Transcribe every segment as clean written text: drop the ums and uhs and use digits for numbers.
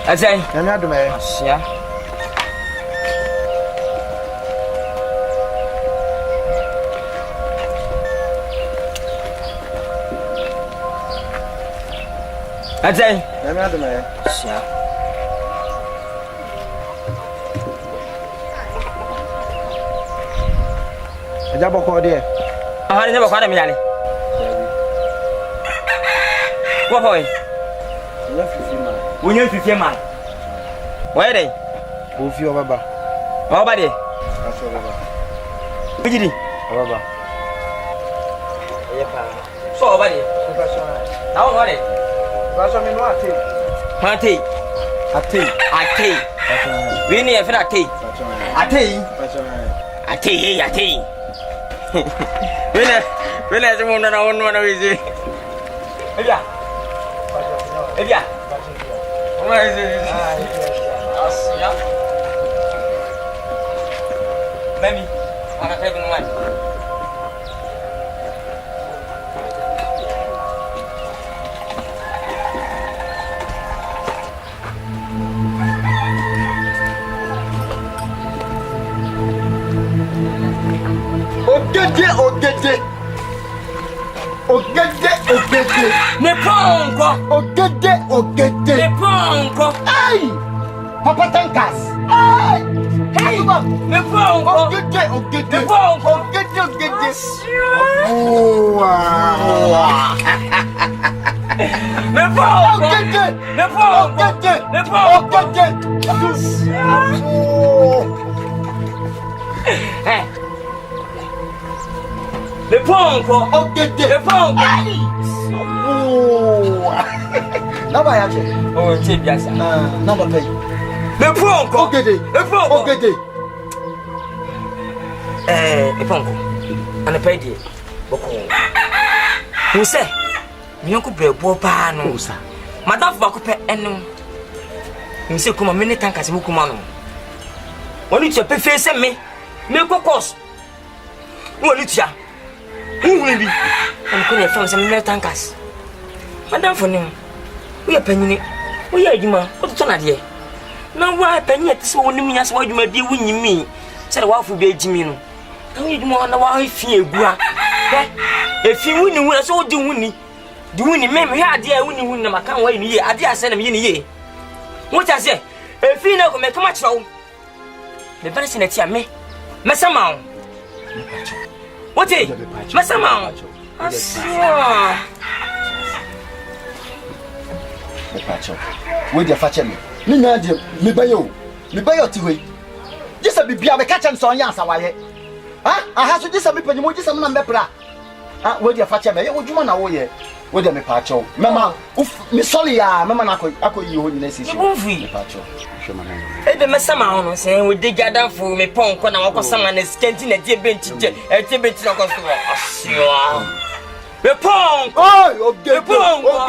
Azai. Nana do me. Asia. Azai. Nana do me. Asia. Aja boko de. Ah, ni boko da me yale. Wo hoy. Wonye fifi man. Where dey? Wo fi obaba. Oba dey. Aso obaba. Bijidi. Obaba. Yepa. So oba dey. Na wo dey. Baso me no ate. Ate. Ate. Ate. We ni e fa ate. Ate. Ate, ate. Wena se mo na wonu na we se. Ebia. Ebia. Oma ese. Asia. Mami, ana kai bin wani. Ogede. Me ponko. Ogede. Me ponko. Ay! Papa Tankas. Ay! Hey, me ponko. Ogede. Me ponko. Ogede. Oh! Me ponko. Ogede. Me ponko. Me ponko. Hey. Me ponko. Ogede. Me ponko. Oh! Naba ya che. Oh, che biasa. Naba pay. Me ponko. Ogede. Me ponko. Ogede. Me ponko. Ana pay di. Boko. Wo se. Me yonko brebo pa no. Osa. Madam fa ko pe enu. Me se kuma me ne tankase mu kuma no. Woni tue pe fe se me kokos. Woni tia. Bi. On ko ne fa se me tankase. Madam for nim. We panyini. We ya adwuma. O to na de. Na wa panyi ate se woni munya se wa adwuma bi wunyimi. Se de wa fu bi agimi no. Na we adwuma na wa fi egua. Efi wuni wu so di wuni. Di wuni me hwe ade a wuni na maka wa ni ye. Ade a se na me ni ye. Wo ta se efi na ko me kama kira wo. Me bere se na ti a me. Mesama wo. What is? Mesama wo. Asia. Pacho. We dey fache me. Ni na dey me bayo. Me bayo ti we. Jisa bibia me kacha nso nya asawaye. Ha? Aha so jisa me panyimu jisa me na mbepra. Ha, we dey fache me. Ye odwuma na wo ye. We dey me pacho. Mama, me sorry ya, mama na akoyi ho nyina sisi. Me pacho. Hwe mana. Ebe mesama wo se we dey gada fu me ponko na wakosama na skenti na die benti je. E tie benti na kosto. Asia. Me pong! Oi, ogede. Wow.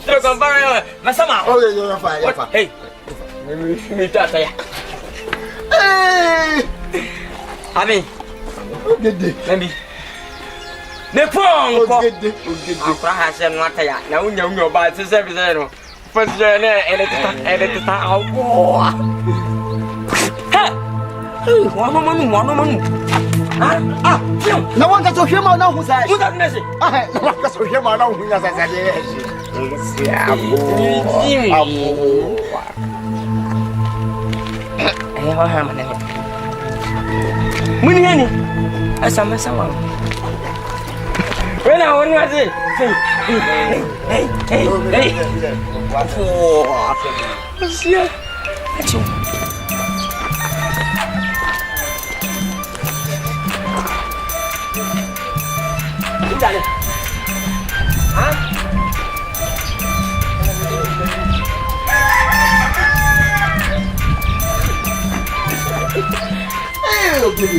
Tro compare, masama. Oh, you're fine. Hey. Me tata ya. Hey! Ami. Ogede. Lembi. Me pong! Ogede. Akra ha se no ataya. Na unya ba se se bi se no. Fose ne ele tata awo. Ha! Wano manu. Na wanga so hwema na hu sai. Muda nese. Na wanga so hwema na hu nya sai sai. Amo. Ho ha mane. Muni hani. Asama sawa. Wena wonu ase. Hey. Wow. Sia. Acho. Dale. ¿Ah? Okay.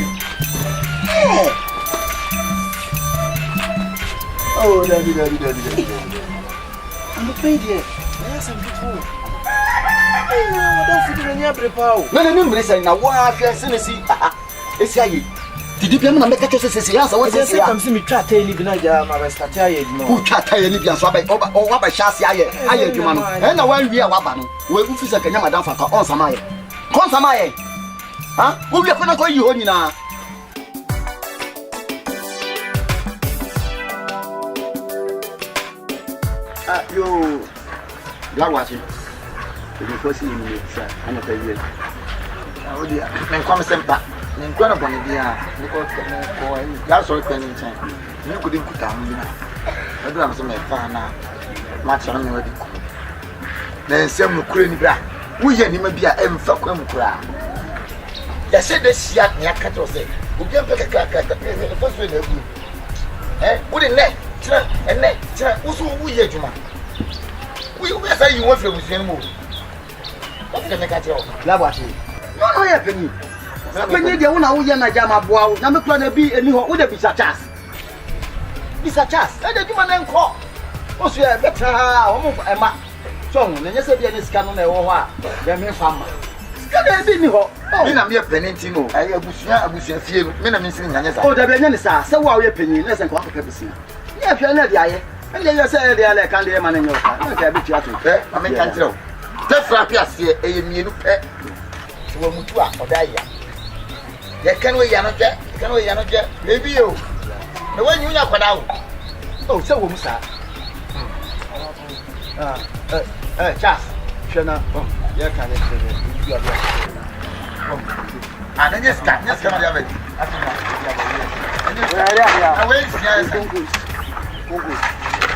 Oh, daddy. I'm afraid here. Yes, I'm before. Don't forget when you're prepared. No, say na wa afia se na si. Esi aye. Did you come and make a case? Yes, I was saying, I'm seeing me try to leave Naja, my Stataye, who try to leave your swab or what I shall say. I am human. And I want to be a waban. Where you feel like a Yamadan for Consamaye. Consamaye. Huh? Who are going to call you on now? You are watching. The first thing you need, sir, and a year. Oh, dear, and come sent back. Incredible, dear. That's all spending time. You couldn't put down. I don't have some fun now. Much on your dick. Then some Ukraine black. We had him be a M. Falcon crowd. They said this yet, Nakato said. We can't pick a crack at the first way. Eh, wouldn't let and let also we hear you, man. We say you want to move. What's the Nakato? Labashi. No, I have been. When you don't know, you're not Jama Bow, number plan to be and you would have been such as. It's a chance. Let the human call. What's your better home of Emma? So, when you say this canon or what, you're mere farmer. Can be me? Oh, I'm your penitino. I wish you feel missing. Oh, the Benessa, so while you're penning less than quarter purpose. Yes, you're not the and then you say they are like candy man in your car. I bet you to pay. I mean, can't tell. That's what I see a meal pet. So, Mutua or die. They can we not get, maybe you. The one you know what out. Oh, so we must Charles, Shana, you can't you and then just come have it.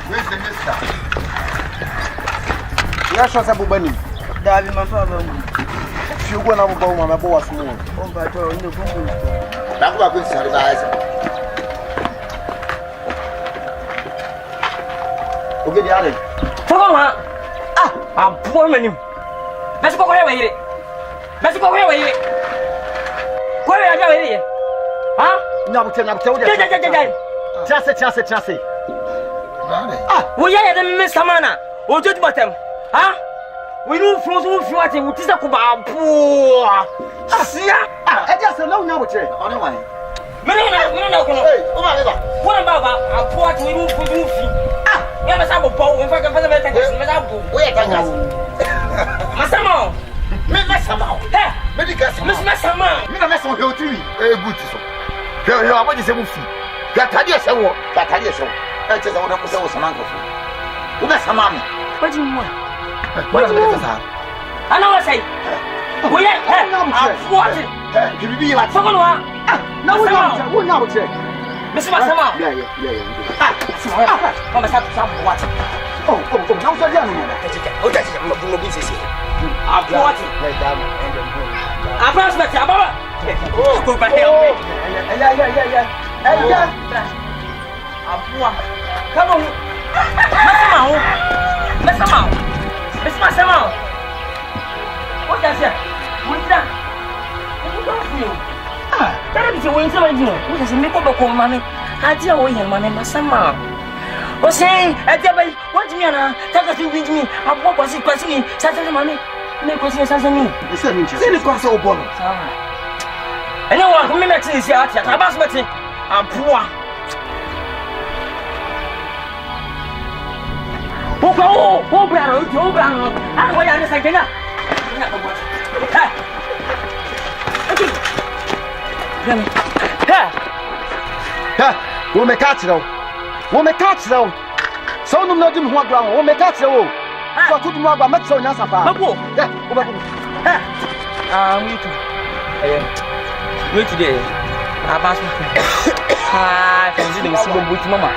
Where's the mister? Yes, was a bubani. Darling, my father. If you go now, my boss, no. Oh, but that's what we said. Okay, the other. I'm poor man. Let's go away. Let's go away. Where are you? Huh? No, I'm telling you. Chassis. Ah, we are the Miss Samana. Or just bottom. Huh? We don't frozen floating with this about poor. I just alone now. On the way. What about a poor to remove for you? Ah, you have a sample pole in fact of the medical. Wait, Masamo. Masamo. Medical Masamo. Masamo, you three. Good. Here, I want to say, Gatadia, I just want to say, some uncle. What do you want? What do you want? I know what I say. We are watching. You be like someone. No, we're not check. Mr. Masama. Yeah. Come and have watching. Oh, no, so young. Oh, that's a business. I'm watching. I'm prospecting. Oh, go back here. Yeah. Come on. Masama. What does it? What's that? What do you feel? That is a way to do. What is a make up of money? I tell you, money, Masama. O say, I tell you, what do you know? Take us with me. I walk was it questioning, Saturday money. Make us Saturday. It's a minute. Send the cross over bonus. And you want to make this here. I'm basically, I'm poor. Oh, brother, I'm going to say, we'll make catch though. So, no, not in one ground, we'll make catch though. So, to tomorrow, I'm not so nice. Wait today. I'm asking. I can do the same with Mama.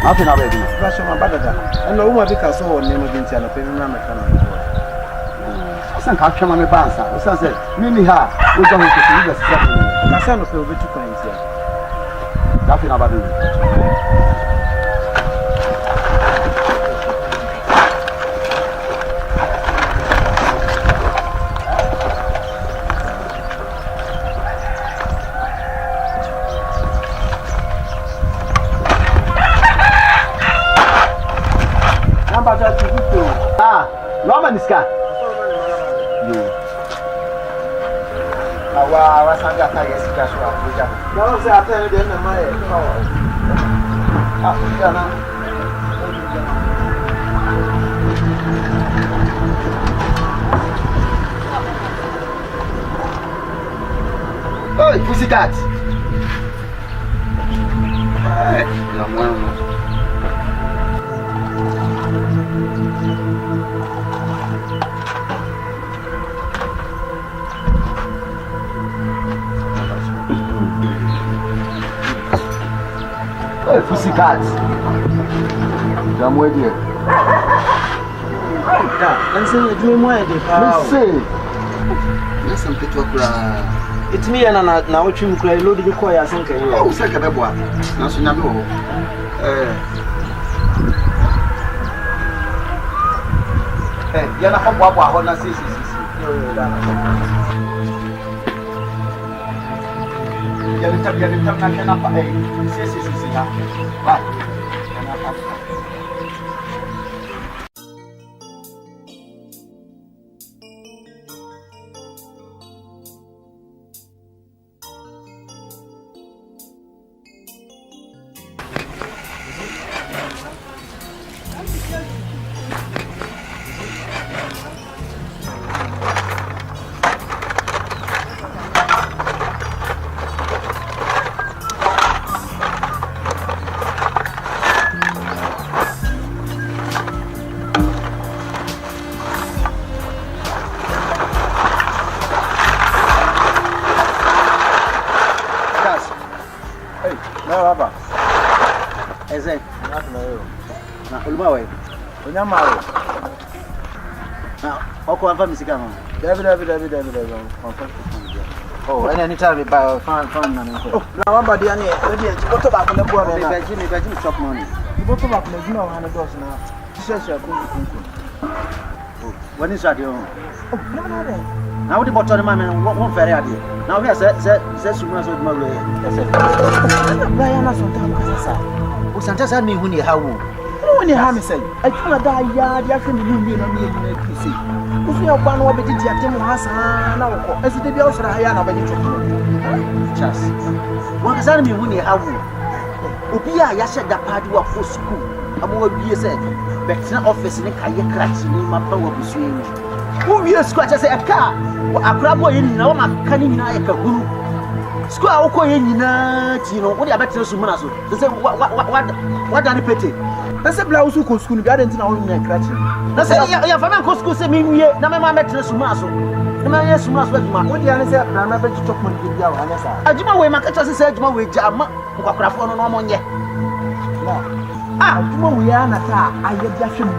Nothing already. That's my brother. And no one because so name against an opinion. Some capture my bansa. Some say, Mimi ha, we don't have to see the 7 years. I send a few bit coins here. Nothing about it. Roman is car. You. Our Asante is just what no, I tell you, my oh, pussycat. Pussycat. I'm with you. And say, you do more. Listen, Peter. It's me and now you cry, loaded the choir. I think oh, second of one. Nothing I know. You're not what I see. Oh, and anytime we buy fun. Oh, now I'm body and what about the boy? Virgin shop money. You bought about the $100 now. She says you're going to when is that your own? Oh, no. Now, the bottom of my man won't very idea. Now, we are said, soon as my way. I said, Brian, I saw Santa said me when you have when you have me say, I can't die yard, you can be on me in PC. If you have one over the Tiatim Hassan, as it be also I am a just. What does that mean when you have Ubia, you said that part of for school. I'm what you said, but it's not office in a kayak crash in my power of swing. Who will scratch as a car? A crab in no man canning like a group. Square in what are better Sumazo? They say, what are the petty? That's a blouse who could school garden in our cratching. That's a young school say me, Nama met Sumazo. The man is Sumazo. What the answer? I'm about to talk with you. I do my way, my catcher said, my way, Jama, who are craft on no one yet. Ah, we are not. I have just been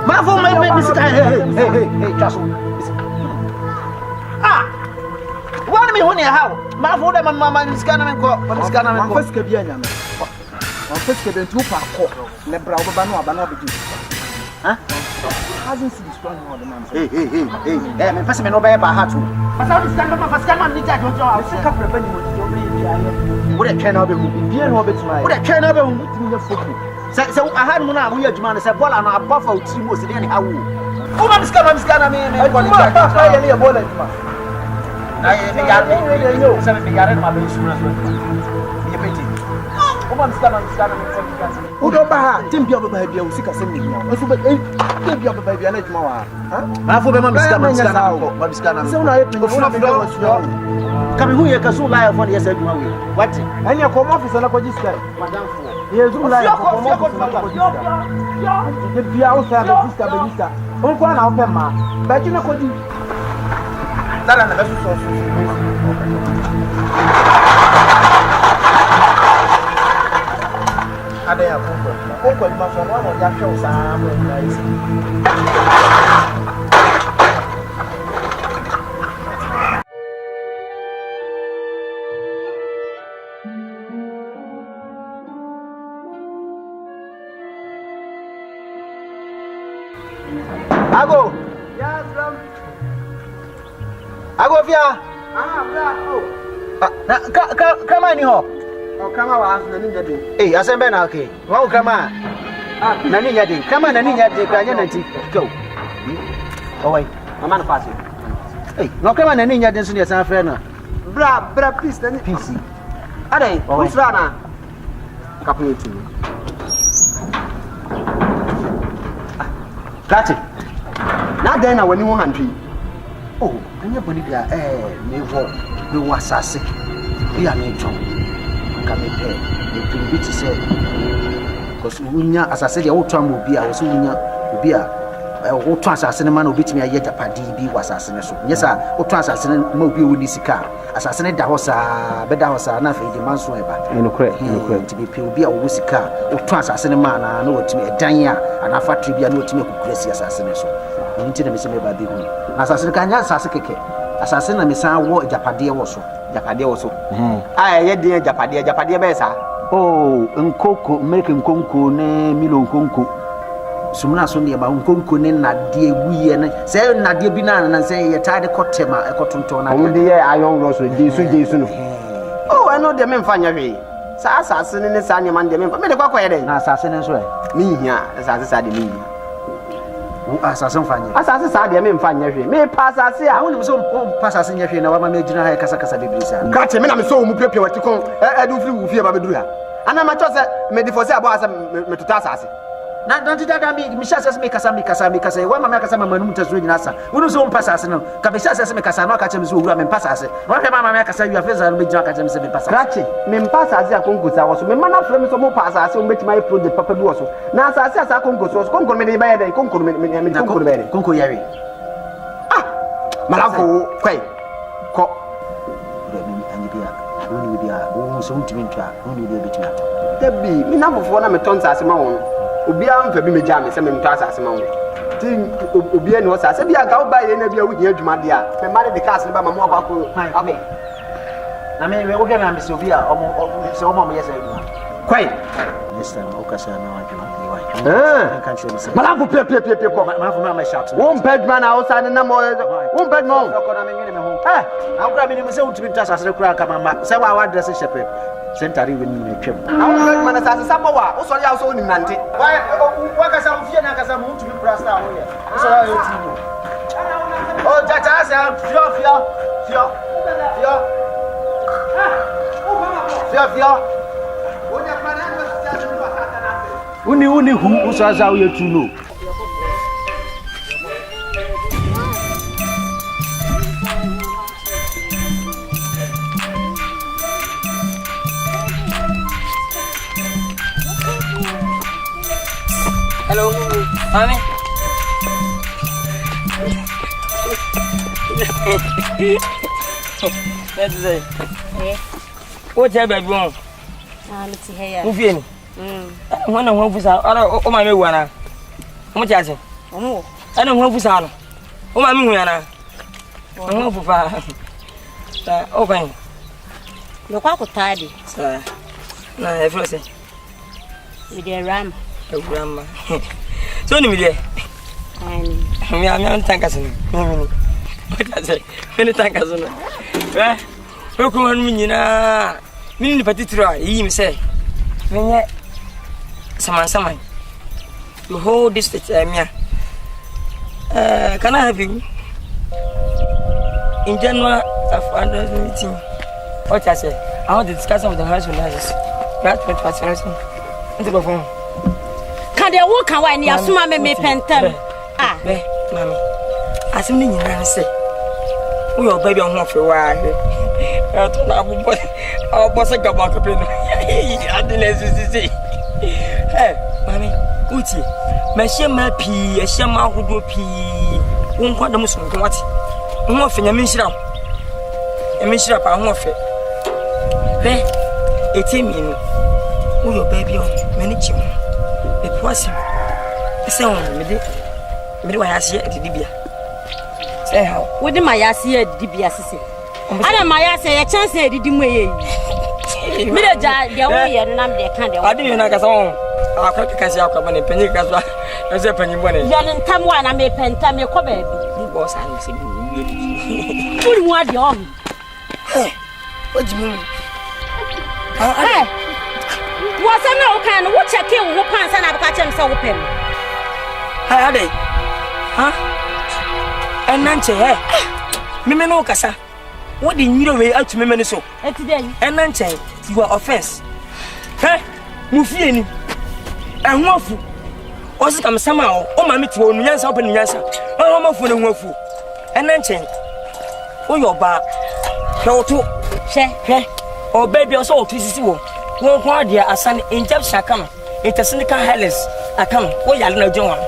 my phone, my hey, just ah, what me when you have my phone, my mamma is cannon and go, but it's cannon and first Cabiana. On first Cabian 2 park, Lebra, Banana, huh? Hasn't seen strong on the man. Hey, I'm passing over by heart. But I was standing up for someone, I don't know. I'll take up the venue. What a can of it, dear Robert, what a can of it. So I had Mona, we are Jman, said, well, I'm a buffer, team was in any how. Woman's coming, I want to buy any bullet. I know, 7 figure my base. Be a pity. Woman's coming, who don't buy Tim Biaba by the Osika sending you. Also, but Tim Biaba by the Anetmoa. I for them, Mamma Scana, so I was coming who you can so lie for the said, what? And your home office and a this guy, Madame. Yes, you like the Piausa, the Vista, one out of ma, but you know what you that and the best source. Are they ya konko ma so no ya hwe sa mo na isi Ago. Yes, Ram. Ago via. Bra. Oh. Come on, ho. Oh, come on, na ninja din. Eh, asembe na okay. Wa come on. Na ninja din. Come on, na ninja din. Kwa nya nanti. Go. Oh, wait. Mama na pass. Eh, no come on, na ninja din so ne san frɛ na. Bra, please, na PC. Adai, who's rana? Kapu tu. Kati. Na then na wani 100. Oh, anya boni bia me wasase. Bia me twa. Nka me pe. Me pimbi ti se. Cause unya asase dia wotwa mo bia, wo so unya obi a wotwa asase ne ma na obetimi aye japadi bi wasase ne so. Nyesa wotwa asase ne ma obi woni sika. Asase ne da ho saa, beda ho saa na fa di manso eba. Enokre. Ti be pe obi a wo sika, wotwa asase ne ma na wotimi edan a ana factory bia na wotimi akukurasi asase ne so. Nti na me se me ba bi hu. Na asase ka nya asase keke. Asase na me san wo japade wo so. Ye de japade be sa. Oh, nkoko make nkonko ne milo nkonko. Sumna so ne ba nkonko ne nade wuye ne. Se nade bi na se ye tade kotema ekotonto na. Omo de ye ayon ro so jesu no. Oh, I know de me mfa nya hwe. Sa asase ne sa nya man de me mfa. Me de kwakwa ye de. Na asase ne so e. Me hia, asase sa de me hia. Asase mfanye. Asase sa de me mfanye hwe. Me pa asase a woni so pa asase nya hwe na wa ma me gina ha kasa bebrisa. Kache me na me so mu pepie wati kon edu firi wu fie ba beduru ha. Ana ma chose me di force abo asa me tuta asase. Na don't dada me sha asase me kasa wa ma me kasa ma manu mutaso nyina asa. Woni so mpa asase no. Ka be sha asase me kasa no ka che me so owura me mpa asase. Wa hwe ma me kasa wi afeza no be gina ka che me se me pasa. Kache me mpa asase akongosa wo so me mana fre me so mo pa asase o betima project papa bi wo so. Na asase asa akongoso so konko me dey ba dey konko me be dey. Konko yawe. Malafo kwai ko woni bia wo so ntimi ntwa woni bia betima to dabi mi na mofo na metonsa ase ma won obi a mfa bi meja me se me ntwa ase ma won ti obi ani wo sa ase bia ga wo ba ye na bia wo hia adwuma dia me ma de cars ne ba ma mo akọ ame na me wo hia na me se obi a omo yesa adwuma kwai this time o kasa na wa juma bi wa kan che me se malafo pe ko malafo na me shout wo bedman na o sa ne na mo wo bedman ko na me ngene me ho awura me ni se utimi ntwa asase kura ka mama se wa address shepherd sentari we ni me twem awura me na asase sabo wa o so ya so ni nante wa ka sa mfie na ka sa mu utimi kura star ho ye o so ya otimo o jaja sa fio o nya pa na no sia se wa tata na se uni hu o so za o ye tuno. Hello, Mami. Let's say. What's your baby one? It's here. Who feel? One of who's out. Oh, my one. What is it? Oh, I don't know who's out. Oh, my moon. Oh, papa. Open. Look how tidy. Sir. No, I frozen. With the ram. Grandma. So ni mide. Me am tankaso. What I say? Me tankaso. We ko hanu nyina. Me ni patitira yi me say. Me nye saman. The whole district mia. Can I have you? In January of under meeting. What I say? I want to discuss with the husband. That's 20%. Into the phone. Can they walk away near Suma me pentem? Mammy, as you mean, I say, we are baby on one for a while. Our boss, I got back up in the say, hey, Mammy, Uti, my shema pea, a shema who go pea, won't quite the Muslim. What? One thing I mentioned up. I mentioned up, I won't fit. There, 18 minutes. Oh, your baby, many children. It was him. Say on me, I see at the Dibia. Say how? What did my ass here, Dibia? I don't my ass say a chance they didn't weigh. Miller Jar, the way and I'm there. I didn't like us all. I'll catch out of money, penny, as a penny money. Then in time one, I may pen time your cover. Boss, I'm saying, good one, young. What do you mean? Hey, what's a no can watch a kill who pants and I've got him so open. How are they? Huh? And Nancy, eh? Mimino Cassa. What did you way out to me so? And Nancy, you are offense. Eh? Mufieni. And Wafu. Was it come somehow? Oh, my meat won't answer open answer. Oh, my phone and Wafu. And Nancy. Oh, your bar. Go to. Share. Oh, baby, also to see you. One quad, dear, Asante in Jabsha come. It's a cynical hellas. I come. Oh, you know, John.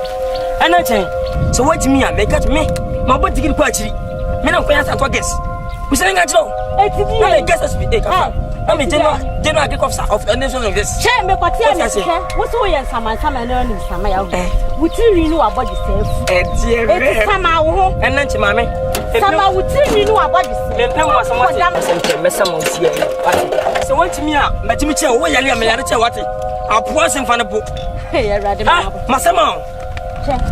And Nancy. So, what to me? I make it me. My body get quite. Men of Quayas and Twaggis. We saying I know. I guess us be I'm a general officer of the nation of this. Share me, but what's all your summer and earning some out there? Would you renew about yourself? Come out and then to mammy. Some would you renew about yourself? So what to me up, Matimicha, where you are, what I'll pause in front of book. Hey, I read Masama.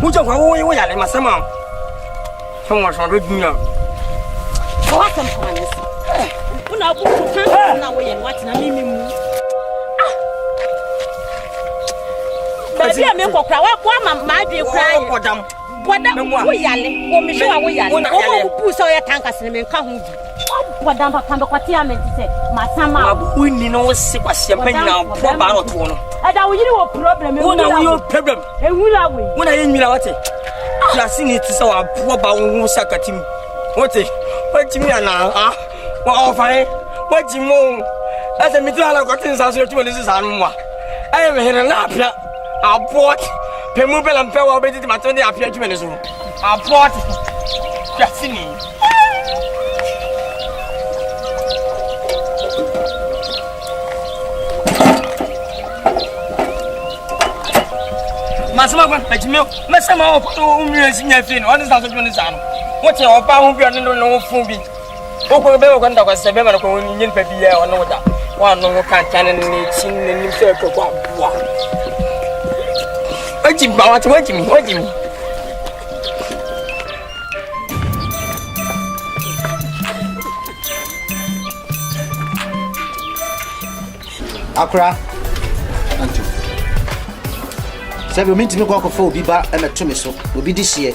Would you go away, Masama? Someone's on reading me up. What some plans? Now, what I mean, baby, I mean, what my dear crying for them. What we yelling, or me sure we yelling, or push our tankers and come. What damn Papatia meant to say, my summer, we know sick was champagne now, poor barrel to one. And I will you a problem, your problem, and will I win when I didn't know what it. You are seeing it so a poor bound sucker team. What it? What do you mean now? Well, fine. What do you mean? As a middle, I got in South to this animal. I am here in Lapia. I bought Pemubel and Power Betty Matoni appear to Venezuela. I bought Cassini. Masama, but you know, Masama, who is in your fin, what is that? What's your power? We are no food. Oh, the one that was 7 million per year or no doubt. One no can't turn in the circle. What do you mean? Accra. Said we mean to go for Biba and a Tumiso will be this year.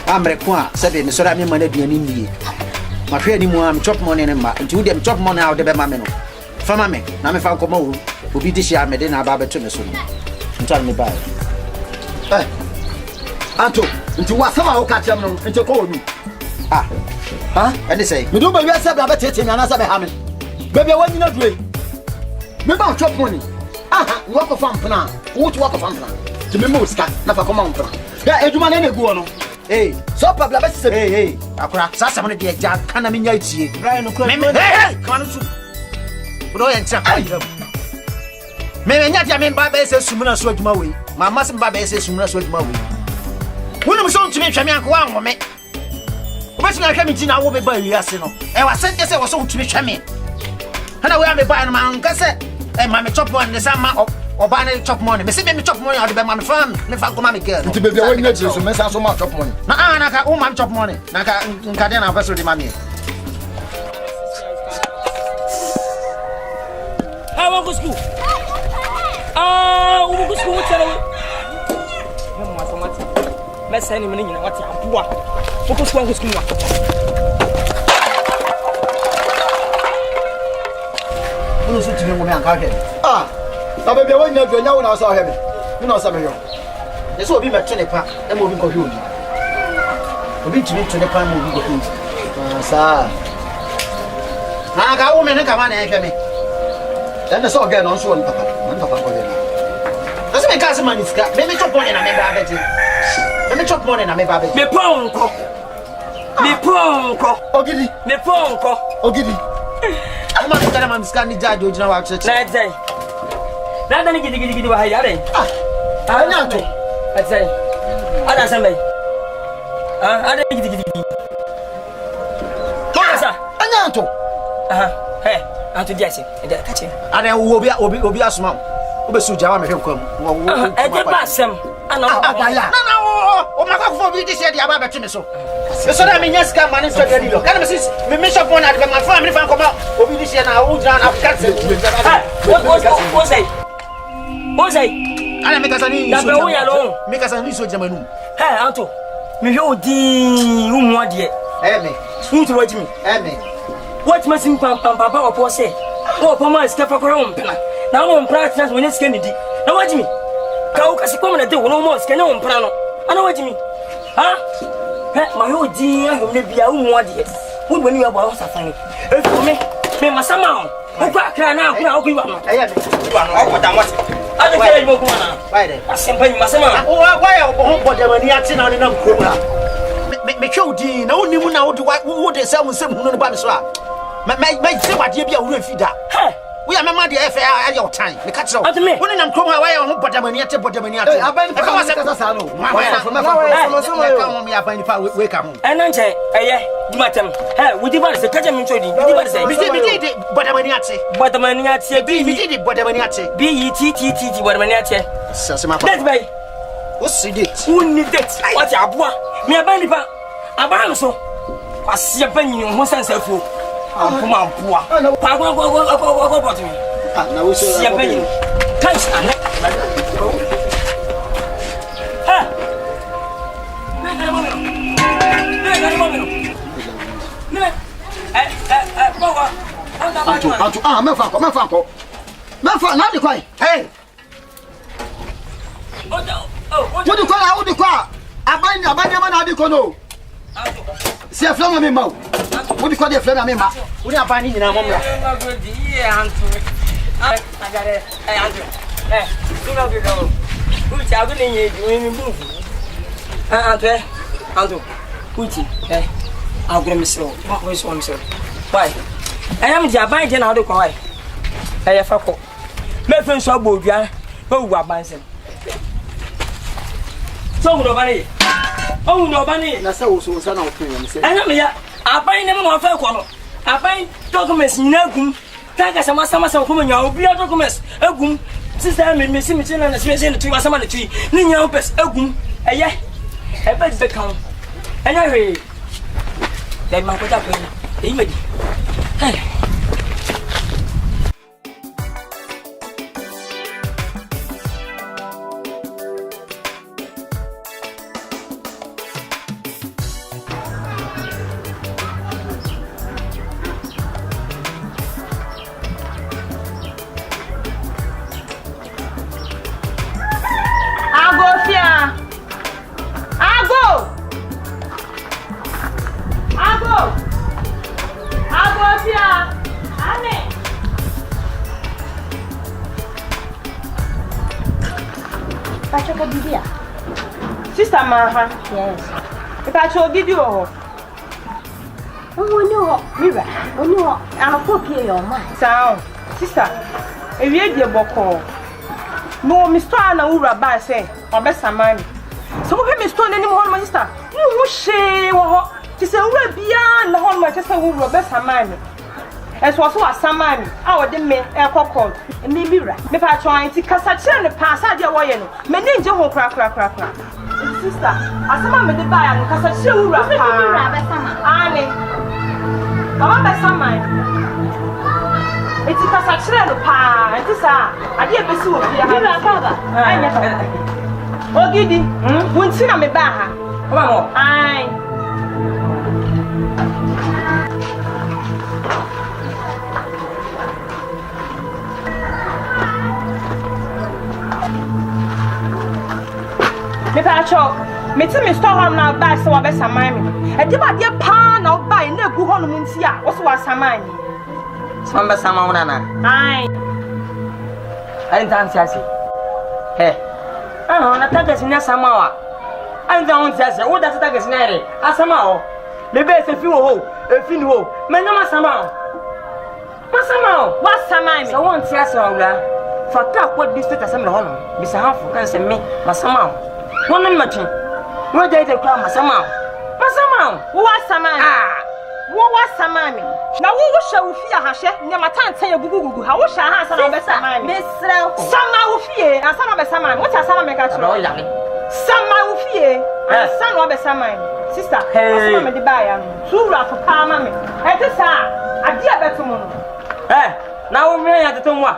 I'm required, said the Sorami money be an Indian. My friend, I'm chop money and until them chop money out of the mamma. For mammy, now if I come over, will be this year, I made in a barber Tumiso. Tell me by Anto, into what somehow catch him and to call me. And they say, we don't believe yourself about it and another Hammond. Baby, what you not doing? Maybe I'll chop money. Walk of Fampana, what walk of Fampana? To be most cat, never come on. Yeah, you man any go on. Hey, so Pabla, hey, Accra, Sassamon, dear Jack, can I mean, you see, Brian, come on, Bro, and Chapel. Maybe not, I mean, Baba says, Sumuna sweat my way. My master Baba says, Sumuna sweat my way. When I'm shown to me, Chamian, one me. What's not coming to now over by Yasino? And I said, yes, I was sold to me, Chami. And I will be buying my Nkansah. And mammy chop one the summer or buy chop money. Me see me chop money out of my farm. Me fa go mammy girl. To be the way you so me so much chop money. Na na ka o mam chop money. Na ka nkade na vessel di mammy. I want to school. We go school tell we. Me so much. Me say ni me nyina what ya boa. We go school Who should you know? Now, baby, when you're now, I saw him. You know, some of you. This will be my 20 pack and moving cocoon. We'll be to me 20 pound moving cocoon. Sir, I got a woman and come on and hear me. Then I saw again on so one papa. One papa for them. Doesn't make us money. Maybe chop money and I may have it. Let me chop money and I may have it. Me ponko. Ogidi. Me ponko. Ogidi. I'm not going to scan the judge. You know what? Nada ni gidi wa hayare. Anyanto. Atsai. Ada sambai. Ada gidi. Masa. Anyanto. Hey, anto diase. Eda kache. Ada obi asuma. Obesu jawa me hwenkwam. Ede basem. Ana abaya. Na o makafo bi dis year dia ba betime so. So na me nyaska mane so dia dilo. Kana me sis me mission phone na de man fa me fan koma obi dis year na o dran Africa se. What say? Ana me kasani. Da be wo ya lo. Me kasani so jamanu. Hey, anto. Me hwe odi umu ade. Me. Untu wajimi. Me. What must him papa opo say? O pama is kefa kora umpena. Na wo practice when it's kennedy. Na wajimi. Ka o kasi kwa na de wo no mo skenya umpena no. Ana wajimi. Ha? Ma hwe odi ahum na bia umu ade. Wo boni wa ba safan. Efu me masama o. Wo kwa kra na akwa okwa no. Me. Wa no okwa da mate. Ade kere mo kuma na. Why there? Asempa ni masama. Why o ho bodamani ate na ne na mkrom ha. Me hwe odi na woni mu na wo de se nsem hu no ba me so a. Me se wade bia wo refida. Hey. We are member the FA your time. The catch. What do you mean? When I'm coming away on bodamani ate. Aban pa kasa no. Wake up. Enanche eye dumatem. Hey, wudi ba se kaje min chodi. Wudi ba se. Me did bodamani ate. Bodamani ate bi Me did bodamani ate. BETTT bodamani ate. Sasema pa. That's by. What's it? Who need that? What aboa? Me abani pa. Aban so. Asia panyi ho sansafo. Kuma aboa. Pa kwa pot me. Na wo so. Asia panyi. Catch ana. Ha. Anto, mefa na de kwai. Hey. Wo de kwa. Aban na de ko no. Si aflama me ma. Wo de kwa de aflama me ma. Wo ni abani nyina momra. Agare, Anto. Tunga bi go. Uchi agu ni ye ni move. Anto. Uchi, agre misro. Wa so misro. Why? I am Jaban je na de kwa why? Fa ko. Me fen so abodua. O wu abansem. So wu do bani. Na se wo so na wo tun yam se. Ana me ya aban ne mo fa ko no. Aban documents ni agum. Taka sama ko nya obi documents agum. Sister me si me chena na se ne tu asama ne tu. Ni nya opes agum. Eye. E ba de kan. Anya we. Dai man ko ta ko ni. E imedi. Hey. Sister Maha. Yes. If I show video. Oh no, Mira. Oh no, I'll copy your mind. Sound. Sister, if you dear boko. No, Mr. Anna Ura by say, or best man. So what Mr. any more, my sister? You wish she or to say, we're beyond the home, my sister who were best man. As was what some man, our the men, air cockle, and maybe right. If I try to cast a chair and pass out your way, my name Joe crack. Sister, as a man with the buy and cast a shoe wrap. Annie, I'm best man. It's because I trail the pa, and this I did pursue your father. I never. Oh, Giddy, won't see me back. Oh, I. Me tell me store home now buy so be samani. E di ba dia pa na buy na gu ho no munti a wo so wa samani. Samba sama una na. Ai. Ai tan siasi. He. Na taga sinya sama wa. Ai dan on siasi. Wo da taga sinya re. Asama o. Me be se fi wo ho. E fi ni wo. Me na masama o. Masama o. Wa samani. So won siasi o wura. Faka kwa district assembly hono. Bisa hafu kan se me masama. Wono matwe. Wo dey dey kwa masama. Masama. Wo wasama. Wo wasama me. Na wo hye wo fie ahahye, nyama tantan egugugugu. Ha wo hye ha asa na besama me. Besra. Sama wo fie, asa na besama me. Wo ta sama me ka tro. Sama wo fie, asa na besama me. Sister, asa me de ba ya no. Sura for pa ma me. E te sa, ade abeto mo no. Na wo me ya tetom wa.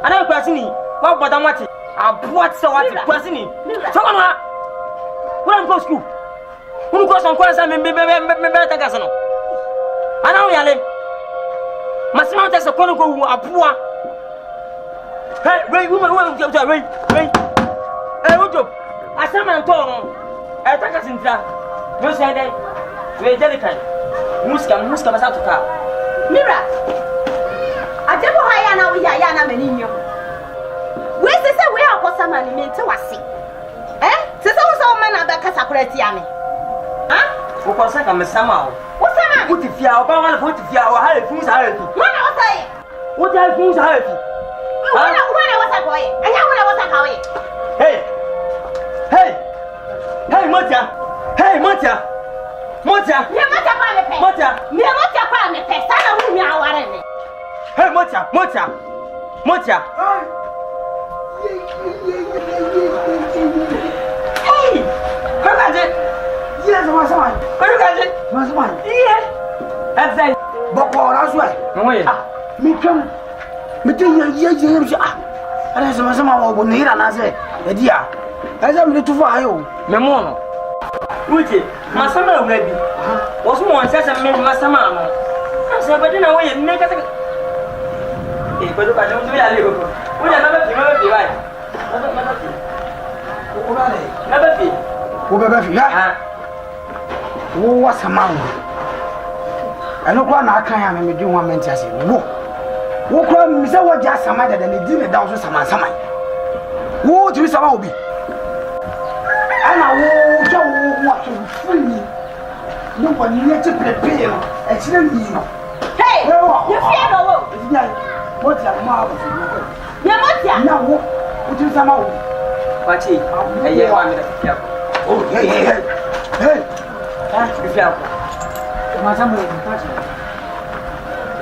Ana kwasi ni, wa boda nwate. Aboa tse wate kwasi ni. So na. Wo go school. Wo go son kwasa me ta gasa no. Ana wo yale. Masima ta se kono ko wu aboa. Wait, wait. Wojo. Asama nto no. Ta gasa ntra. No say dey. We delikai. Muska basa to ka. Mira. Ajebo haya na we ya na maninyo. We say we akosa mani mente wase. Sese wo so man na beka sakurati ya me. Wo kosa ka mesama o. Wo sama? Wo ti fia o ba wala fo ti fia o ha efu sa ha efu. Mana wo sai? Wo ta efu sa ha efu. Wana wo sa koye. Anya wo sa kawe. Hey, Motia. Hey, Motia. Motia. Me Motia kwa me pe. Motia. Me Motia kwa me pe. Sana hu mi aware me. Hey, Motia. Hey. Kakaje. Yes, masama. Kakaje. Masama. Afai. Boko raswa. Moye. Mi twam. Mi te ye Ana sama wo bonira na se. Edia. Asa mi tufa ayo. Memono. Uche, masama urabi. Wosu mo ansasa me masama no. Asa bade na wo ye me kata. Bado ka ndu ya lego. Wo ya na ba fi bai. Wo bebe fi ya. Wo wasama wo. Ano kwa na aka ya me di ho amenti ase. Wo kwa mi se wo ja sama da ne di ne da so sama. Wo ti sama obi. Ana wo ja wo wa to free. No kwa ni ne te prepare no. E chire ni no. Hey! You fear no wo. What ya ma wo. Ya Motia. Na wo. Wo ti sama wo. Pachi. Eye wa mi da fia. Oh, hey. Fia. Masama wo pachi.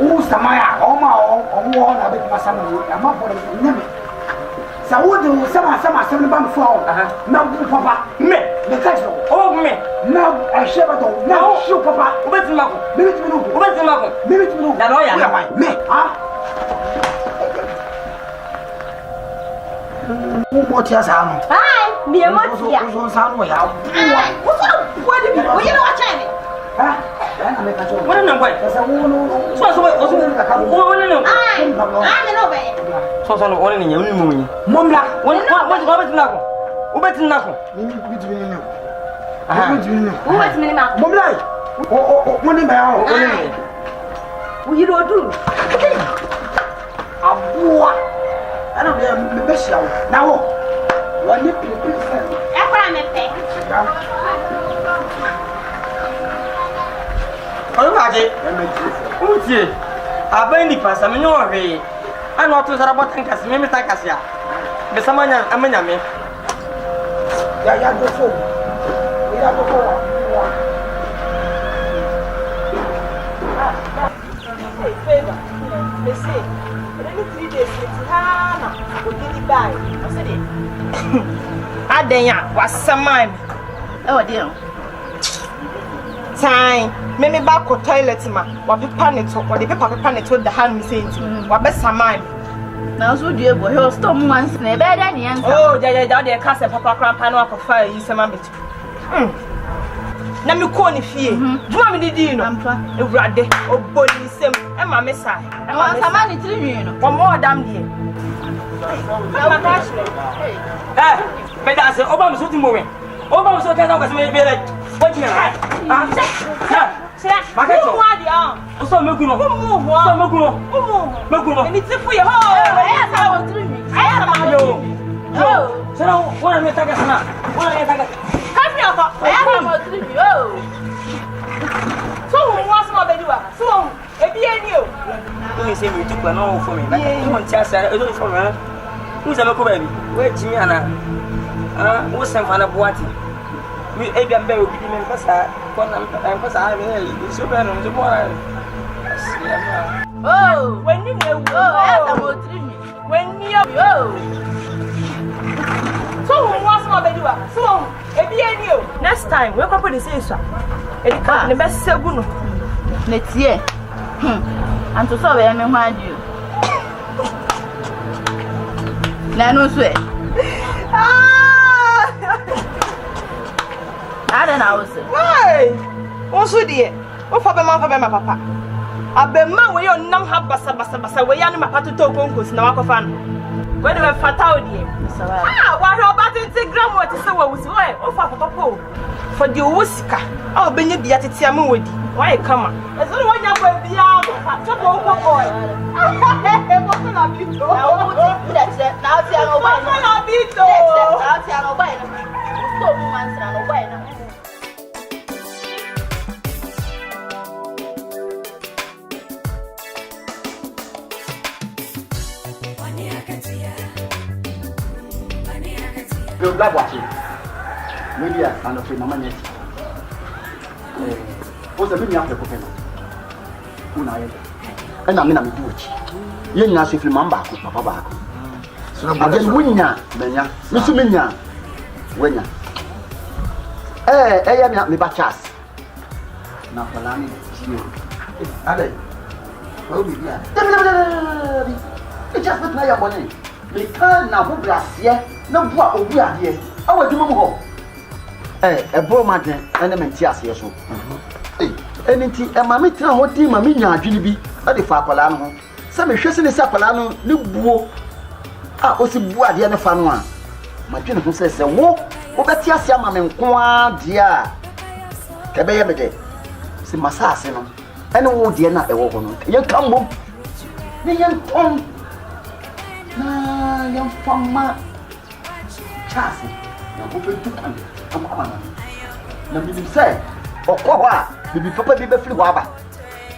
O samaya omo na be masama wo. Ama bo de nyame. Sa wo de sama ba me fo. Na bu papa. Me catch no. Oh me. Na a sheba do. Na show papa. Obeti mako. Minute no. Na lawyer na. Me. What ya sa no? Hi, me Motia. So sa no ya. What do you know what time? What na boy? So no. I no be. So no one ni nyam ni mu ni. Momla. Obeti nako. Obeti nako. Mimi bitimi ni. Who was me ma? Momla. Money ba ya o. We do do. Abua. Ana be be shia wo. Na wo. Wa ni pipi fe. E kwa me pe. Olùwàjẹ́ uche abẹ́ ní pàṣẹ mi yóò rí ẹnu ọtún sára bọ́ tánkàsí mímí tánkàsí à bẹ̀sẹ̀ amẹ́nyàmí. Ya go fo. Ya go fo. Hey, favor. They say, only 3 days it's Hana. We did it by. I said it. Adenya was some man. Oh dear. Time. Me back to toilet ma. Wa bi panic. Wa de paper panic with the hand me saying. Wa be some man. Now so dear boy, he'll stop once ne better than the answer. Oh, yeah, they cast a papa cramp and walk of fire. You say, mamma. Na me ko ni fie. Duma me didi no. Ewurade, oboni sem. E ma me sai. E wa sama ni tiri no. Wa mo dam die. Me da se oba me so ti mo we. Oba me so ka na ko se me be like. What you ah? Sira. Maketo. Mo adi ah. O so me kuno. So me kuno. Me kuno. Ni ti fu ye ho. Aya sa wo tiri mi. Aya sa ma yo. Sira, wona me taka sana. Wona me taka. Come here for. Aya sa wo tiri mi. Oh. So who wants more baby wa? So e bi eni o. Me say me tukwa no for me. Like you want to say I don't for me. Who's a local baby? Where Jimiana? Who's some fan of what? We Abian Bay will be in Passa, and Passa, it's so bad on the water. Oh, when you know, when you go. So, what's my baby? So, next time, we're going to say so. It's the best seguno. Next year. And to solve any mind you. Nano sweat. I don't know. Why? Also, dear, what for my papa? I be man where you nam have basa where you are not to talk on now. Where do I fatal dear? What about Instagram? What is so was why? Oh, for the Wuska. I'll be near the Atiamu with you. Why come on? As long as you will be out of the boy. You're black watching. Maybe I'm not my money. What's the meaning of the coconut? And I mean, I'm do it. You're not if you remember, Papa back. So I'm just winning, Benya, Mr. Minya. When ya? I am me bachas. Now, Palani, you. Are well, we are. It's just not your money. We can't now go glass here. No, what we are here. I will do more. A bro, madam, and a mentias here. So, anything, and my mitra, what team, my minion, Jilly, at the Fapalano. Some shessing is Sapalano, new boo. Ah, what's the boy, the other fan one? My general who says, walk, or that Yassam and Qua, dear. Cabay, see my sassino. And oh, dear, not a woman. You come home. The young Tom. Nah, young farmer. Chassis. Now, open to come. Come on. Now, you say, or Kowa, be papa be free waba.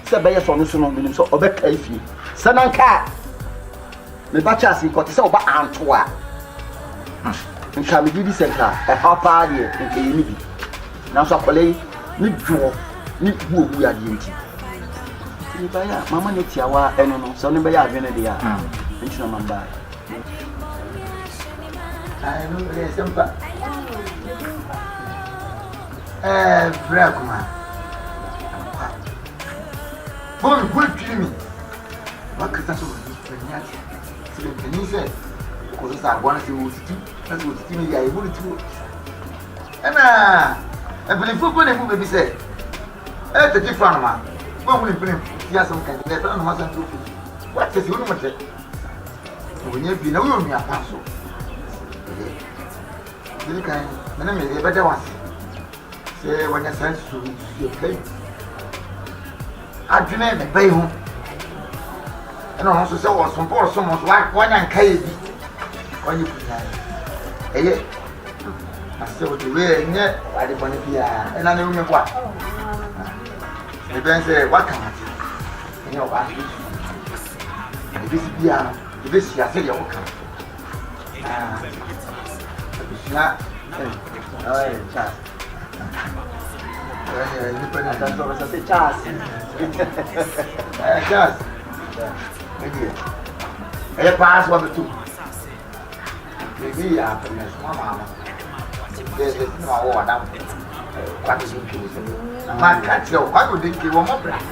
Sabaya son, so no, so obey if you. Sananka. The batchas got so about Antoa. And can we do this center? A half party in the now, so play, need draw, need who we are duty. Mamma Nitiawa, and no, so never are Venedia. It's no man by. I know there's some back. Bragma. Boy, what do you mean? What could that be? Can you say? Because I want to do that's what Timmy I would do. And I believe for good and movie say, at the different man. What will you bring? Yes, some kind of letter and wasn't true. What is your matter? When you be no room, your castle. You can, the name is a better one. Say when you send to your plate. I do name the bay home. And also say, was some poor someone's like one and KD. When you put that, eh? I said, what you wear, yet, I didn't want to be and I don't remember what. The Ben said, what can I do? You know, I if this be if this I said, you're welcome. Not, oh, Charles. I say, Charles. Charles. I pass 1 or 2. Maybe after this, Mamma. There's no war down. What is it? Man can't tell. Why would they give one more breath?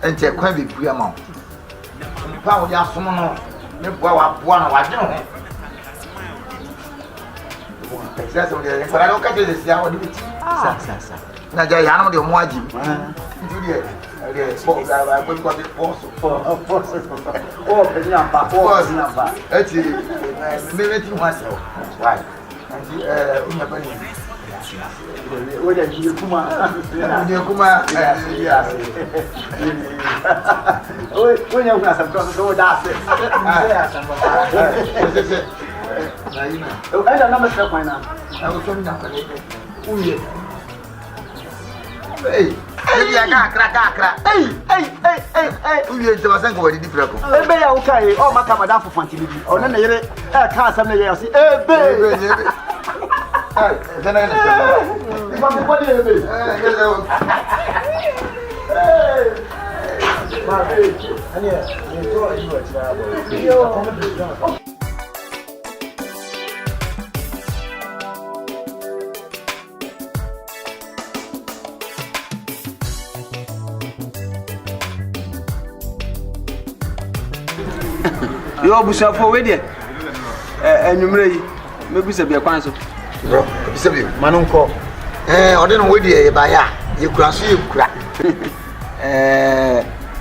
And take quite a big amount. Power ya someone, no one of I don't. But I don't catch this. Now, I know the Mwajim. I put what it was for. Actually, maybe myself. Right. What are you, Kuma? When you have some go that's it. I don't know myself right now. I was coming up. Hey, you just think what did you okay. Oh, my camera for fancy. Oh, no, I can't some of you see. Hey, baby. Yo, Busa for with you. And you may maybe say be a council. Bro, Manunko. I don't wait here by you cross you crack.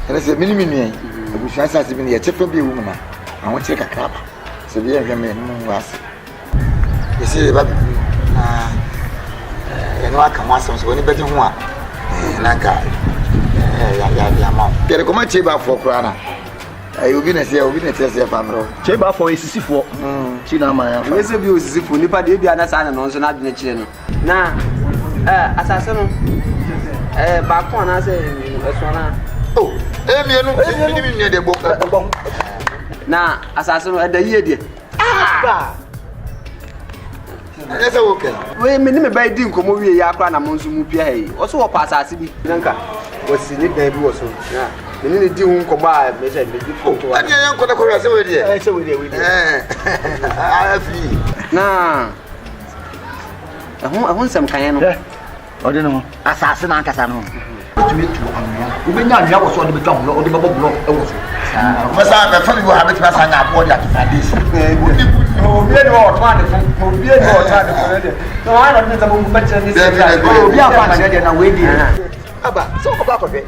There's a minimum. Which I said, a chip of a woman. I want to take a crap. So we have a man was. You see, but you know, I can want some when you better one. And I got get a command chamber for Krana. I will be a family. Chamber for a sissy Chinama. Let's abuse if we never did the other side and also not the channel. Now, assassin, back one, I say, oh, near the book. Now, assassin at the year. Ah! That's okay. We may by Dim Kumawood Yakran among Mupia. Also, a pass as if Nanka was in it, baby, was so. The minute you come by, Mr. Before. I can't go to Korea. So we did. I have now. I want some kind of. I don't know. Assassin Nkansah. We been young, I was on the become or the bubble block. Must I have a funny habit? Must I have what you find this? No, we are all trying to be all trying to. No, I don't need a book better than this. We are fine and waiting. About so about of it.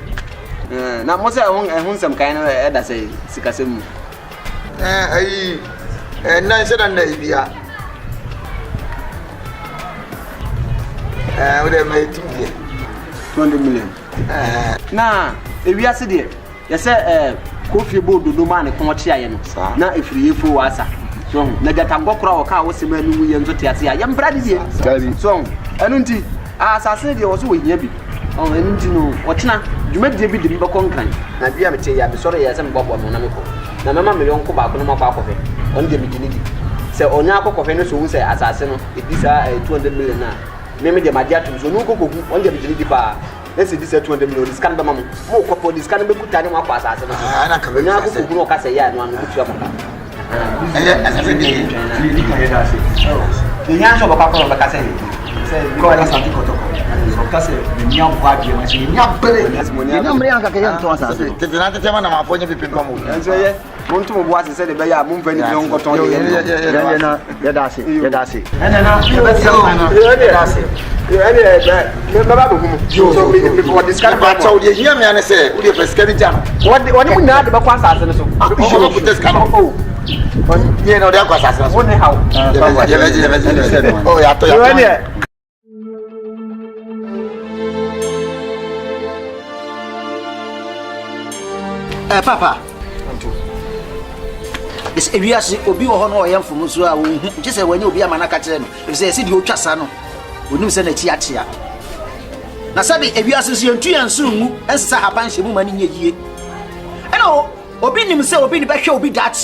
Now, most I want some kind of that say, Sikasim. Nicer than the idea. What am I thinking? 20 million. Now, if we are sitting, you say, coffee board do man, come watch here. Now, if you for us, so Nagatango Crow, car was a man who ends with Tia, young brother here. So, I don't think, as I said, you also with Yabi. Oh, and you know, what's now? You may be the Bocon kind. Now, be a material, sorry, as I'm Bob Monamico. Now, Mamma may uncle back on my coffee, on the beginning. So, on your coffee, who say, assassin, if these are 200 million now. Maybe the Madiatum, so no cook on the beginning bar. Let's say this is 200 million. This can be more couple, this can be good time. I can't remember. I say, yeah, one with your mother. The answer of a couple of the Cassay. Go and Asante Kotoko. Cassay, the young Kwadwo Kwekyei, young Billy, the German of Appointment people come. And so, yeah, Montu was said, they are moving young Cotton. That's it. And then before this kind of battle, you hear me and I say, we have a scary jam. What do we not about Kwanzaa? Put this kind of you know, that was as one how. Oh, yeah, Papa. It's a real Obi or no, I am from Musua. Just say when you be a manacatan, if they see you Chasano, we knew send a tia. Nasabi, if you are seeing 2 and soon, and Sahapan, woman in ye. I know, Obi himself, Obi the best show be that.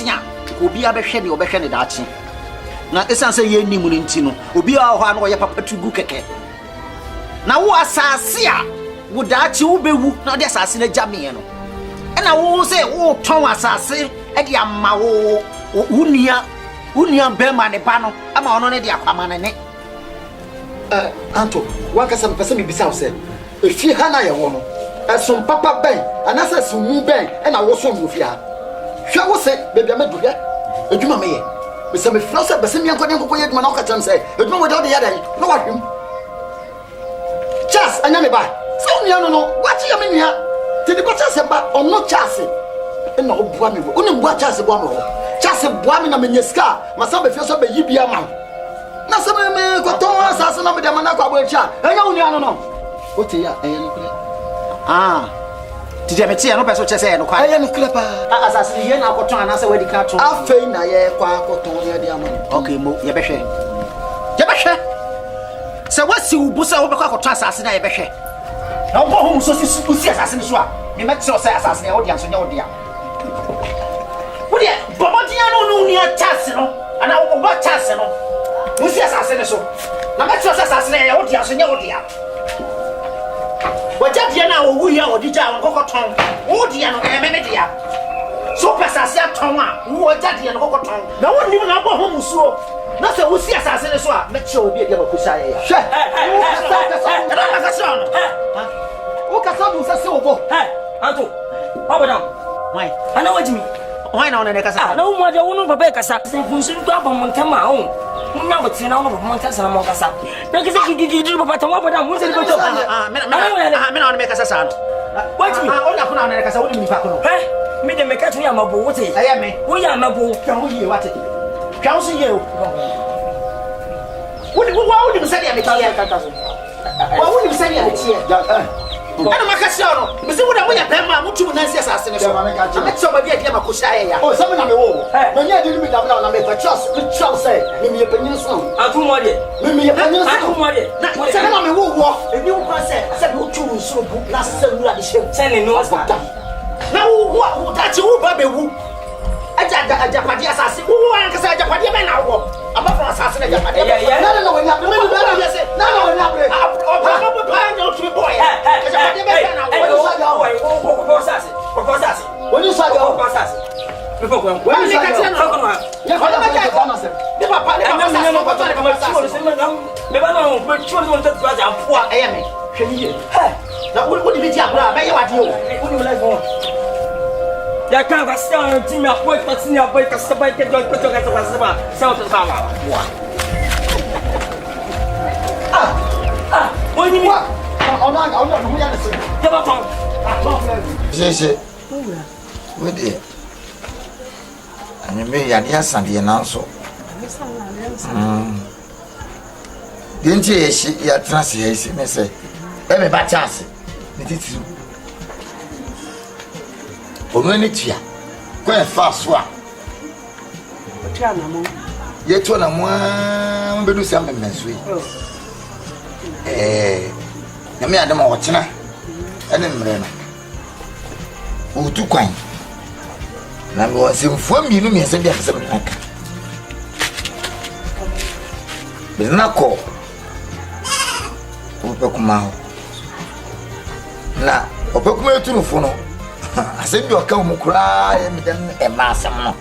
Obi abehwe de obehwe ne daachi na esanse ye nimu ne ntino obi a ho ano ye papa tugu keke na wo asase a wo daachi wo bewu na de asase na jame no e na wo se wo ton asase e de ama wo unia bema ne ba no ama ono ne de akwama ne Anto wakasa mpese bibisa wo se efie ha na ye wo no esom papa ben anasa sumu ben e na wo so mo fie ha hwa wo se baby amedu hwe edwuma meye me se me flasa bese mi ankode nkoko ye edwuma na okacham se edwuma wo de yada no wadwem chas anya me ba se unia no wachi ya me nia ti di ko chas ba ono chas e na obua me wo ni bua chas bua me ho chas bua me na me nyeska masa be fie so be yibia ma na se me ko ton asase na me de mana kwa bo echa anya unia no o ti ya no kure Did me tia no person chese no kwa no kure pa asase ye na akoton anase wadi ka to afei na ye kwa akoton ye de ama okay mo ye behwe se wasi ubusa wo be kwa akoton asase na ye behwe na wo ho so si si asase so a me metse o say asase na wo dia so nya wo dia wo dia bomodia no ni a chance no ana wo ba chance no wo si asase ne so na metse o say asase na wo dia so nya wo dia wo dia na wo wu ya wo dia wo kokoton wo dia no me dia so pasase aton a wo dia no kokoton na wo nim na bo ho musuo na se wo si asase ne so a metse o bi e dia ba kusa ya hwe o ka sa do se se obo Anto Abadam why ana wajimi why na ona kasa na wo mo de wo no papa kasa se funsun to abon ntama o na wo tina no papa ntasa na mo kasa na kisa gigi papa tan Abadam mo se ko to me na ona me kasa sa no wajimi ona kuna ona kasa wo ni fa ko no me de me ka tuni amabo wote aya me wo ya amabo kan wo ye wate kan so ye o wo ni me se dia me tie wo ni me se dia me tie ana makasha no mese wo da wo ya pema mutu na nsi asase ne so na me tso ba dia dia makosha ya o se me na me wo na nya de mi da na me fa trust say me ye panyin so atu mo de me ye panyin so atu mo de na se na me wo wo eni wo kwa se me utu so bu na se nura de she se ne no asa na wo ta chi wo ba be wu aja padi asase wo an kasa aja padi me na wo aba from asase na aja padi na we na me na se na we na bre o pa no tu boy aja padi me na wo when you saw your pasas before go when you catch no ya fa na se de papa de papa sa ko to de papa sa me ba no me chuo no to to aja poa eye me hwe ni ye na wo ni bi ti agora be ye wade o wo ni life on ya kan va se on ti me apoy patini apoy ka se ba ke do ko to ka se ba sa to sa ma wo ni wa ona no ya na se ya ba ton Jese. We dey. Ani me ya dia Asante na so. Dinti ye shi ya trans ye shi me say. E me ba chance. Ni titi. Ono ni tia. Ko e fa so a. Tia na mo. Ye to na mo be du sam me so yi. Na me adama wo chena. Ene mre na. Utu kwan na me wasimfo mienu me se bia kasa me naka biznako ope kuma na ope kuma etunufo no asem bi oka mu kura e me dem e ma asem no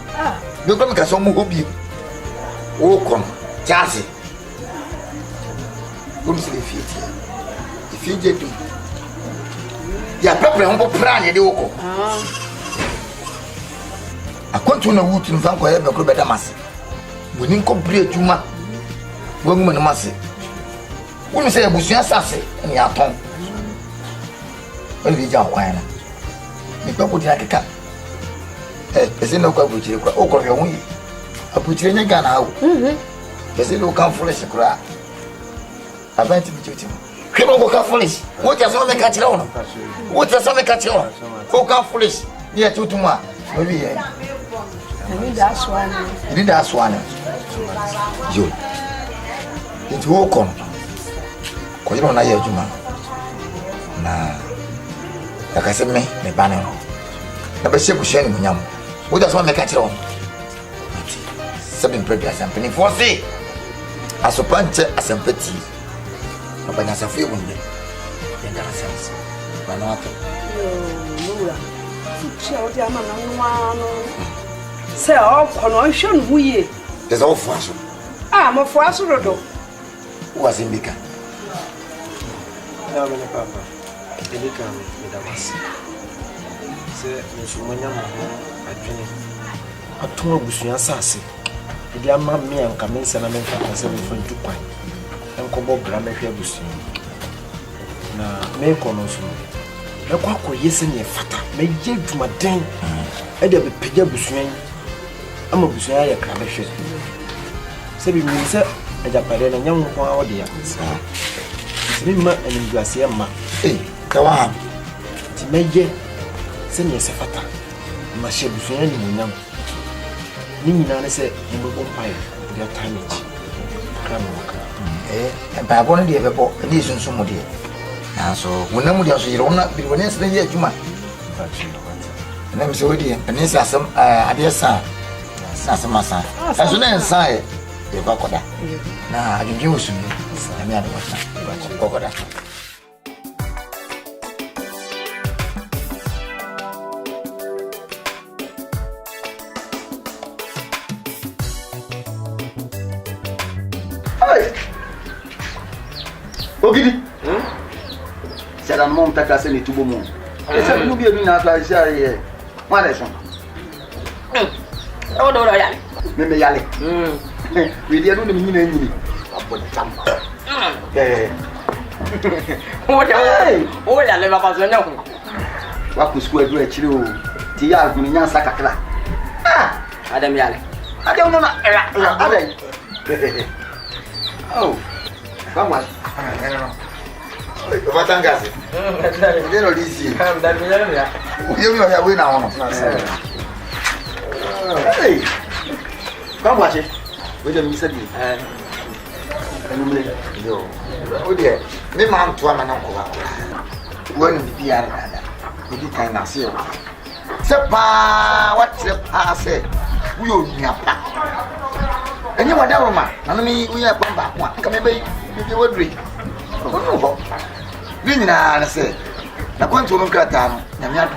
bi ko me kasa mu hobi wo kon chase comme c'est les filles de tout ya pepre ho popra ne de woko akontu na wutu nfa ko ye be ko be damas boni ko bre tuma wogu me no mase wonu se ebusu asase ne aton wonu bi ja kwan na mi pe ko dia keka ese no kwa buchire kwa o ko ye hu yi abuchire nya Ghana hawo ese no kan foolish kura abantu bi chuti kemo ko ka foolish wo tia so me ka tira wono wo tia so me ka tira ko ka foolish ni ya tutuma no bi ye ni da swane yo nti wo kon ko yiro na ye adwuma na akase me bane no na be shebu sheni munyam wo tia so me ka tira wono sabin prepare sampani force asopanche asampati Abanya safi wunde. Yenda sense. Bana wato. Yo, Lura. Fuchi o dia mana nwa no. Se o kono hwe no huye. There's all flash. Mo fo aso rodo. Who was in bika? Ya bele papa. Elika me da mas. Se nsumanya mo adwene. Ato abusua sase. Idi ama me anka me nsa na me nfa se me fontu kwan. Enkobo bra mehwe abusu na me kono so me kwa koyese ne fata me ye dwumaden e de be pegya abusuan ama abusuan ya kra mehwe se bi mi se ajapade na nyam ko awode ya se mi ma animguase ya ma kawa ti me ye se ne se fata ma she abusuan ni munyam ni nyina ne se mo bo mpae ya tamage kra mo ba bon de bebo ni sunsumu de na so wona mu dia so yire wona bi wona se ye adwuma na mi se we di ene se asem ade sa asem asa aso na ensa e ba koda na adwendwe wo sunu na mi ade wasa ba koda Ogidi. C'est dans mon ta classe ni tout bon. Et ça nous bien na classe hier. Moi les gens. O do ya. Me yale. We dia no ni nyina nyini. Abo tam. O ya le baba zo nya ko. Wa ku school edu e chire o. Ti ya aguni nyansa kakra. Adam yale. Adam no na. Adam. Oh. Vamos. Batangaze. Ndero lisi. Uyo ya we na wono. Hey. Vamos. We dem mi sabi. Enu mle. Yo. O de me ma nto ama na ko wa. Wonu bi ya na. Odi kan na se o. Se pa what se pa se. Uyo nyapa. Enye wada roma. Na me uya pamba kwa. Ka me bai bi wodri. Ono ni nyina na se na kwanto no krata no na me adu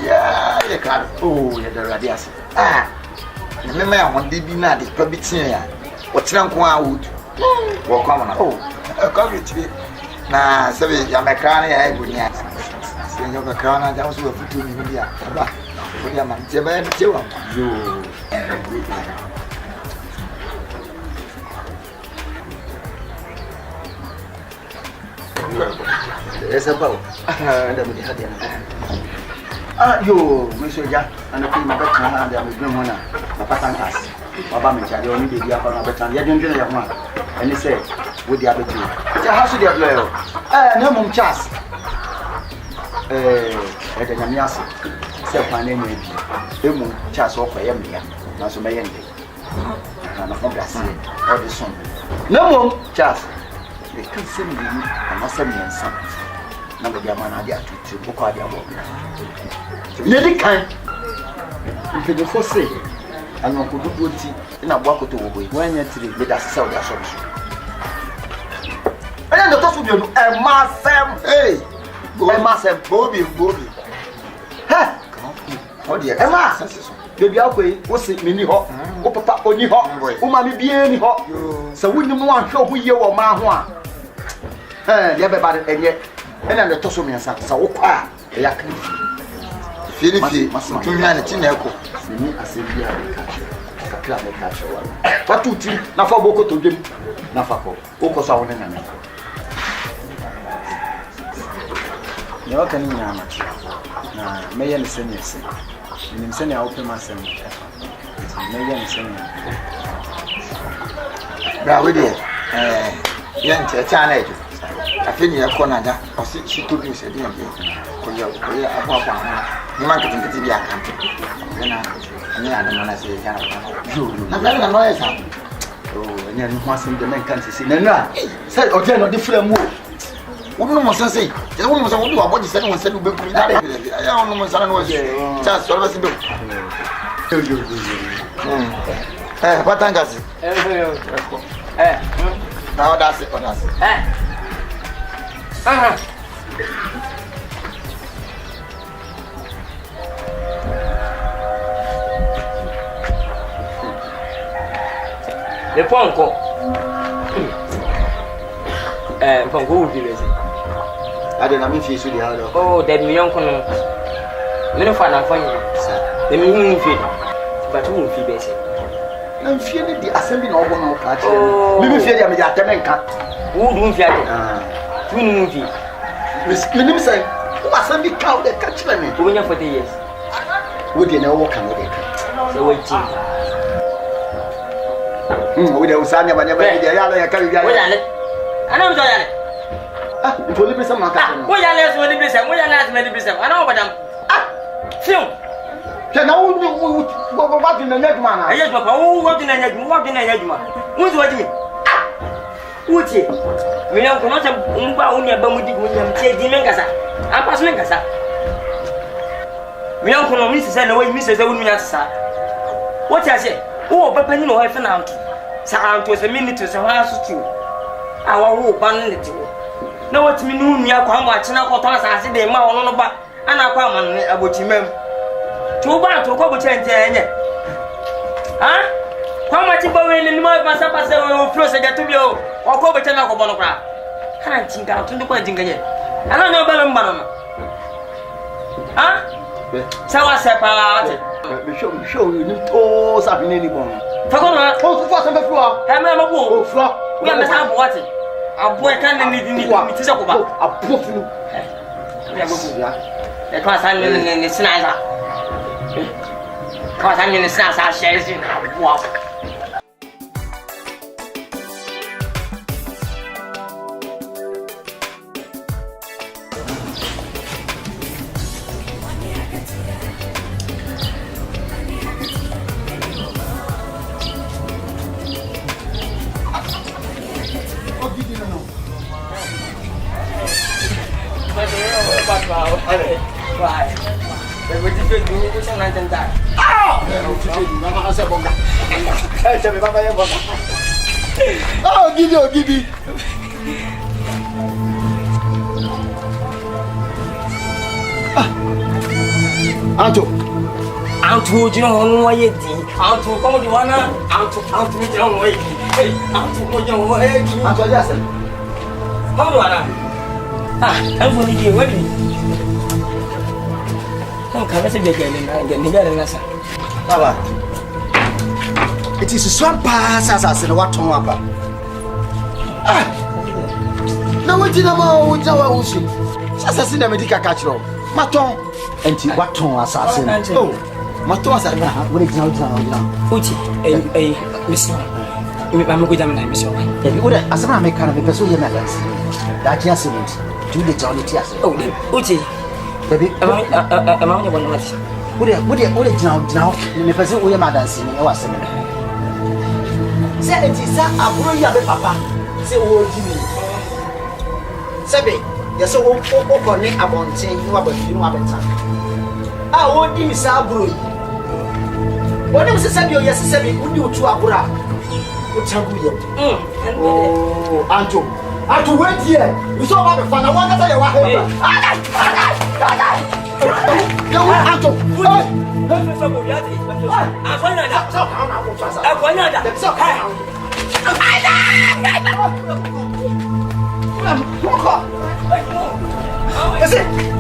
ya ye kra ya da radias na me ma honde bi na de pa bi tin ya o tira nko a wood wo kwa na ka bi ti na se be ya me kra na ya egunia se nyo ka kra na ja so futu ni bi ya ba ko ya man je ba je wa yo esa pau anda mudi hadiah yo monsieur ja ana ko ma betna na anda mudi mona na patankas baba me chade oni de dia na betna ya dwendwe ya ho ani se wo dia betu ja hasu dia bloyo na mum chas de nyamiase se pa na nya bi emu chas o koye mia na so meye ndi na fon blase o de son na mum chas e kan se mi ni ama se mi ensa na be ama na dia tutu ko kwa dia bo ne di kan if you for say anu ko dudu ti na bo akoto wo boy wanya tiri be da se o da so so anya ndo to so bi no e ma sem e ma sem bobi ha o dia e ma bebi akoi wo se meni ho wo papa oni ho wo ma me bie ni ho se wonni mo anhwe ho ye wo ma ho a dia be ba enye ena ne to so me ansa sa wo kwa ya kan Filifi tunwa ne tineko ni asebia ka kla me ka showa patuti na fa boko to dem na fa ko o ko sa wona na me ne wa kan ni nyama na me ye ne se ne se ni mseni a open masem na ye mseni bra we de ye nche cha na eju afeni e ko na da o si chito bi se dia ko ye apa ni man kitin bi aka na ni ana na se ya na na na no e sa ni ani ho asem de men kan se na na say o je no different mo wonu mo san sei je wonu mo san wonu wa body se no se no be kuri da ya wonu mo san no je cha so ba se do patangasi na odasi le ponko ponko ubi bese ade na mi fi su di ha do oh de mi yon kono me no fa na fanyi de mi hu fi ba tu hu fi bese na mfie ni di assembly na obo na o ka che mi fie dia me ja teme nka wo du mfi ade tu nu mfi mi nim say o assembly ka o de ka che me wo nya 40 years wo di na wo ka no de ka so wo chi wo de usanya banya ba dia ya la ya ka ya wo ya le ana mzo ya le ntoli bi sama ka wo ya le so ni bi se wo ya le as me ni bi se ana wo badam fiu na wo ba tin na nyaduma na aye juma wo tin na nyaduma wo tin na nyaduma wo ti wo ti mi wo ti Me young come out umba uni abamudi gunya mtie di menkasa. Ampas menkasa. Me young come miss say na way miss say wonu yasa. What I say? Oh, papa ni no he na anto. Sa anto say minute say ha so tu. Awa wo ban ne ti wo. Na what me nu nua kwa mo achina ko ton asase de ma wono no ba. Ana kwa man ne abochimam. Tu ba to ko bo chente enye. Ha? Kwa ma ti ba we ni mo pasa we flow se gatu bi o. O ko bo chena ko bono kra. Kana tinga to ndi kwa tinga ye. Ana no ba me mba no. Ha? Sawa sepa ate. Show you to sabi ni bon. Fakona. Oh, for some floor. Ha me ma bo. Oh, floor. We am sa bo ate. Abo e kan ni tise ko ba. Abo funu. Ya bo ya. E kwa san ni sinaza. Kwa san ni sinaza shezi. Wow. Oh, Gidi. Anto, you know what you did. Anto, come on, Wana. Anto, you know what you did. Hey, Anto, you know what you did. Anto, just come on, Wana. I'm going to give you wedding. Come, can I say again? I'm getting a Baba. It is a swamp pass as in what on up. Now, what did I want to know? Just as in the medical catcher. Maton. And what ton assassin? Oh, Maton, what is now? Uchi, Miss. I'm a good man, Miss. You would as a make kind of a person, that yes, do the Johnny Tias. Oh, Uchi, baby, among the one much. Would it now, in the person we are dancing or something? Say it is a brilliant papa. Say, oh, Jimmy. Sabi, you're so open, I won't say you about you have a time. I won't give me Sabru. What was the Sabio yesterday? Would you to Abra? Oh, Anto, wait here. You saw about the fun. I want to tell you what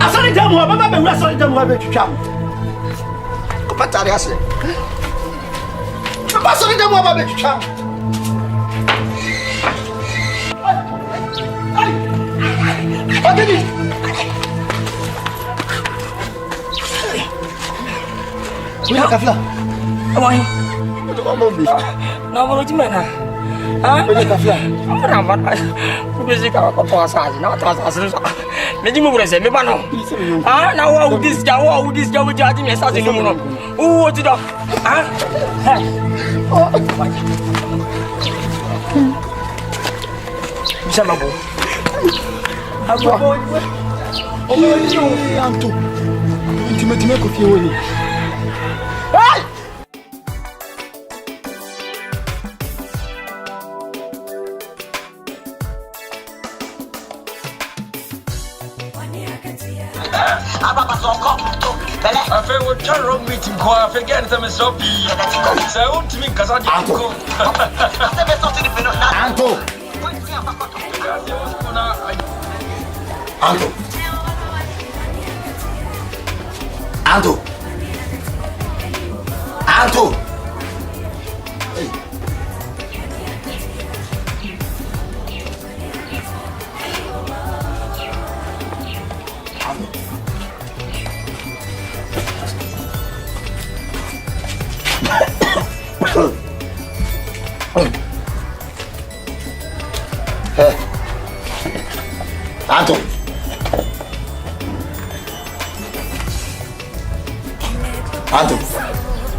Asante jamu baba be wura asante jamu be twitwa ko patare ase baba asante jamu baba be twitwa Odini Wila kafla Amai Mombi na bolo jimana Wila kafla Ora mata Kubezi ka ko to asasi na to asasi Meji mu burese me ba no na wo this guy we judge me asasi no mu no wo ti do Bisama bo Abrobe Anto Intimate ko fie woni I feel we're trying to meet him. I forget to miss up. So I want to meet Kazan. Anto Anto,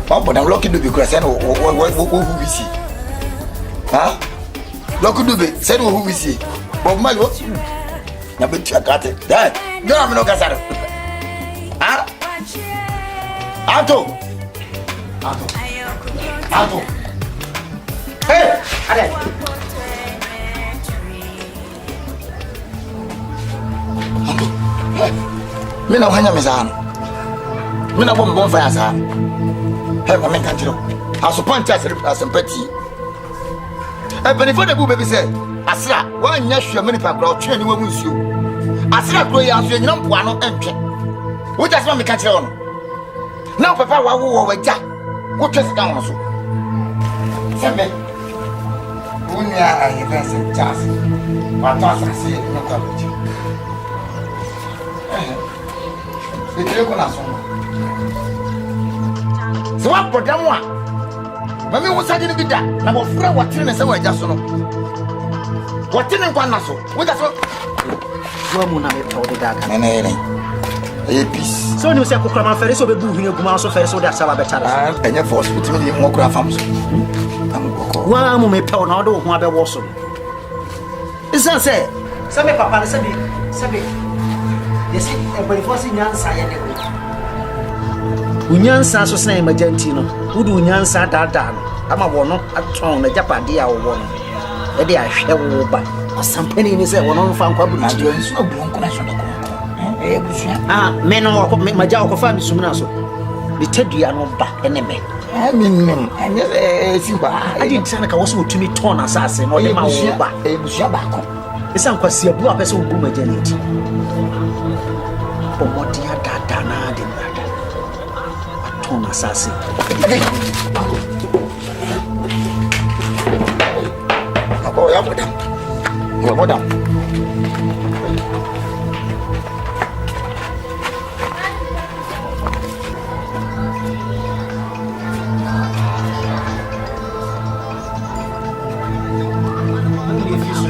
Papa, I'm lucky to be Christian. What we see? Huh? Lucky to be said who we see. Bob Malo. Na be tia kate. Dai. No me no casado. Ah? Ato. Hey, ale. Me na hanya mesano. Me na bom fa asa. Hey, come kan tiro. Aso panti asempati. E benefo de bu baby say, asra, wa nya hwe me nipa kra otwe ni wa munsuo. Asra kro ya aso nyina mpoa no entwe. Wo just want me kan tiro no. Na papa wa wo waja. Wo twese kan wo so. Sembe. Unya ayefense chas. Wa tosa se no ka buji. Ekire ko na so. Se wa podam a. Mami wo sage ni bida na bo fra watere ne se wa ja so no. Watere nkwa na so. Wo ja so. Wo mu na me to de daga. Nene. Peace. So ni se ko krama fere so be bu hunu guma so fere so da saba be chara. Enye force bitimi ni mo kura fam so. Wa mu me pe na do ho abe wo so. Isa se me papa se be yesi e bari fosi nyansa ye de. Unyansa so sen emergency no. Wudu unyansa dada no. Ama wo no aton na japade a wo no. E de ahwe wo ba. Osampani ni se wo no mfa nkwa bu. Ajo nso bu nko na so do. Me no ko me maja ko fa mi sumna so. Bi tadua no ba ene me. Nim. Anye si ba. Adi tsana ka wo so tumi ton asase no de ma wo ba. Busia ba ko. Esa nkwasi abu apese wo bu maja ni ti. Omodi adada na de brada. Aton asase. Abo ya bodam. Ya bodam.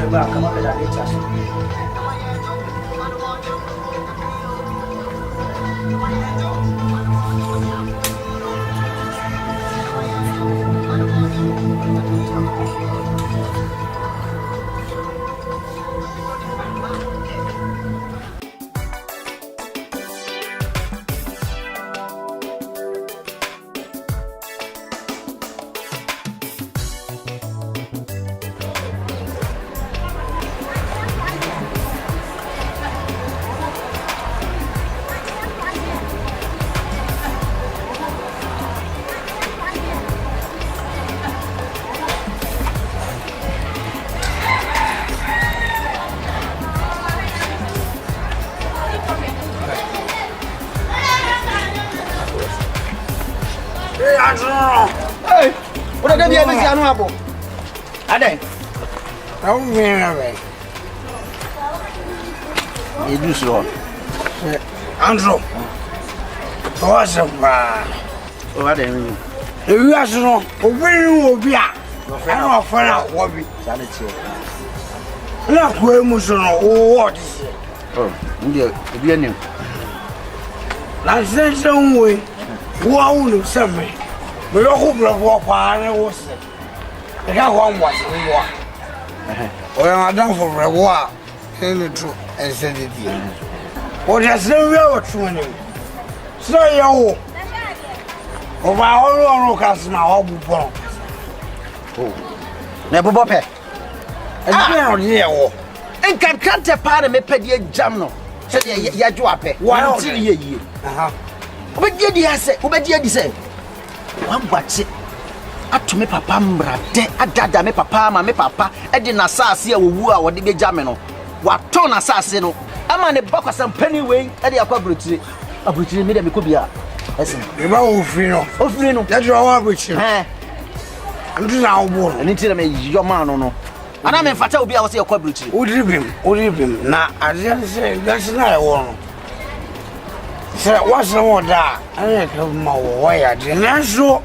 Come up with that later. Hey, what are they be anu abo? Ade. How many? You do so. Andrew. What's up? Oh, ade me. You are so obi a. I for na obi. Na ko emu so no what is it? Oh, ndia obi anim. Na sense we. Wo unu seme. Me yo ko bro kwa na wo se. E ka ho nwa se wo. O ya madam for bro wo a. Any true and send it here. O ja se we o true ni. So ya wo. O ba o ka se na wo bu pon. Oh. Na bobo pe. E bi o ye wo. Enkan kante pa na me pedie jam no. Se ya jo ape. Wa ti ye yie. Aha. Obedi di ase, obedi di se. Wan gwache. Atome papa mbrade, adada me papa ma me papa e di na saase a wowu a wode beja me no. Wa ton na saase no. Ama ne bakwasam pani we e di akwa brotire. Abrotire me de me ko bia. Esen. E ba ofiri no. Ofiri no. Ya jo wa abrotire. Ndi na obo. Ani ti na me yo ma no no. Ana me fata obi a wo se akwa brotire. Odribim na ade se gasi na e wo no. Se what's the word that I come my way at the national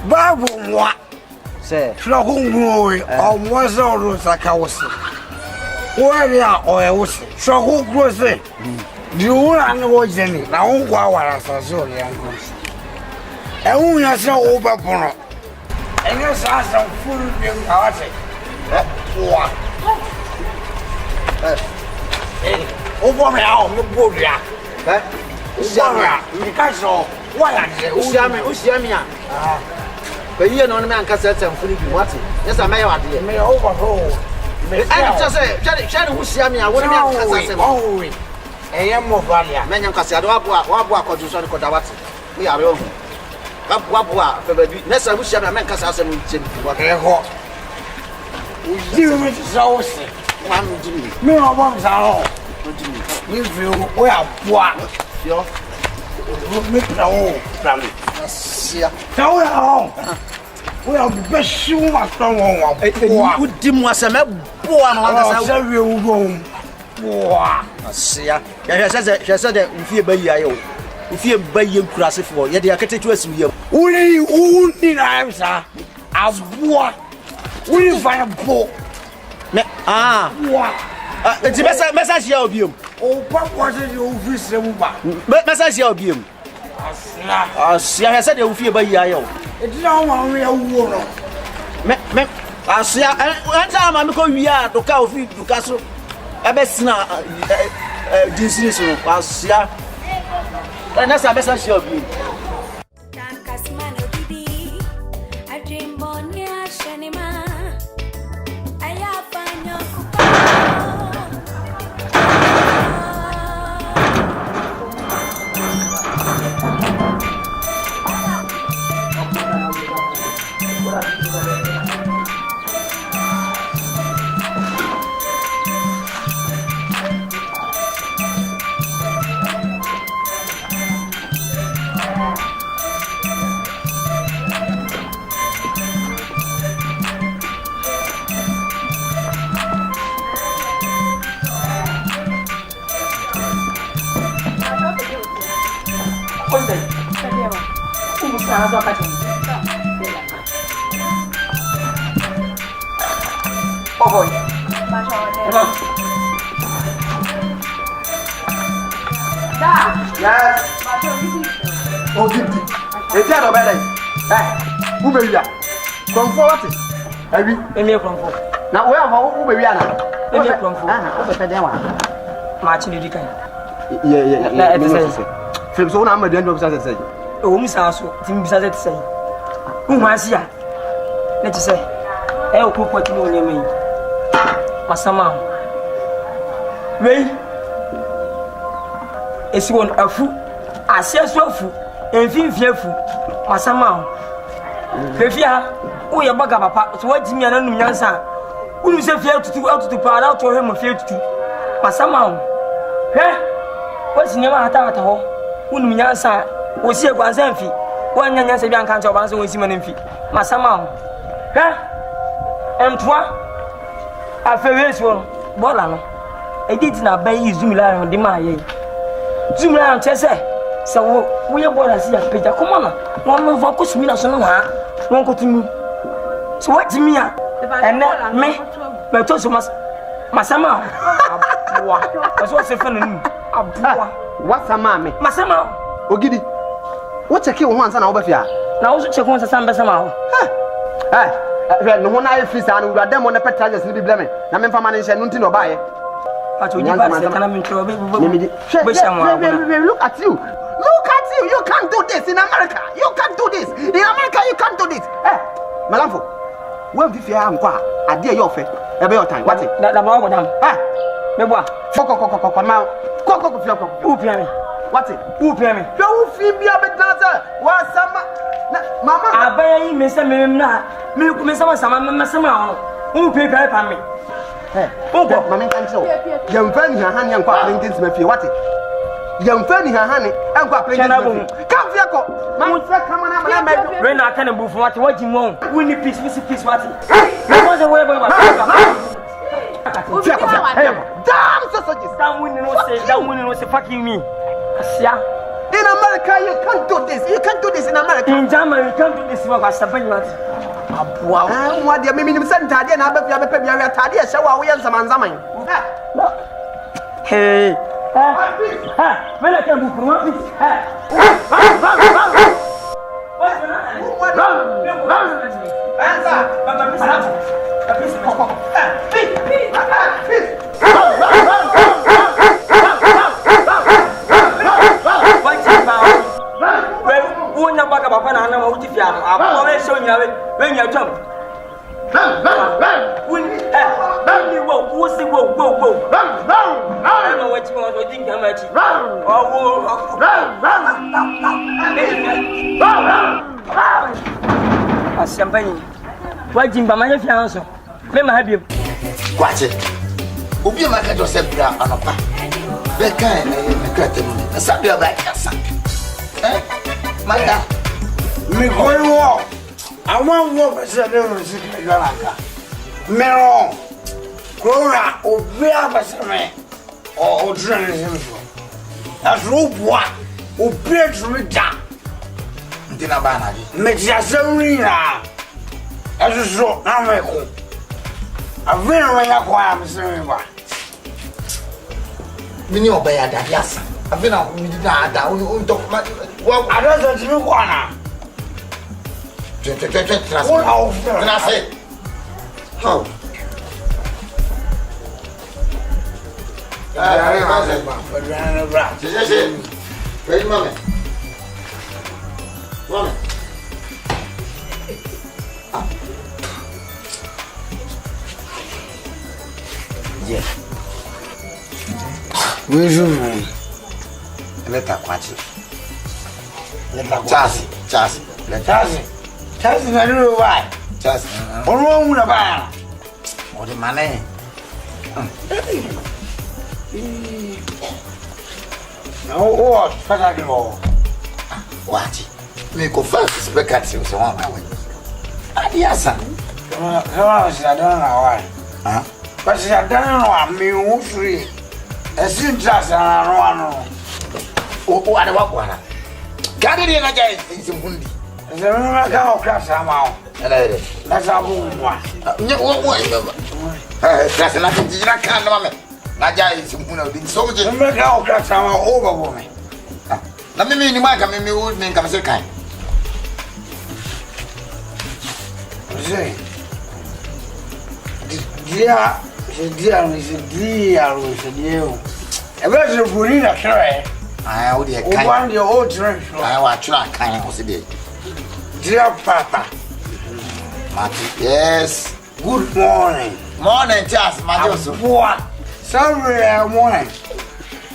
Babu what say Shahungu or was all those like I was where they are or I was Shahu was it. Do you want to watch any? I won't go out as I saw the uncles. I won't say over Bono. And yes, I some food being out. What? 我不了，我不了。哎，下面你干什么？我呀，我下面啊。可以喏，你们看这政府的比我子，你是没有话的。没有我说，没。哎，这我下面啊，我那边看啥子？哦，哎呀，没法呀。没人看啥子，我不考就算你考大话子，我也不用。我不啊，不，那时候我下面没看啥子，我太好。我因为没少事，我没经历，没有帮啥了。没经历，你非我要不啊？行。我没找我，咱们是啊，找呀！我要不修嘛，找我我的妈什么不啊？我那是员工，哇！是啊，现在无非不一样哟，无非不一样苦拉是佛，也得要看这就是有。我你来啥？啊我，我你发现不？没啊？哇！这没啥需要比。我爸爸是有费什么吧？没啥需要比。是啊。是啊，现在无非不一样哟。你知道吗？我要我了。没是啊，俺家嘛没可以啊，都搞费都搞说，不是那电视上是啊，那啥没啥需要比。Eti ado bele. Wo be wia. Konfo wate. Abi, emi konfo. Na wo ya ho wo be wia na. Emi konfo. Wo be pede wa. Ma chi ni dikan. Ye. Na eti. Film so na ma den do bisa se. O mu sa so, ti mi bisa se ti se. Wo ma sia. Na ti se. O ko poti no nyame yi. Masama. Wei. Esi won afu. Asia so afu. Enfimfi afu. Masama. Fefia, wo ye baga papa, so wajimi ananum nyansa. Unu se fia tutu pa na to he mo fia tutu. Masama. He? Wasi nyama hata ho. Unu nyansa, wo sie gwansa mfi. Wo nya nyansa bi anka ncha obanso wo si manamfi. Masama. He? Entwa. Afewesi won. Bola no. Edit na ban yi zoom la de ma ye. Zoom la chese. So we are born as a picture. Come on, one of us, me, so one go to me. So what to me? And me, but to mas, Masama. What's a friend? What's a mammy? Masama. Ogidi. What's a kill once and over here? Now, also check once a sample somehow. No one I feel and we are them on the petrages will be blaming. I mean, for money, and nothing to buy. But you can have in trouble. Look at you. Look at you! You can't do this in America! You can't do this! In America, you can't do this! Eh! Malamfo! When we fear am kwa, I dare your faith. Every your time. What's it? That about madam. Eh! Meboa. Coco, now. Coco, who pay me? What's it? Who pay me? You feel me a bit dancer. What's some. Mama? I buy me some na. Me some. Who pay me? Eh! Oh, Mamma can't show. Young friend, your hand, young papa, Lincoln's Murphy. What's it? Young friend, her honey, and what playing? Come, Fiaco. Mamma, come on, I'm Rena, I can't move what you want. We need peace, peace, what? What's the way damn sausages. That woman was fucking me. In America, you can't do this. You can't do this in America. In Germany, you can't do this. Wow, what do you mean? You sent Tadia and I bet you have a baby. I had Tadia, so we have some anzaman. Hey. When I can move from one piece. What's na ma wuti fi ano akọ we so nya we nya twam ni wo si wo na wa ti mo do din kan ma ti Asante wajimba manye fi anso me ma habiem Kwekyei obi ma ka do se bra anopa be kan me krate mu asabe ba kasa mata mi koyo àwọn wo pese de mo si ka galaka mero kora obi abasame o dran ni so aso bua obi edru da ndina ba na di me ya sewri na aso na me ko avero me ya kwa am se me ba mini obaya da biasa avena mi da on to wa ada se mi kwa na trans how Wait, mama. Yeah. Where's your man? Let her Kwekyei. Chas. Chas na do why? Chas. Ono mu na ba. O de mane. No, fata ke o. Kwekyei. Me ko fa speaker ti so wa ba we. Adiasa. Kama si adana na why? Ah. Kasi adana no ami wo free. Esin chas na no ano. O ade wa kwa na. Gade de na jai simbundi. Zema ka o class ama o. Ele. Na sabu mwa. Nye wo. Class na tinjira kan na mame. Na jai simbuna odi so je. Zema ka o class ama o ba bo me. Na mimi ni maka mimi wo ni nka se kan. Zé. Dia eu. É verdade, o bonito é. Ah, o dia O kan. bando é outro. Ah, wa tira kan o se de. Dia papa. Mati. Yes. Good morning. Morning, Chas. Majo so. Boa. Saturday morning.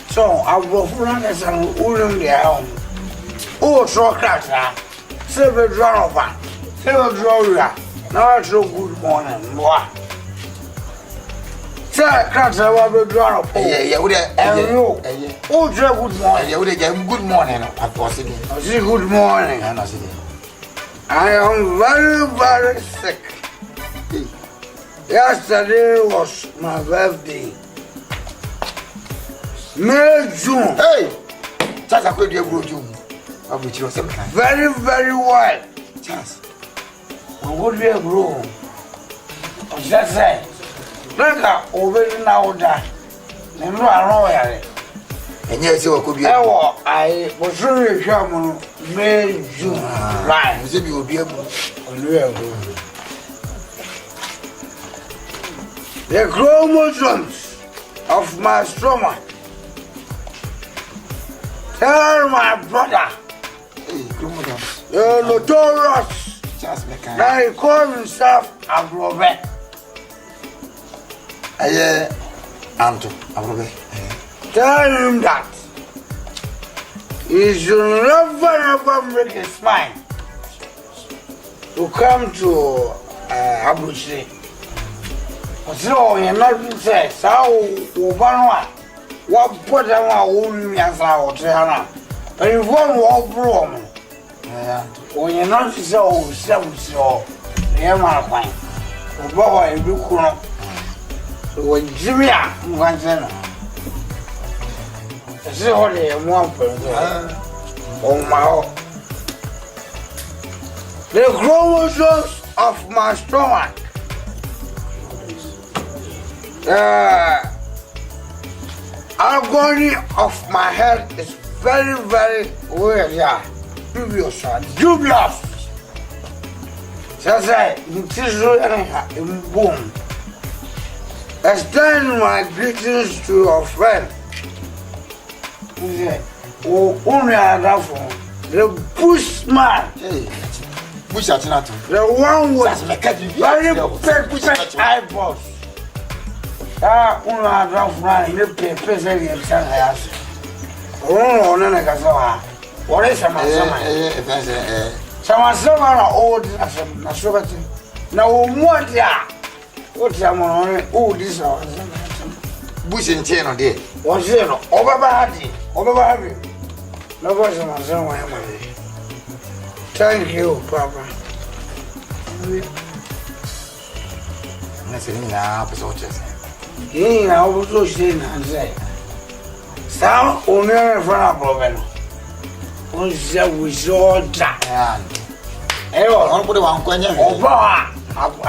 So, Abrobe na san ulum de home. O so kata. Sebe dropa. Sebe droya. Now so good morning. Boa. Say, kata wa be drop. Yeah, we dey. Oh, good morning. Yeah, we dey good morning. Of course it. Say good morning. Yeah, no, see. I am very, very sick. Yesterday was my birthday. May, June. Hey! Chas akwe dey grow June. Abu chiro se kan. Very, very well. Chas. We go there, bro. Just say, Naka, over now, that. And no, I know it. Enye se wa ko bi. I was really sure, May, June. Right. Se bi obi abu. The chromosomes of my stomach tell my brother, Hey, chromosomes. the notorious, Chas me kan. that he calls himself Abrobe. Aye. Anto, Abrobe. Tell him that he should never break his mind to come to Abuja. So, you're not saying, so, Obama, what put them on as our Tiana? But you won't walk wrong. When you're not so, so, you're my fine. Obama, and do cool. So, when Jimmy, one center. See what they want for oh my. The chromosomes of my stomach. The agony of my head is very, very weird. Yeah, dubious. Just say, it is really boom. Extend my greetings to your friend. Oh, only I have The bushman. Hey, bush at not. The one with very perfect eyeballs. Una drop running the papers and your son has. Oh, no, Nkansah. What is some old as a sovereign? Now, what ya? What's someone? Oh, this bush and chain on there. Was it over? No person was on my money. Thank you, Papa. That's it now, soldiers. I also say, Some owner of Abrobe. Was that we saw that? I don't put one coin over. I don't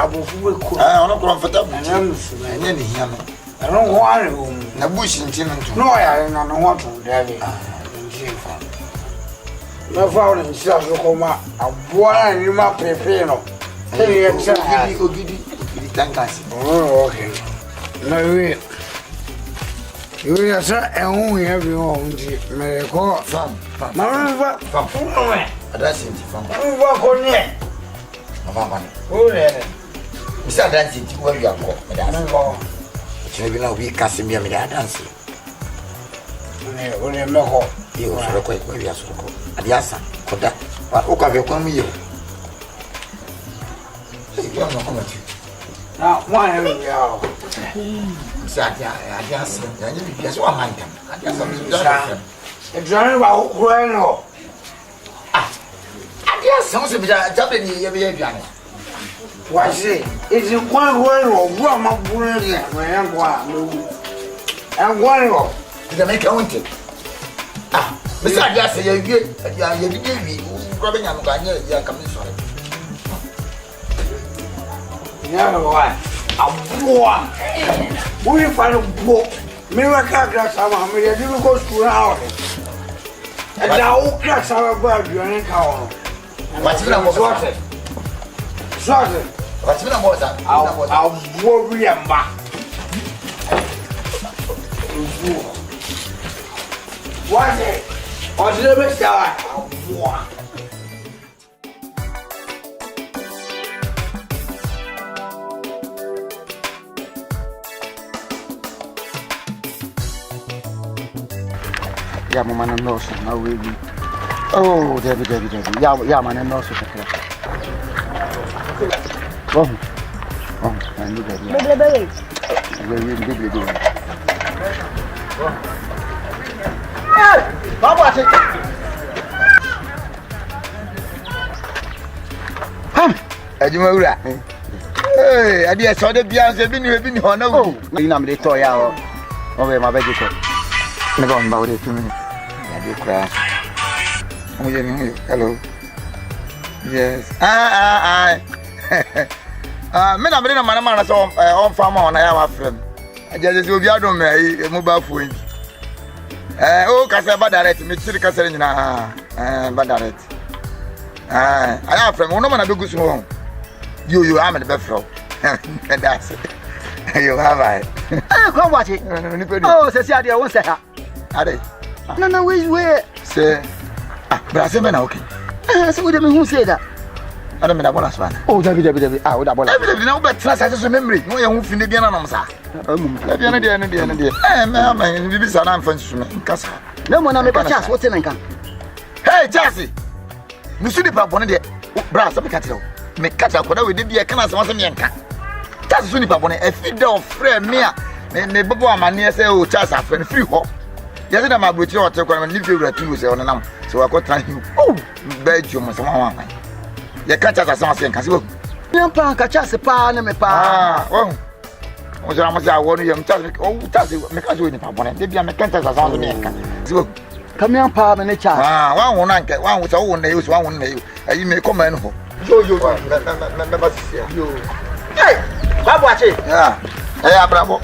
comfortable. I don't want to. Bush in China. No, I don't want to. No found in Sasokoma, a boy and you might pay no. Oh, okay. No, you are sir, and only have your own medical from Addressing from walk on yet. Oh, yeah. Mr. Dancing to where you are called. Maybe now we can't see me dancing. Only a no. You are quite where you are so called. Adiasa, Koda, but Okabe come you. Now, why have you out? Adiasa, just one man. Adiasa, it's running about Grano. Adiasa, also be a Japanese every. Why say, it's in one word or one of brilliant when I'm going. And one of the make counted. Mr. Adiasa, you give me, grabbing a coming sorry. Yeah, why? A boy. We find a book. Miracle class, I'm a million goes to an hour. And now, class, I'm about you and cow. What's the number? Sorry. What's the number? I'll worry about. What's it? What's the best guy? Yeah, Mamma knows now we. Oh, David. Yeah, man, knows it. Oh, I knew that. Hey, Baba, Ajumura. Hey, I saw the Beyonce been on. Oh, you know, they toy out. Oh, my baby. Never about it to me. Hello. Yes. Men are bringing a man so on farm on our friend. I just will be out on my mobile phone. Oh, Casaba direct, Mr. Cassarina, but direct. I have from one woman I do good home. You am the buffalo. And that's it. You have it. Come watch it. Oh, Cecilia won't say her. Are they? No, where? Say, but I said, man, okay. So we don't know who said that. I don't mean I want to span. Oh, David, I would have bought it. Now, but trust as a memory. No, you won't find the Ghanaian, sir. Man, we be some friends to me. No one, I'm a chance. What's in Nkansah? Hey, Chassis. Monsieur de Papone, brass of the cattle. Make catch up with the dear Canasa once a yanka. That's soon Papone, a feed of friend near. May Bobo Mania say, oh, Chasa, friend, free hop. Yes, I'm a butcher or take one and leave you to say on an arm. So I got time. Oh, bed you must want. You catch us as something, Casso. You can't catch us a pan and a pan. Oh, was I must have one of them. Oh, that's it. Make us win upon it. Maybe I'm a cancer as on the yanka. Come here, Pam, and a child. One won't anchor, one with all nails, one will nail. You may come and home. You, hey, Baba, yeah, hey, Bravo.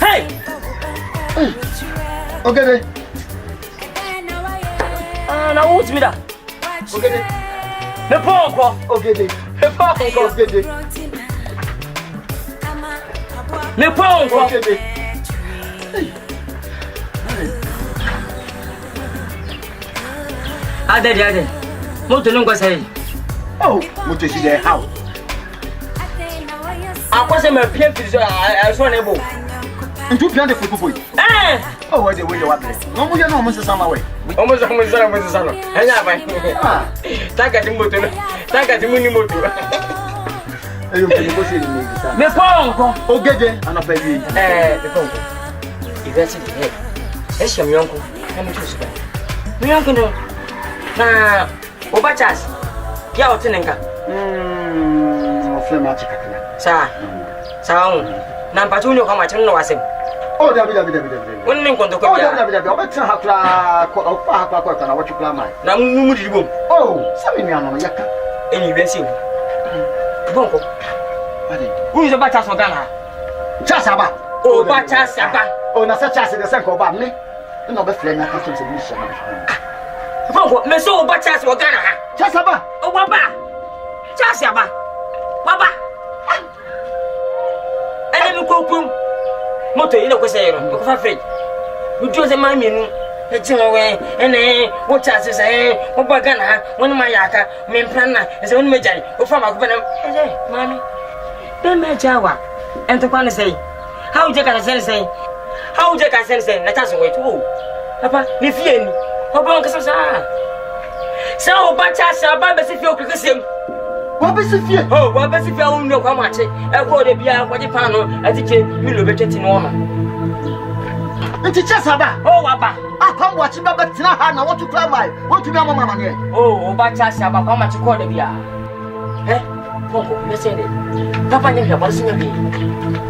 Hey! Okay. Now what's me that? Okay. The pork. Okay. The pork. Okay. The pork. Okay. Ade. Moto no go say. Oh, moto si there how? Akwase me pia fi so I so na bo. Ntu pia de fufu. Oh, where the way you want. No mo ya no mo se sama we. Almost no. Anya ba. Taka ti moto no. Taka ti muni moto. Eyo pe ni ko se ni bisa. Me ponko. Ogede anafa yi. Me ponko. Ivesi de. Esha mi yonko. Na mo chusu ba. Mi yonko no. Na oba chas. Ya otenenka. O fe ma chikakana. Sa on. Na mpatu ni kwa machin no wasem. Oh, David. Wonni nkonto ko Oh, bia. David. Obetra hakra ko ofa ko na watch plan mai. Na mu di bom. Oh, sami mi ano yaka. Eni besi. Bonko. Ade. Who is about chas for Ghana? Chasaba. Oh, ba chasaba. Oh, na sa chas de sen ko ba me. No be fle na ka tum se mi sha na. Bonko, me so ba chas for Ghana. Chasaba. Oh, baba. Chasaba. Baba. Ene mi kokun. Moto ile ko say no, ko fa free. You do say my menu. E jin we ene wo chase say wo ba Ghana, woni ma yaka, me plan na, e say woni me jari. O fa ma ko na. E say, mami. Be me jawa. Ento kwa ne say. How je ka say? How je ka say na chase we to. Papa, ni fie ni. O ba nka sa. Sa o ba chase ba be se fie o kekesem. Wa be se fie. Oh, wa be se fie o nyo kwa mache. E ko de bia kwa je pa no, atike mi lo beteti no no. Nti chasaba. Oh, waba. Akwa wachi baba tina ha na watu plan mai. Watu bia mama ne. Oh, ba chase aba kwa mache ko de bia. Bonko, me say de. Papa nyam ya ba se nyabi.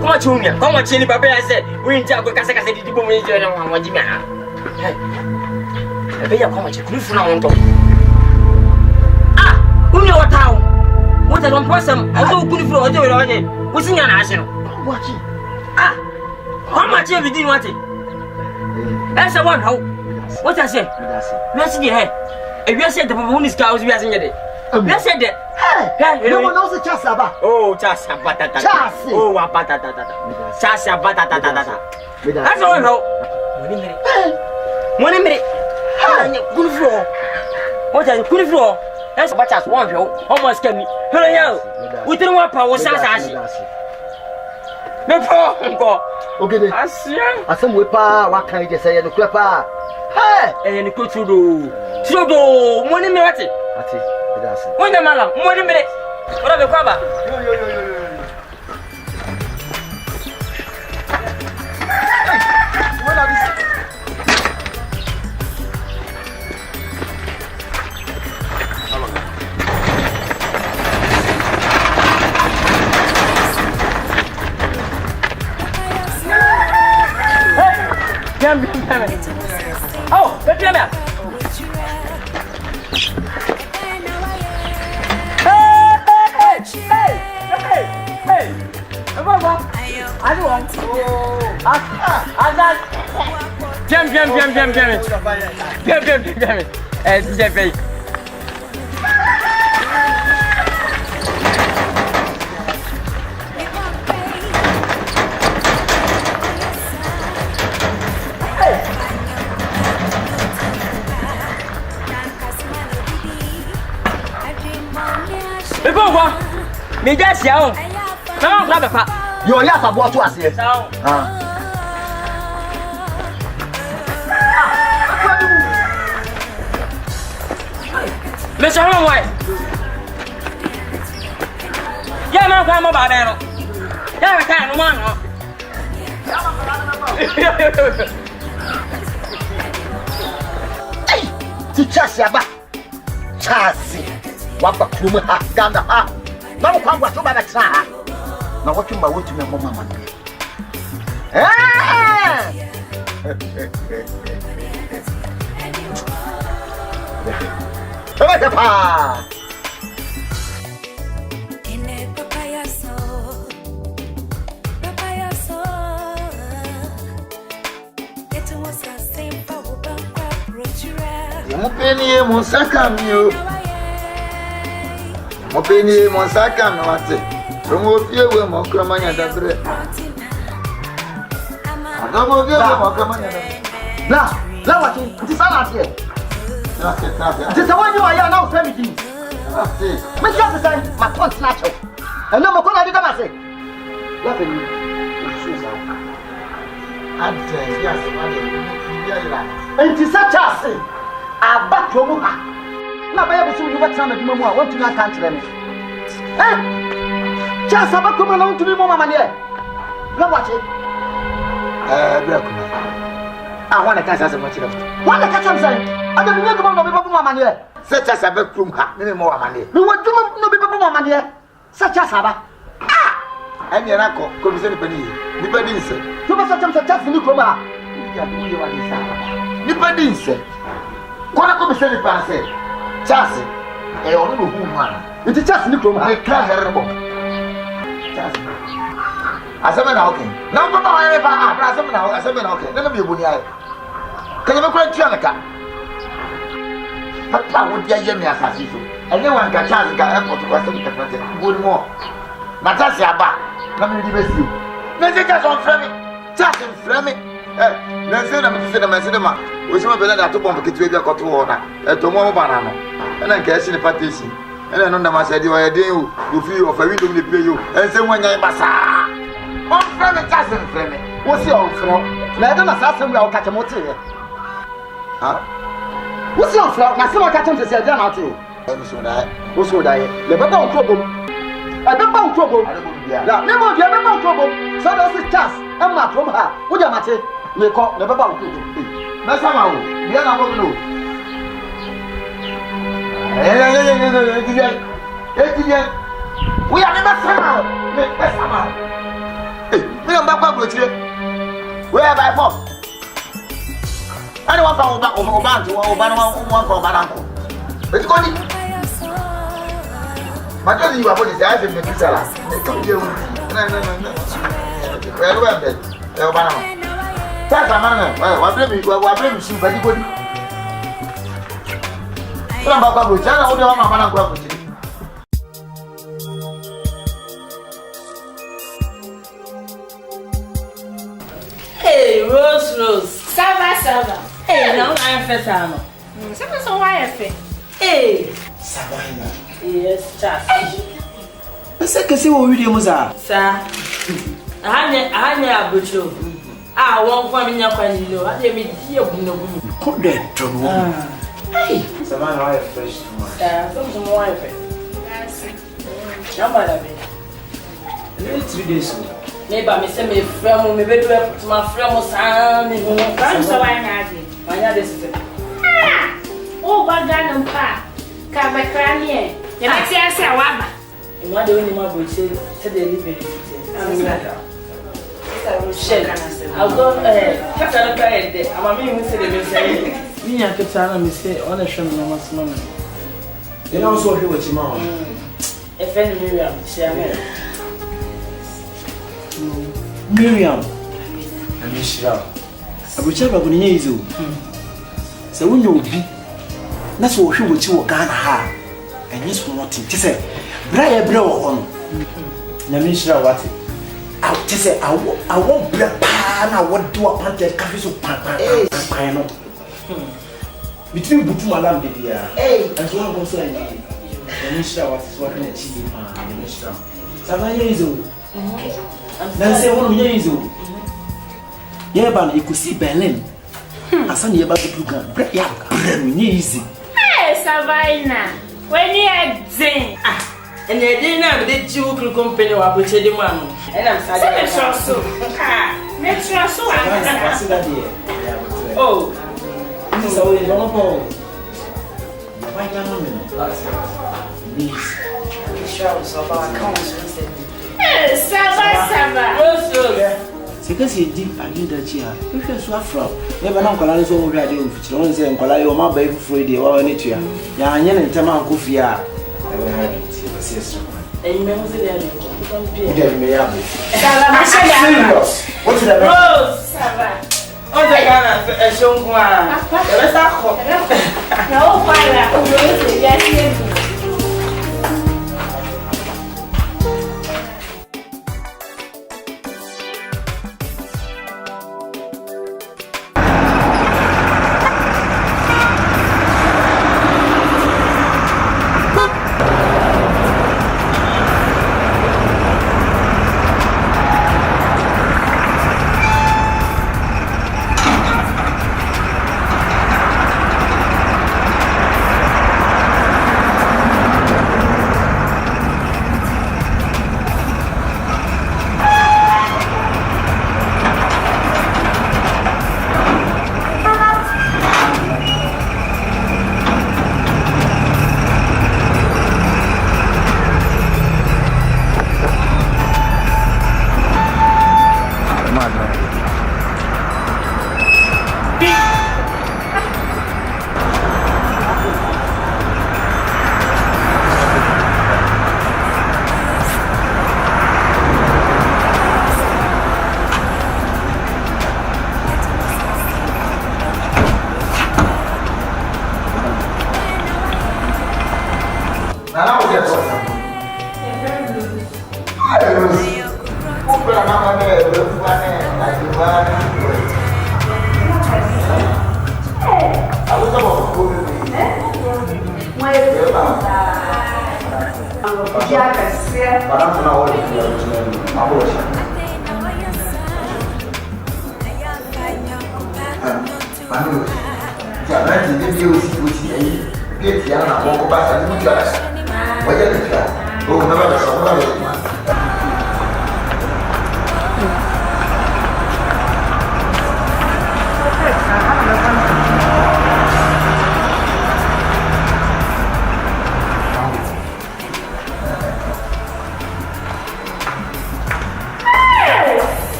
Kuma chunya, kuma chini baba ya say, we nja ko kasa di di bomo nje na wa ji me ha. Ebe ya kwa mache kunu funa wonto. Unya watawo. Wata don posam, azo kunu funa oje we oje. Wusinya na ahye no. Wachi. Kwa mache bi di wate. Esa one how. What I say? We see the head. If you say the people is cows, we are saying it. We said that. No one knows the chasaba. Oh, chasaba. Chasi. Oh, batata. Chasaba. That's all how. 1 minute. Good floor. What are you good floor? That's about us one floor. Almost can me. Hello, we didn't want power. Sasashi. Me ponko. Okay. Asem we pa wa kan je say no pa. Hey, ni ko chudo. Chudo, mo ni me wate. Ati, bidasi. Wonde malam, mo ni me. Ora be kwaba. Yo. What are this? Jam. Oh, baby, come here. Hey. Ababa. I don't want. Jam. Jam. Before me just yaw. Na ma pa. Yo ya fa bo to ase. Me so won why. Ya ma kwa mo ba be no. Ya ma ka no ma no. Hey, ti chasiaba. Chasi. Wapa kuma ha Ghana ha. Na mo kwa so ba betra ha. Na wotu ma wotu me mama man. Pa. Mupeni Monsacamio. Mopeni Monsacam, what's it? From what you will mock a man at the bread. I don't know if now, what is not here? This is what you are now, 17. Miss Jefferson, my point snatcher. And no more can I do that. Look at you. And to such a thing, I back to Muha. Now, I have seen what time of Mama want to not country. Eh? Just about come along to be Mama. Now, watch it. I want to catch us a much of it. Want to catch us saying, I don't know about the Mama. Such as a back room, maybe more money. We want to know people money. Such as Saba. Ah! And your uncle comes in the penny. Depending, sir. You must have some chance to look over. Depending, sir. What I come to say, Passy. Chassis. A little woman. It is just look over. I can't have a as a man, okay. Now, what I ever asked, as a man, okay. Let me be a can you make Janaka? But I would get Jimmy as I see. And no one can chance the airport to Western Capital. Good more. Natasha, let me give you. Let's take us on Fleming. Just in Fleming. Let's say I'm to the cinema. We should have been at the bomb to get a cotton water. Tomorrow banana. And I'm catching a partition. And I know that I said you are a day you feel of a window to pay you. And say when you're Bassa. One Fleming, just in Fleming. What's your friend? Let them assassin will catch a motor. Huh? What's your flower? Now, someone catch him to say, John, too. What's your diet? The Baba trouble. I don't know trouble. Never get about trouble. So that's the task. I'm not from her. Would you matter? We call the Baba trouble. That's how we are not going to we are never somehow. We are back with you. Where have I fought? I don't want to go back to one for Bananco. It's going to but don't you about the eyes of the Missala? No. Well, that's a man. Well, I blame you, but you couldn't. Some of the channel, only one man and Hey, Rose. Sava. Hey, no, I'm Fetano. Something so why I say. Hey, Savannah. yes, Chas. I said, can see what William was at. Sir, I had a butcher. I won't come in your panel. I didn't meet you. Put that trouble. Hey, Savannah, I have fresh tomorrow. Some more. Number 3 days ago. maybe I say me friend, me be do to my friend, son, me who. So I had it. I had this. Oh, Bagan Pa. Cabacrania. You might say I say a wabba. And what do you know about say the living? I'll go catch a guy there. I'm a man who said the same. Me and Katana, me say, on a show me no more. You know, so what you want. If any Miriam, she Miriam. I miss you. I will check up on you. So when you be, that's what you will chew Ghana. And yes, for what it is. Brian blow on. Namisha, what? I just say, I won't break pan. I won't do a panted coffee soup. I know. Between Butumalam, dear. And so I'm also in Namisha was working at TV. Namisha. 7 years old. Nancy, 1 years old. Yeah, but you could see Berlin. Asante about the program. Yeah, easy. Hey, Savannah. When you are zen. And they didn't have the Jew company or which the man. And I'm sorry. So. Make sure so. Oh, So we don't know. Why can't we? Hey, Sava. Because he did a little chair. If you're so from, never know Colonel so much. I didn't fit on saying, Colonel, my baby Friday or any chair. Yan and Taman Kufia. Never had it. and you know, there Get me up. What's the Rose? Sava. What's the Ghana? A show one. Let's talk. No, fire. Yes,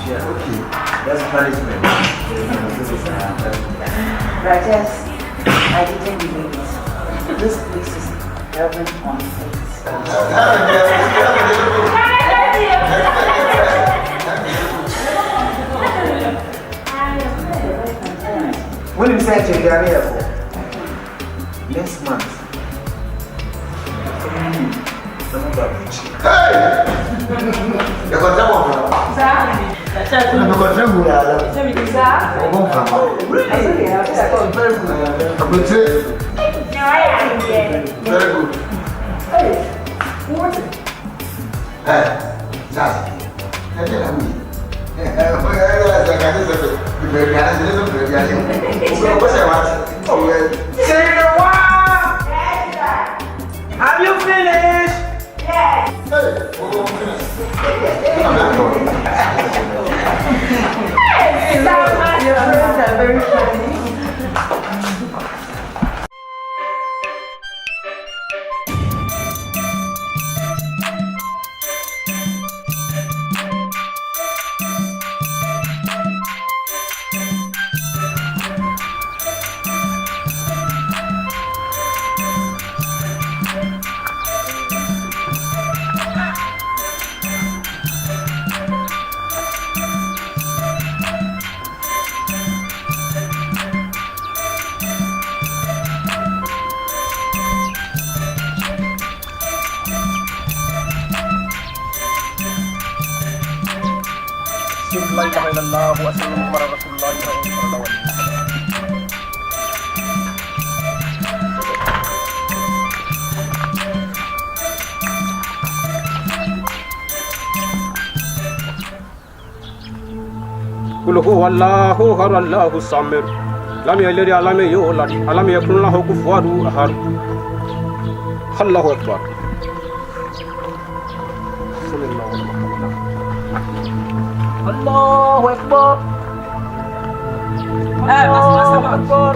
Okay, that's punishment. Rajesh, I didn't believe it. This place is heaven on earth. When you say to your airport, next month. Hey! You got that one? You got that very good. Hey, what? Hey, Charles. Have you finished? Yes. Your friends are very funny. لا إله إلا الله وأشهد أن محمدا رسول الله صلى الله عليه وسلم. قل هو الله أحد الله الصمد لم يلد ولم يولد ولم يكن له كفوا أحد الله أكبر. الله أكبر. الله أكبر.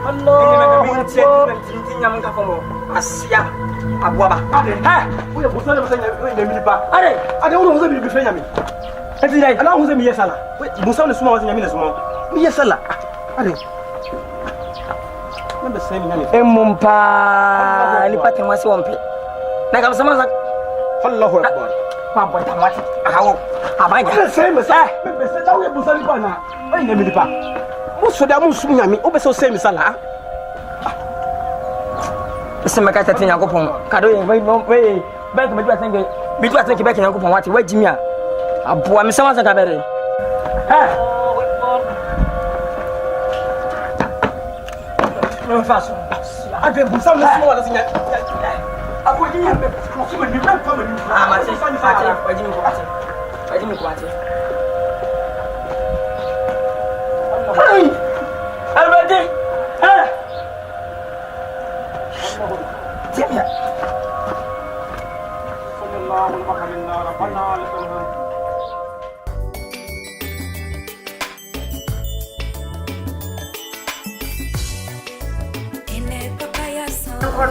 الله Asia Abrobe. We are going to say the Milipa. I don't know who's going to be friendly. I don't know who's going to be a salah. Musa is small in a minute. Me a salah. I don't know the same. Mumpa, Lipati Maswampi. Nakamsama. Allah Akbar. Papa, what? How? Abang. The same as I. Now we are Musalipana. I am Milipa. Most of them Musumi, also same salah. Semaka tete Yakopon. Kado we back me do asenga. Bi do asenga back Yakopon wati wa jimi a. Aboa me sama saka bere. No faso. Ade busa me small wala sinya. Apo jimi be. So me bi ba fa me. Ma se fa fa jimi ko ati. Jimi ko ati. Hey! Alberti.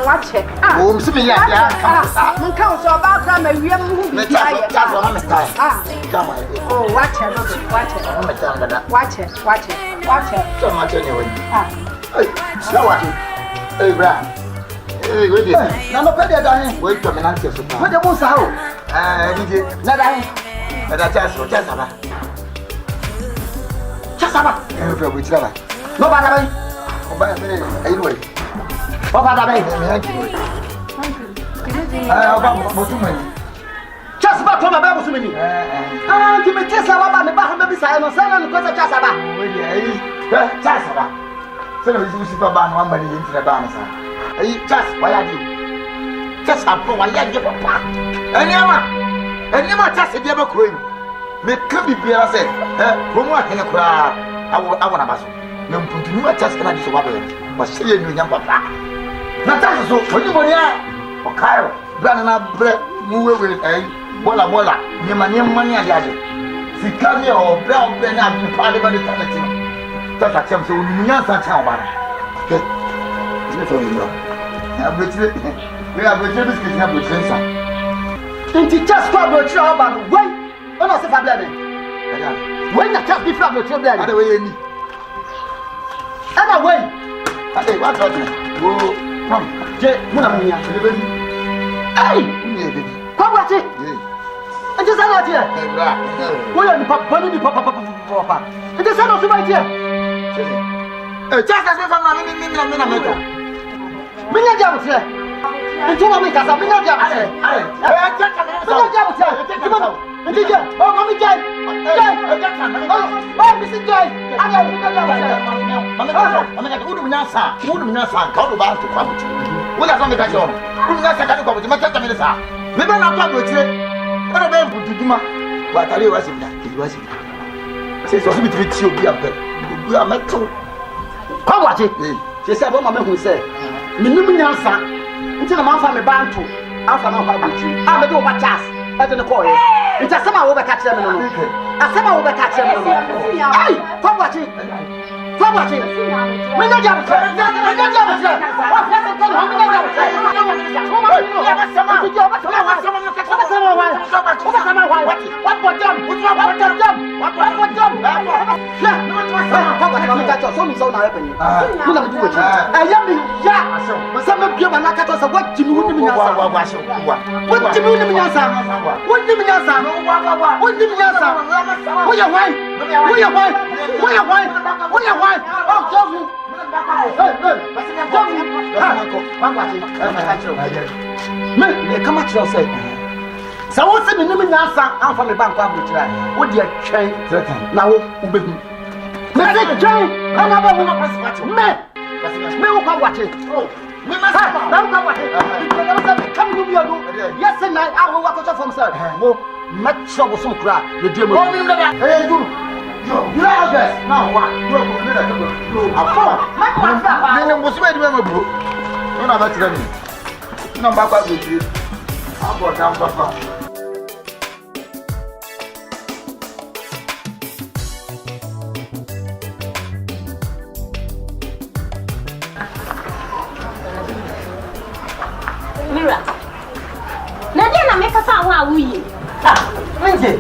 Watch it. Oh, see me here. Nkansah about time we are moving. Oh, watch it. Watch it. So much anyway. So what? Hey, Brad. Hey, wait there. No, better than wait to me answer. What the most how? DJ. Nada. Nada Chasaba. Every which other. No bother. Oh, by a minute. Anyway. What about me? Just about to my Bible to me. To me, just about the back of the side of Sana because of Chasaba. Chasaba. So we see about one money into the banner. Just why are you? Just up for 1 year. And never just a devil queen. Make come be beer, say, from what in a crowd. I want a muscle. No, put you just cannot do what but see you, young papa. Not so, when you were or Cairo, Brandon, bread, move with a bola, near my name, money, I got it. See, come here or brown pen out in parliament. That's a chance to answer town. We have a James Kenya with Sensa. And he just got a job and wait. Ona se fa bla me. When na chance be from your children. Ade we ni. Ana we. Ade what do? Wo, come. Je, muna munya. Hey, munya baby. Come watch it. And just allow here. We are the papa, the papa. And just allow to my dear. Just as if I'm not in the Mina jam here. And two of me casa, Mina jam here. Mina jam here. Come on. And DJ, oh, mommy Jay. Oh, Mrs. Jay. I got Mina jam here. I'm going to do Nkansah. Nkansah. Come to back to come. We are going to catch on. Nkansah can come to my casa. Maybe I'm not going to. What about Buduma? What are you watching? He was says, was with you be up there. We are met to come watch it. She said, Mamma who said, Nkansah until a man from a band to Alpha Nkansah. I'm a do what chance at the coil. It's a summer over catch them. A summer over catch them. Hey, come watch it. Come watch it. We know jam. Come at yourself. So what's the name of Nkansah? I'm from the bank of Abrobe. What do you train? Now, baby. Let's train. I'm about to watch it. Me will come watch it. Oh, we must come watch it. Come to me. Yes, and I will walk out from sir. Oh, much trouble some crap. The demon. Hey, you. You are this. Now, what? You are going to go. I'm was ready to bro. You're not better than me. No, Papa, with you. I'll go down, Papa. Mira. Nadia, make us out how we. Lindsay.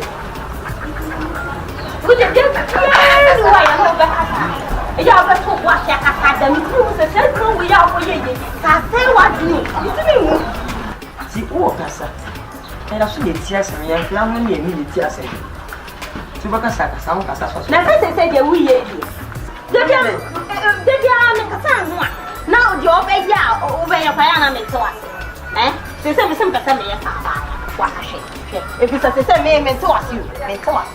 Would you get why I'm over? You have a talk wash your academy. You was a central we are for you. I say what you see, oh, Kasa. And I should get tears and young family and me tears. To Bakasaka, some Kasa. Now, I say, we are you. The Kasa. Now, you're over your piano. Eh? They say we simple send me a what a shame. If it's a same name to us, you may to us.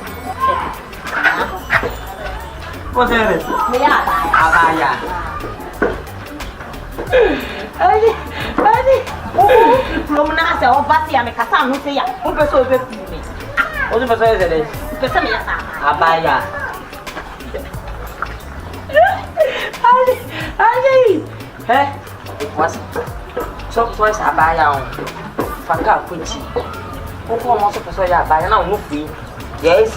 What is it? Abaya. From Nasa or Batia, make a sound who say, who persuade me. What is it? Abaya. Eh? It was so twice Abaya on Kwadwo Kwekyei. Who almost a person by now, no free. Yes,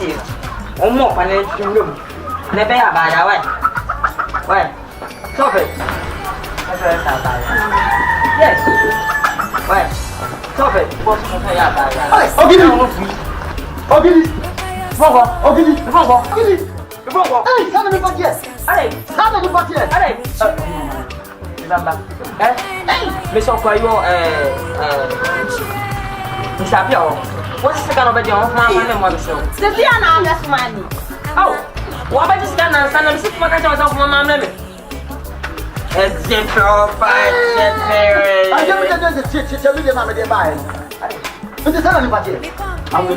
or more financial room. Never Abaya, why? Stop it. Yes. Why? Stop it. What's the Abaya? Oh, give it. Oh, give it. Hey, son of a budget. Hey, son of a budget. Hey. Remember, Miss Okwayo, Miss Apio, what's the kind of a young man and one so? The Diana, that's money. Oh, what about this gun and son of 6 months of my mamma? As if you're fine, I don't know the church, mamma, they're buying. But the son of a budget. I'm going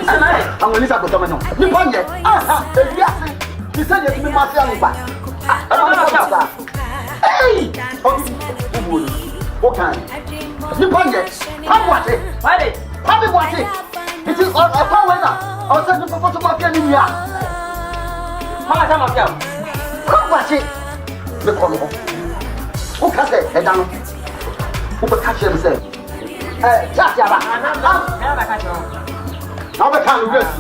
to go to Domino. You want it? Yes, he said it to me, my family back. I don't know. Hey! What kind? You want it? Come watch it. Why? Come watch it. It is all a power now. I'll send you for the in here. How much of them? Come watch it. Look on the who can say, head down? Who will catch himself? Just Yaba. Now I can't rest.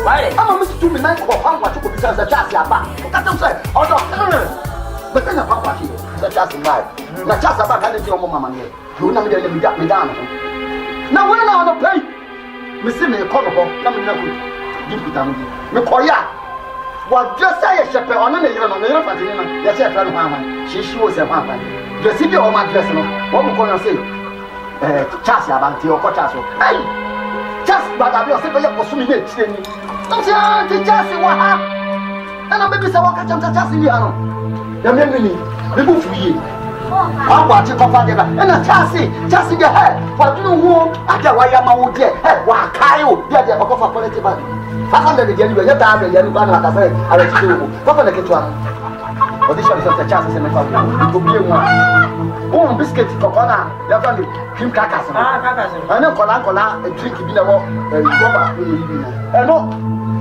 Why? I'm a Mr. 2 minutes for how much you could be just Yaba. That's what I'm saying. Oh, but then a papa here, such as in life. Not just about having your mamma here. You know, me got me down. Now, when I don't play, Miss Simmy, a call upon, let me know. Jupiter. Mekoya. What just say a shepherd on the Yellow Fatima, yes, I found Mama. She was a papa. The city of my dress, what we call say, Chassis about your Cochasso. Hey, just but I will say, for swimming it. Don't say, Chassis, what happened? And I maybe someone catch up Chassis. The memory, the book for you. I'm watching Papa, and a Chassis the head. For you know, I tell why I'm out there. Hey, why Kayo, the other for political. I found the Jenny, you're down the young man, like I said, I let you do. Papa, the kitchen. Audition is a chance in the family. It could be one. Oh, biscuit, coconut, the family, cream crackers. I know Cola, a drink in the wall, and no,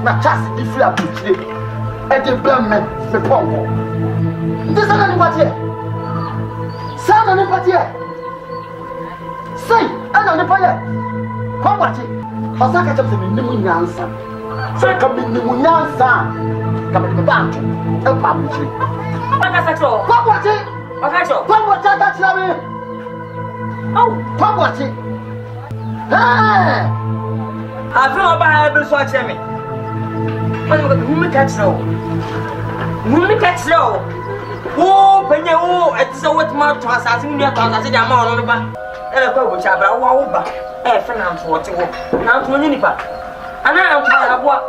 my chance is free up to today. And the blood man, the pomp. This is anybody. Son of anybody. Say, I don't know. Come watch it. I saw catch up the new answer. So come in the Nkansah. Come in the bank. Help me. Come watch it. Come watch it. That's me. Oh, come watch it. Hey. I feel about every swatch me. Who catch slow? Who catch slow? Oh, when you it's so what my trust as in your town as a man on the back. Go with Chabra, Wauba, Fernand for what you want. Now to Ninipa. And I am tired of what?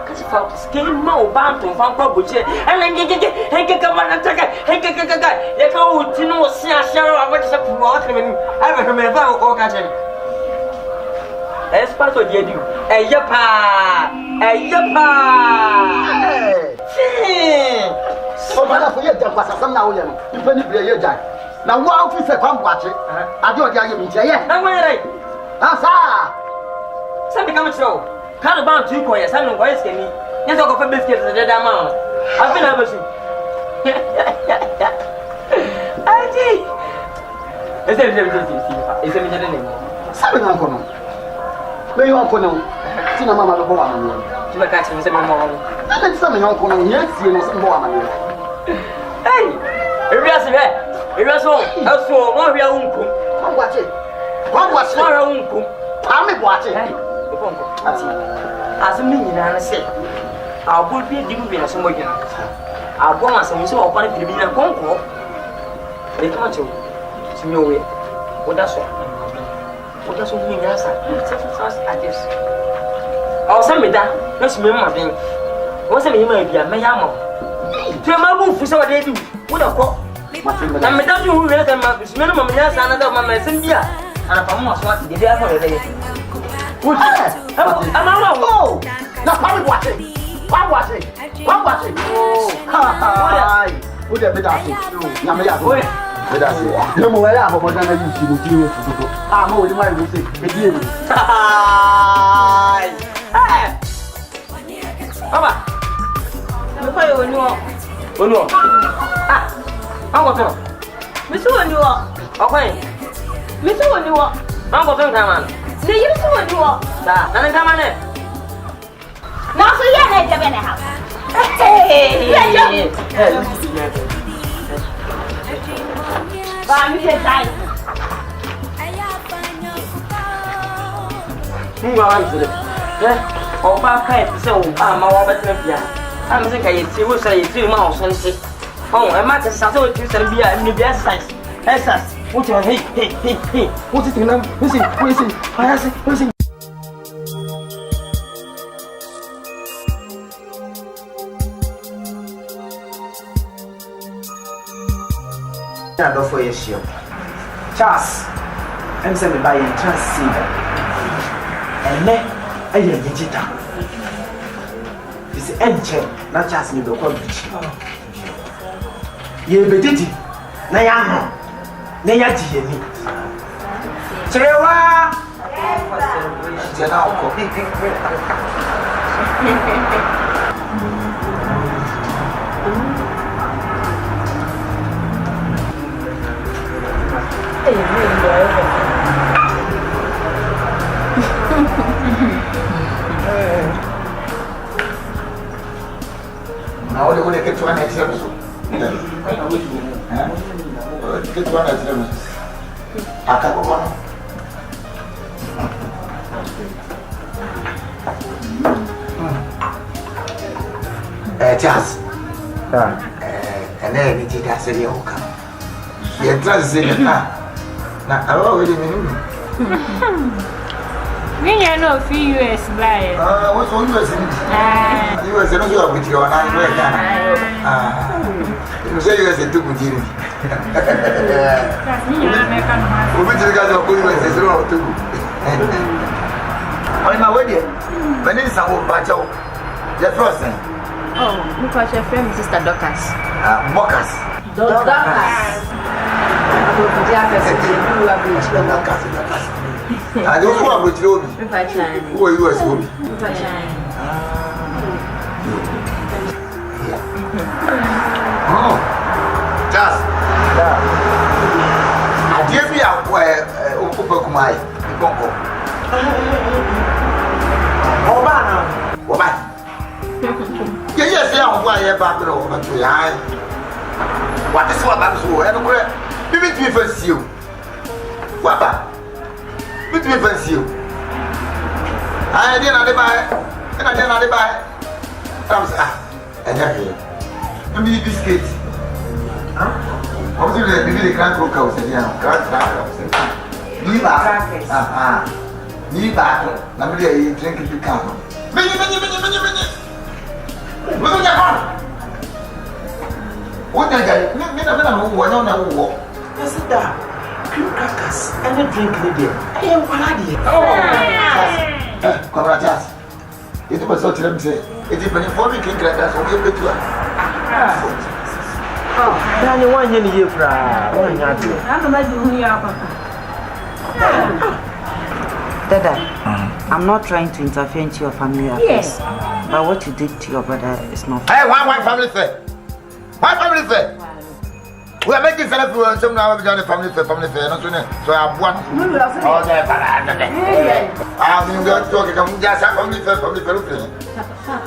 Because if I skin more bound to found Kobuche, and then get come on and take it. Let go to know, see a share of what is up to water and I remember all catching. As part of you, a yapa. So, Mother, for your death was some now, you penny play your jack. Now, what if I can't watch it? I don't get you, yeah. I'm ready. Answer. Something comes show. Can't about 2 points. I don't know why it's getting me. Yes, I'll go for biscuits at the damn amount. I've been able to. I see. Is there a name? Seven uncle. May you uncle know? See, no, Mamma, the woman. You are catching some more. And some uncle, yes, you know, some woman. Hey, if you are so, also, one of your uncle. Come watch it. Come watch your uncle. I'm watch it. As a meaning, I say, I'll put me a somewhere. I'll go on some so upon it to be a conqueror. They come to your way. What does it? What does it mean? Yes, I guess. I'll send me that. Let's remember me. What's the name of your Mayamo? To my move for so they do. What a call. I'm a doctor who read them up. It's minimum, yes, another mamma, and yeah. And if I'm not what the day for the day. I'm out. Now, come watch it. Come watch it. Come watch it. Oh, put a bit of it. No more, I have more than I used to do. I'm only my music. Papa, look at you. No. Ah, I'm going to. Miss you are. Okay. Miss you are. I'm going to come on. See you soon. You are. Then come on in. Now, so you have to house. Hey, I'm here. Oh, my so I'm all but I'm thinking it's you say 3 months and 6. Oh, I might have started to send me a new size. Yes, what you hey. What's it in them? Listen, listen. I don't for your shield. Charles, I'm sending by a transceiver. And then I am digital. It's the engine, not just me, the college. You be did it. Naah, Naah, Cherewa. Now, only get to an exam. Get one exam. I can't go on. Just. And then it is a yoke. You're translating now. Now, I already knew. Me, I know a few US blind. What's one US? You were saying you with your nine. You say you are a two good year. Which you guys are putting us through two. On my wedding, when it's a whole batch of the first thing. Oh, look at your friend, Sister Dorcas. Mocas. Dorcas. I don't want with you. Who are you as well? Oh, just. I gave me a Kumawood. Obana. Yes, I'm going to back over to lie. What is what I'm so? And maybe to first you. What about? Maybe to first you. I didn't buy, and I didn't buy. And then, maybe biscuits. Huh? Maybe the can't cook out the Ni back, nobody drink it to come. Many. What I got? No, Yes, that. Cream crackers and a drink lady. I am Paladi. Congrats. It was so to them say, it's even for me, King Crackers, or give it to her. Oh, Danny, 1 year for I'm not doing your papa. Dada, I'm not trying to interfere into your family affairs. But what you did to your brother is not fair. Hey, one family fair. One family fair. We are making celebrate some now we've done a family fair, no sooner. So I have one. Oh, there, I'm going to talk about just a family fair.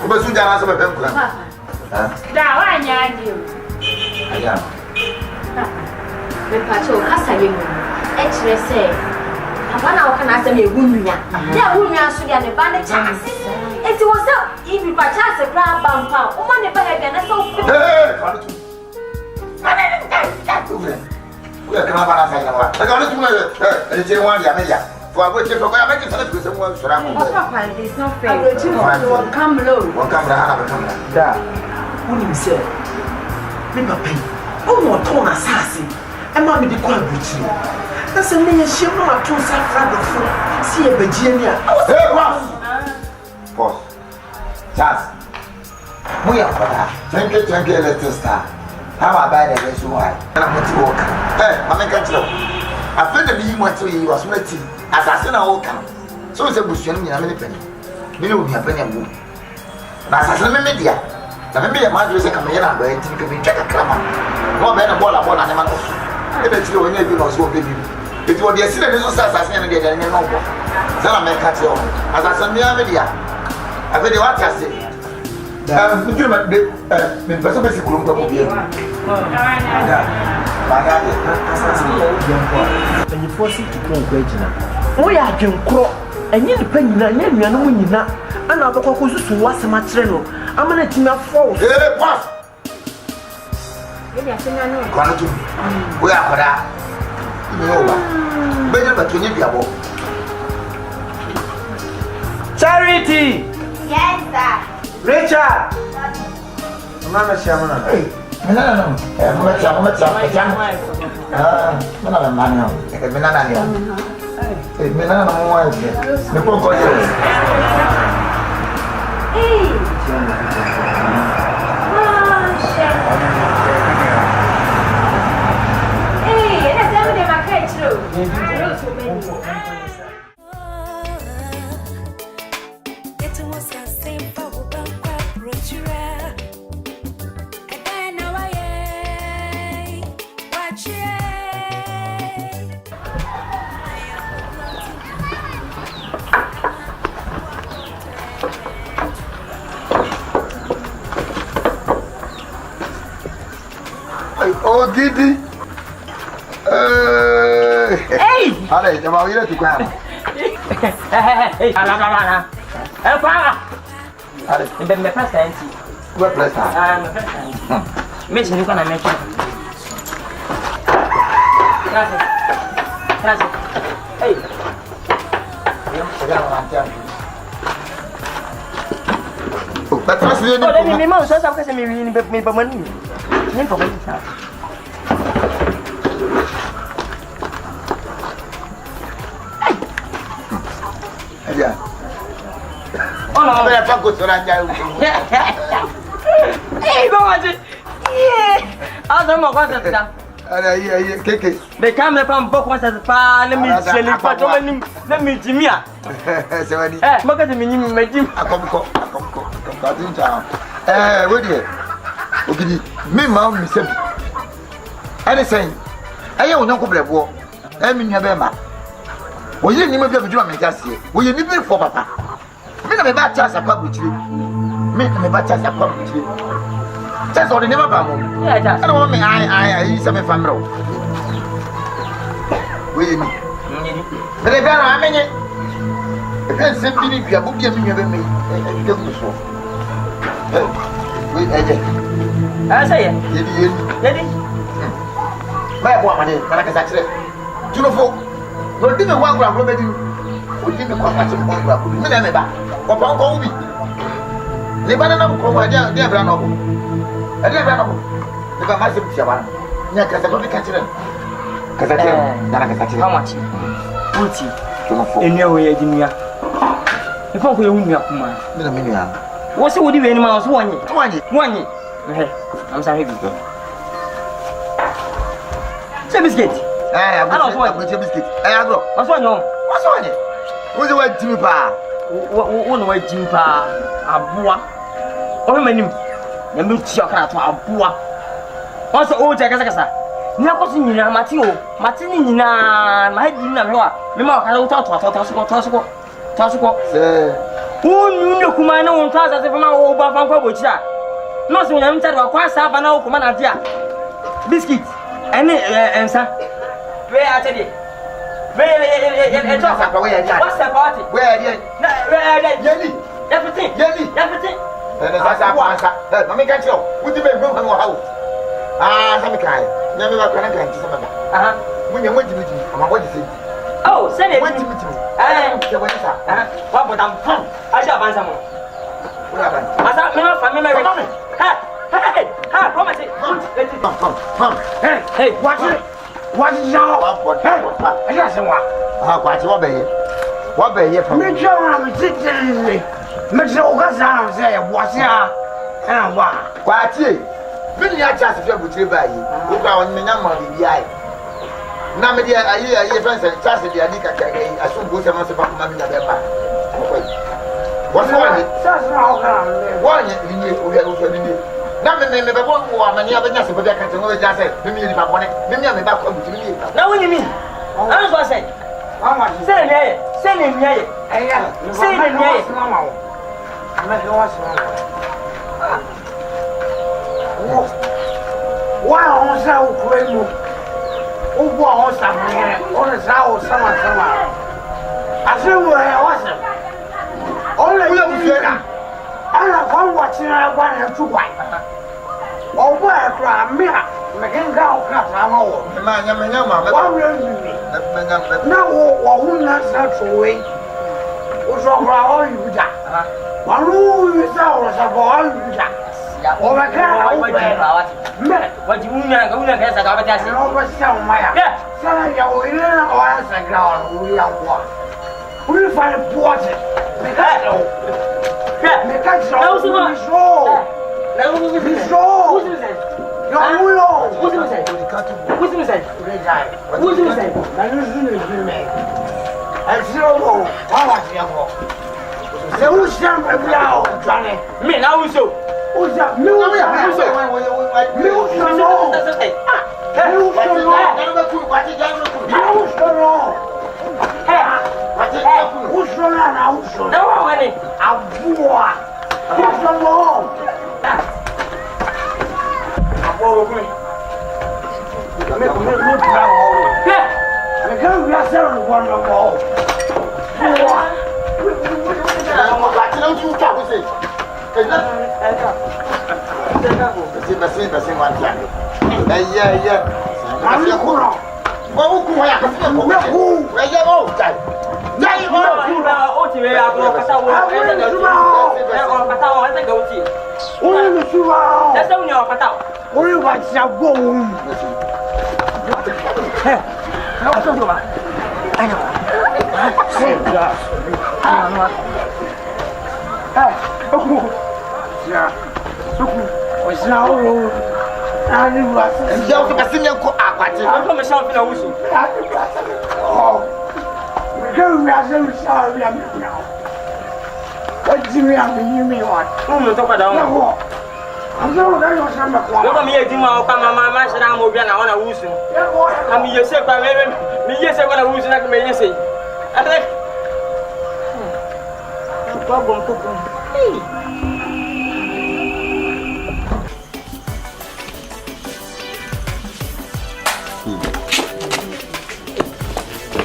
But soon there are some of them. Now, I know. I am. The patrol, Cassayim, actually say, one hour can ask me a woman. Yeah, women are so young, a bandit chance. It was up if you purchase a grab bumper, woman, if I had so. We are coming back. I got it to me. It's in 1 year. For I wait for I make it to someone. Papa, it's not fair. Come low. One come down. that. Who himself? Remember, oh, no, Tom assassin. And Mammy the Quad Butcher. That's a name she will not choose a friend of food. See a Virginia. Hey, Boss. Just. We are for that. Thank you, little star. How about the rest why? And I'm going to walk. Hey, I'm going to go. I feel the me went to you was waiting. As I said, I will come. So it's a bush and me a minute penny. You know, we have penny and boom. As I said, media. The media might use a camera and wait to be check a clamor. More men a ball and a man. If you know, you know, so baby. It will be a silly little size as any day and no more. Then I make cut you. As I said, media. I feel what I say. I'm going to be basically going to be and you force it to go Regina. Oh, yeah, Jim Crow, and you depend on your and I'll go to what's a matreno. I'm going to team up for. Hey, boss! We are for that. Charity! Yes, sir. Richard! Mama Shamana. No. Oh, Didi. Hey! Allez, tu vas ouvrir tu quoi? Me pasta anti. What bless her? Me pasta anti. Me chini kwa na me chini. Gracias. Hey. But trust me, oh, let me mount so that because me money. Me for money. Yeah. Oh no, I'm going to go to that. Hey, go on. Yeah. I don't know what to do. Keke. They come from both ones as far. Let me tell you, but let me Jimmy. Eh, look at the minimum. I come. Wait here. Okay, me, mom, Miss. Anything. I don't know what I mean, Yabema. We didn't even have a drum and just here. We didn't for papa. Me, I'm about just a cup with you. Me, I'm about just a cup with you. That's all the never come. I don't want me. I use some family. We but I mean, if I simply be a book, you have me. Wait, I say it. My woman, like I said, you know, we'll give me one grab. We'll give me one grab. Upon Kobe. Lebanon, dear Branobo. I didn't run over. If I must have Shaban, because I don't catch them. Because I can't. How much? Uti. In your way, Jimmy. If I were you, what's the woody animals? One year. I'm sorry. Say biscuit. I don't want to biscuit. I go. What's on you? What's on it? What's the way, Jimmy Pa? One way, Jimmy Pa. Abua. Or my name. Nambu chakra to abua. Once old Jacasa. Niakosi nina Matio. Matini nina. My head in a row. Mima, I don't talk to Tosco. Who knew Kumano on Plaza from our old Banco Bucha? Not so I'm telling you, quite up an old commander. Biscuit. And sir. Where I tell you. What's the party? Where everything. Let me get you. Would you make room in our house? Some kind. Never got to some of that. When you went to meet me, what is it? Oh, send it. Went to meet me. What would I'm from? I shall find someone. I thought never for me. Hey, promise it. Come. Hey, watch it. What is your what? I got someone. What be here from me? Make sure you say, what's ya? And what? Kwekyei. When you are just a few butcher by you, who are on the number of the eye. Now, my dear, I hear friends and trust the Adika. I soon put them on the back of my paper. What's one? One, you now, maybe the one who are many other Nasa, but I can't know just say, maybe if I want it, maybe I'm about to me. Now, what do you mean? I was going to say, send him, send him, why on so cremo? Oh, on somewhere, on a sour summer. I said, what's it? Only you I have watching I want him to wipe. Oh, where from me? Making down cut. I'm old. What will you mean? Now, what not to wait? What's wrong? All you got? One rule is ours of all you got. Oh, I can't wait. What you mean? I'm going to get a garbage. I know my. Yeah, so you're in the ground. We are one. We'll find a portrait. Because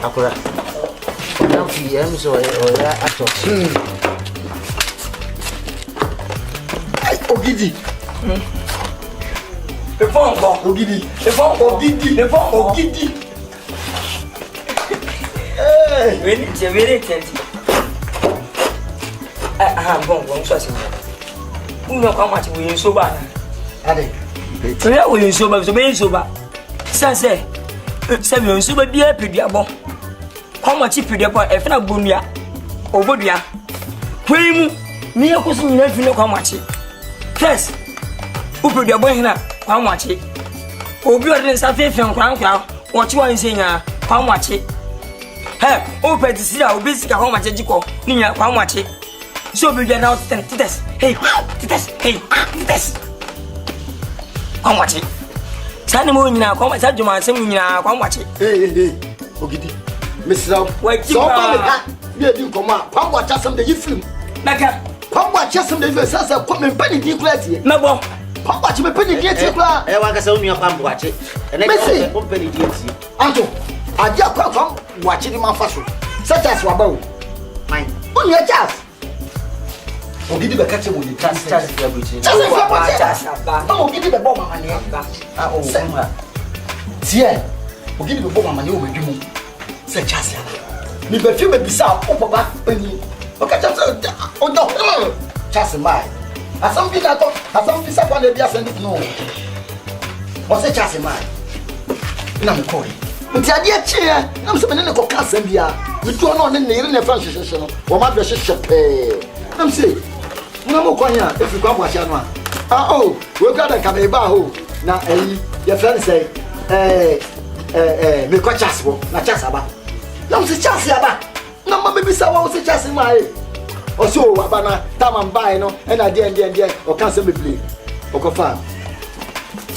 Akura. Now PM so ato. Ogidi. The phone call. Ogidi. The phone call. The phone call. Ogidi. Very tense. I have gone one source. Who know how much we so bad? Ade. Where will you so bad? So be so bad. Say, 7 so be a pretty abo. How much you pretty abo? If not bunya, Obodia. Queen, me a cousin, you know how much. First, who put your boy here? How much? Obi or this affair from Crown Crown. What you want to say now? How much? Hey, open to see how busy how much you call. Nia, how much? So we get out to this. Hey, to this. Hey, this. How much? Sunday morning now, come and tell you my son, how much? Hey, Ogidi. Mr. Wait, so you come out. How much are some the film? Naka, how much are some the verses of coming penny declared? no more. How much me penny declared? I want to sell me a pump watch it. And I say, penny declared. Anto, I just come watching my fashion. Such as Wabo. Mine. On your chance. Ogidi be catch with the chance everything. Oh, give the bomb money. Oh, Tia. Ogidi be bomb money over you. Say chance. Me be feel be sa o baba penny. Okay, just o do. Chance mai. Asante that asante sa kwa le bia send it no. O say chance mai. Na me call. Nti ade chia, na me se me ne ko ka asem bia. Me do no ne ne ne fa hwehwehwe no. Wo ma be hwehwehwe pe. Na me say na mo kwanya efi kwa bwacha no a oh we got the kabeba ho na your friend say me kwa chasbo na chasaba na mse chasi aba na ma bebi sa wa mse chasi mai o so aba na tama mbai no e na de o kan se me play o ko fa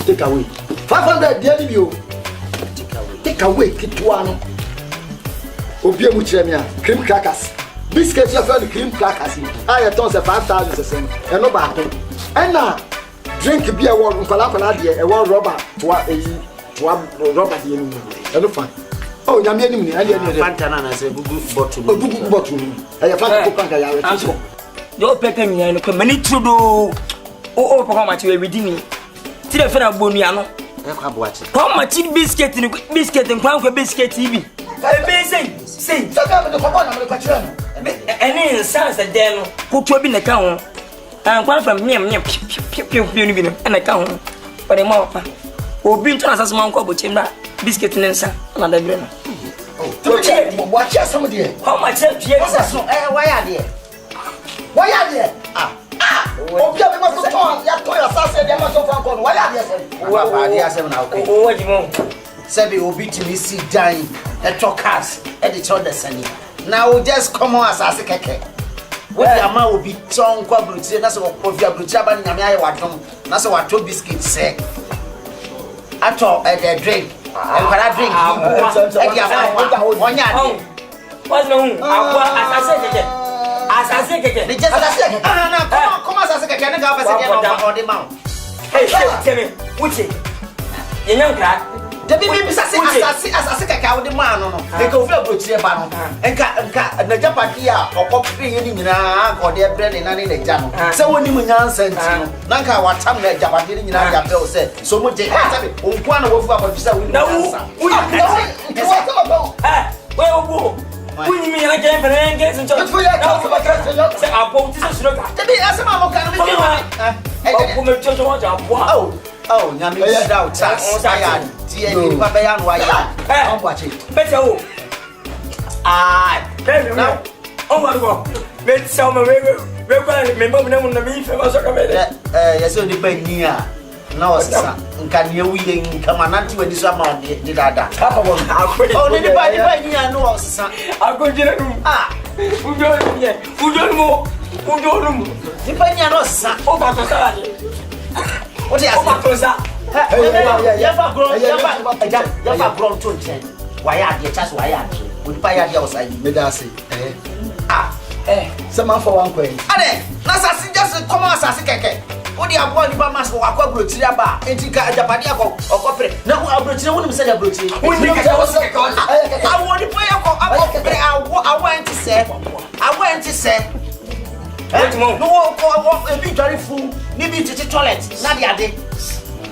take away 500 dia ni bio take away kitwa no obi emu kire me a cream crackers biscuits you feel cream crackers I ton say 5,000 sen e no ba to and na drink beer won kwala de e won rubber to rubber de ni e no fine oh nyame anim ni ade ni Fanta na say bugu bottle e ya Fanta ko kanka ya we Anko, do peka nyina no ko mani trudo o papa ma che we dini ti de fena bonua no e kwa boache how much biscuit ni biscuit nkwan biscuit bi e be say saka me ko ba na me ko kire no any sense a den kuto bi na ka ho and kwara from nyem piu ni bi no na ka ho for the more pa obi nto asase man ko bochi mra biscuit ne nsa na da bire no to che mo watch some there how much pie so why are there obi abi ma so ton ya to ya sase de ma so fan ko why are there say wa ba dia say na okay o waji mo say obi timi sit down e talk cars e dey tell the sunny now just come on asase keke we dey ma obi ton kwa brutie na so obi brutie aba nyame aye wadom na so wato biscuit say ato the drink and para drink e dia ma onya de what's no akwa asase keke they just asase come asase keke na ga fa say dey no for the mouth hey tell me uche yenyan kra Debi me bisa se asase kaka wo de ma no no. Enka ofi abrochire ba no. Enka na japadi a okopre ye ni nyina ko de bre ne na ne ja no. Se woni mu nyansa nti no. Na nka watam na japadi ni nyina ya be o se so mo je sabe onko na wo fu abadisa wo ni nyansa. Where you Wini mi na game pere nge sincho. Se apo ti se suroka. Debi asema mo kan mi ti wa. Ko me chocho wa ja bo. Oh, nyame shida utas. Aya ti e ni pa be ya no aya. On boache. Bete o. Now. Oh my God. Bet sa me we kwa me mo na mun na mi fe ma so ka me. Yes o ni pa ni a. Na osisa. Nka ne wuye nka mananti wani so ama de dada. Papa wo akore. Oh, ni pa ni a no osisa. Akojira nu. Ujo mo. Ni pa ni a no osisa. O ba to sa ni. O ti asa. O ba to sa. Ya fa grow to nchen. Wa ya de chance wa ya de. O pa ya de osai. Me da say. Sama for one coin. Ade, na sasi just come asasi keke. Odi abo ni ba mas wakwa brotiri aba. Enti ka ajapade akọ okopre. Na abrotiri wonu se da brotiri. Woni ka wo se keke on. Awo ni boy akọ akopre awo enti se. Awo enti se. No ko ebi tware fu ni bi titi toilet na de ade.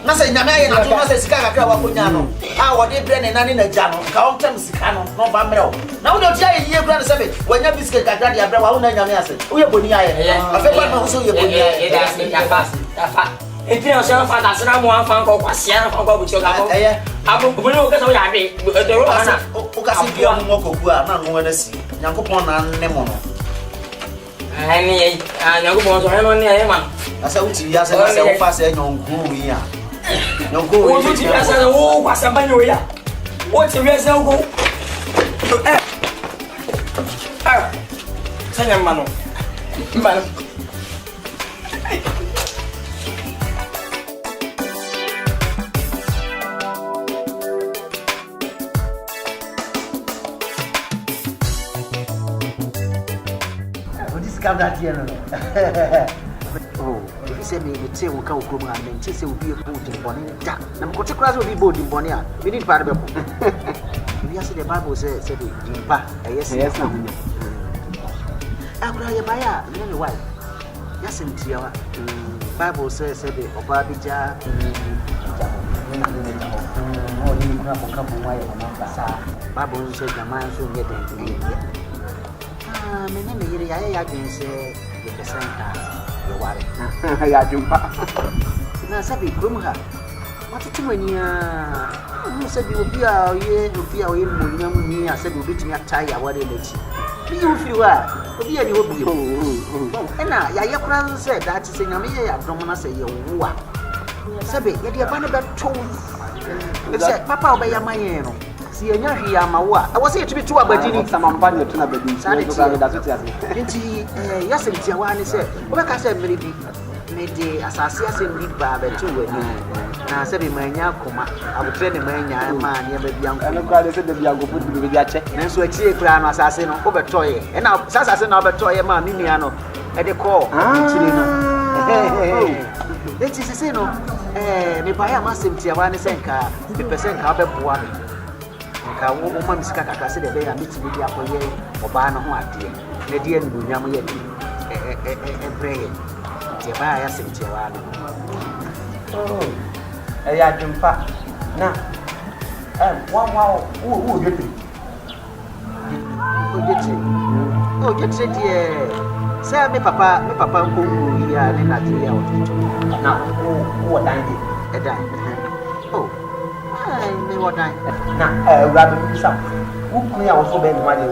Na se nyame aye na to na se sika kakra wa konya no. Wo de bre ne na ne na ja no. Ka on tem sika no no ba mre o. Na wo de ti aye yie kura ne se be. Wanya biscuit kakra de abra wa wo na nyame ase. Wo ye boni aye. Afa ba na wo so ye boni aye. Ya fa. Eti na so fa na se na mo anfa ko kwase na fa ko bu cho ka bo. Abo bu ni o ka so ya be. De ro na. O ka se bia mo koku a na no na si. Nyankopon na ne mo no. Ani nyankopon so he no ni aye man. Asa uti ya se na se wo fa se nyonku wi a. Nyonku wi. O ti ya se wo kwase ba ni o ya. O ti ya se wo. Sanya mano. Mano. Come that here no. Oh, if you say me say we ka okrom and me say obi e bold in boni da. Na me kote class obi bold in boni a. Me need part be ko. We say the Bible say the dimpa. Yes na hunya. Akura ye baya, me why? Yes ntia wa. Bible say the oba bija. Oh, ni mura ko ka mo wa ye mama basa. Bible say jaman so nye den. Me ne me yire ya dwen se ye pesanka ye ware ya jumpa na sabi krum ha watutu mani a mu sabi obi a ye mu nyam ni a sabi obi tumi atai ya ware lechi bi yu firi wa obi ya ni obi na ya ye kura se that se nyame ye ya dom na se ye wo a sabi ye de ba ne be to se papa oba ya maye no si enya hwi ya mawo a wo se yetubi to abadini samamba ne to na badini so ga da so ti ase nti ya se ntia wa ne se wo be ka se mmiri bi me de asase ase ndi ba be to wani na se bi manya koma abutre ne manya ma ne ba bia nko ene kwa de se de bia go fudu bi ache nanso achi ekura no asase no wo be toye e na asase no be toye ma mi nua no e de call chiri no eti se no me ba ya ma se ntia wa ne se nka be percent ka be boa me ka wo mo misika kakra se de be ya mitimi dia koye oba no ho ade na die ndunyam ye breye tie ba ya se tie wa no ya jumpa na wow wo jeti die se me papa nko ngu ya ne na tie ya o na wo dan di edan me what time na rabbit sam wo kun ya wo so be ni ma de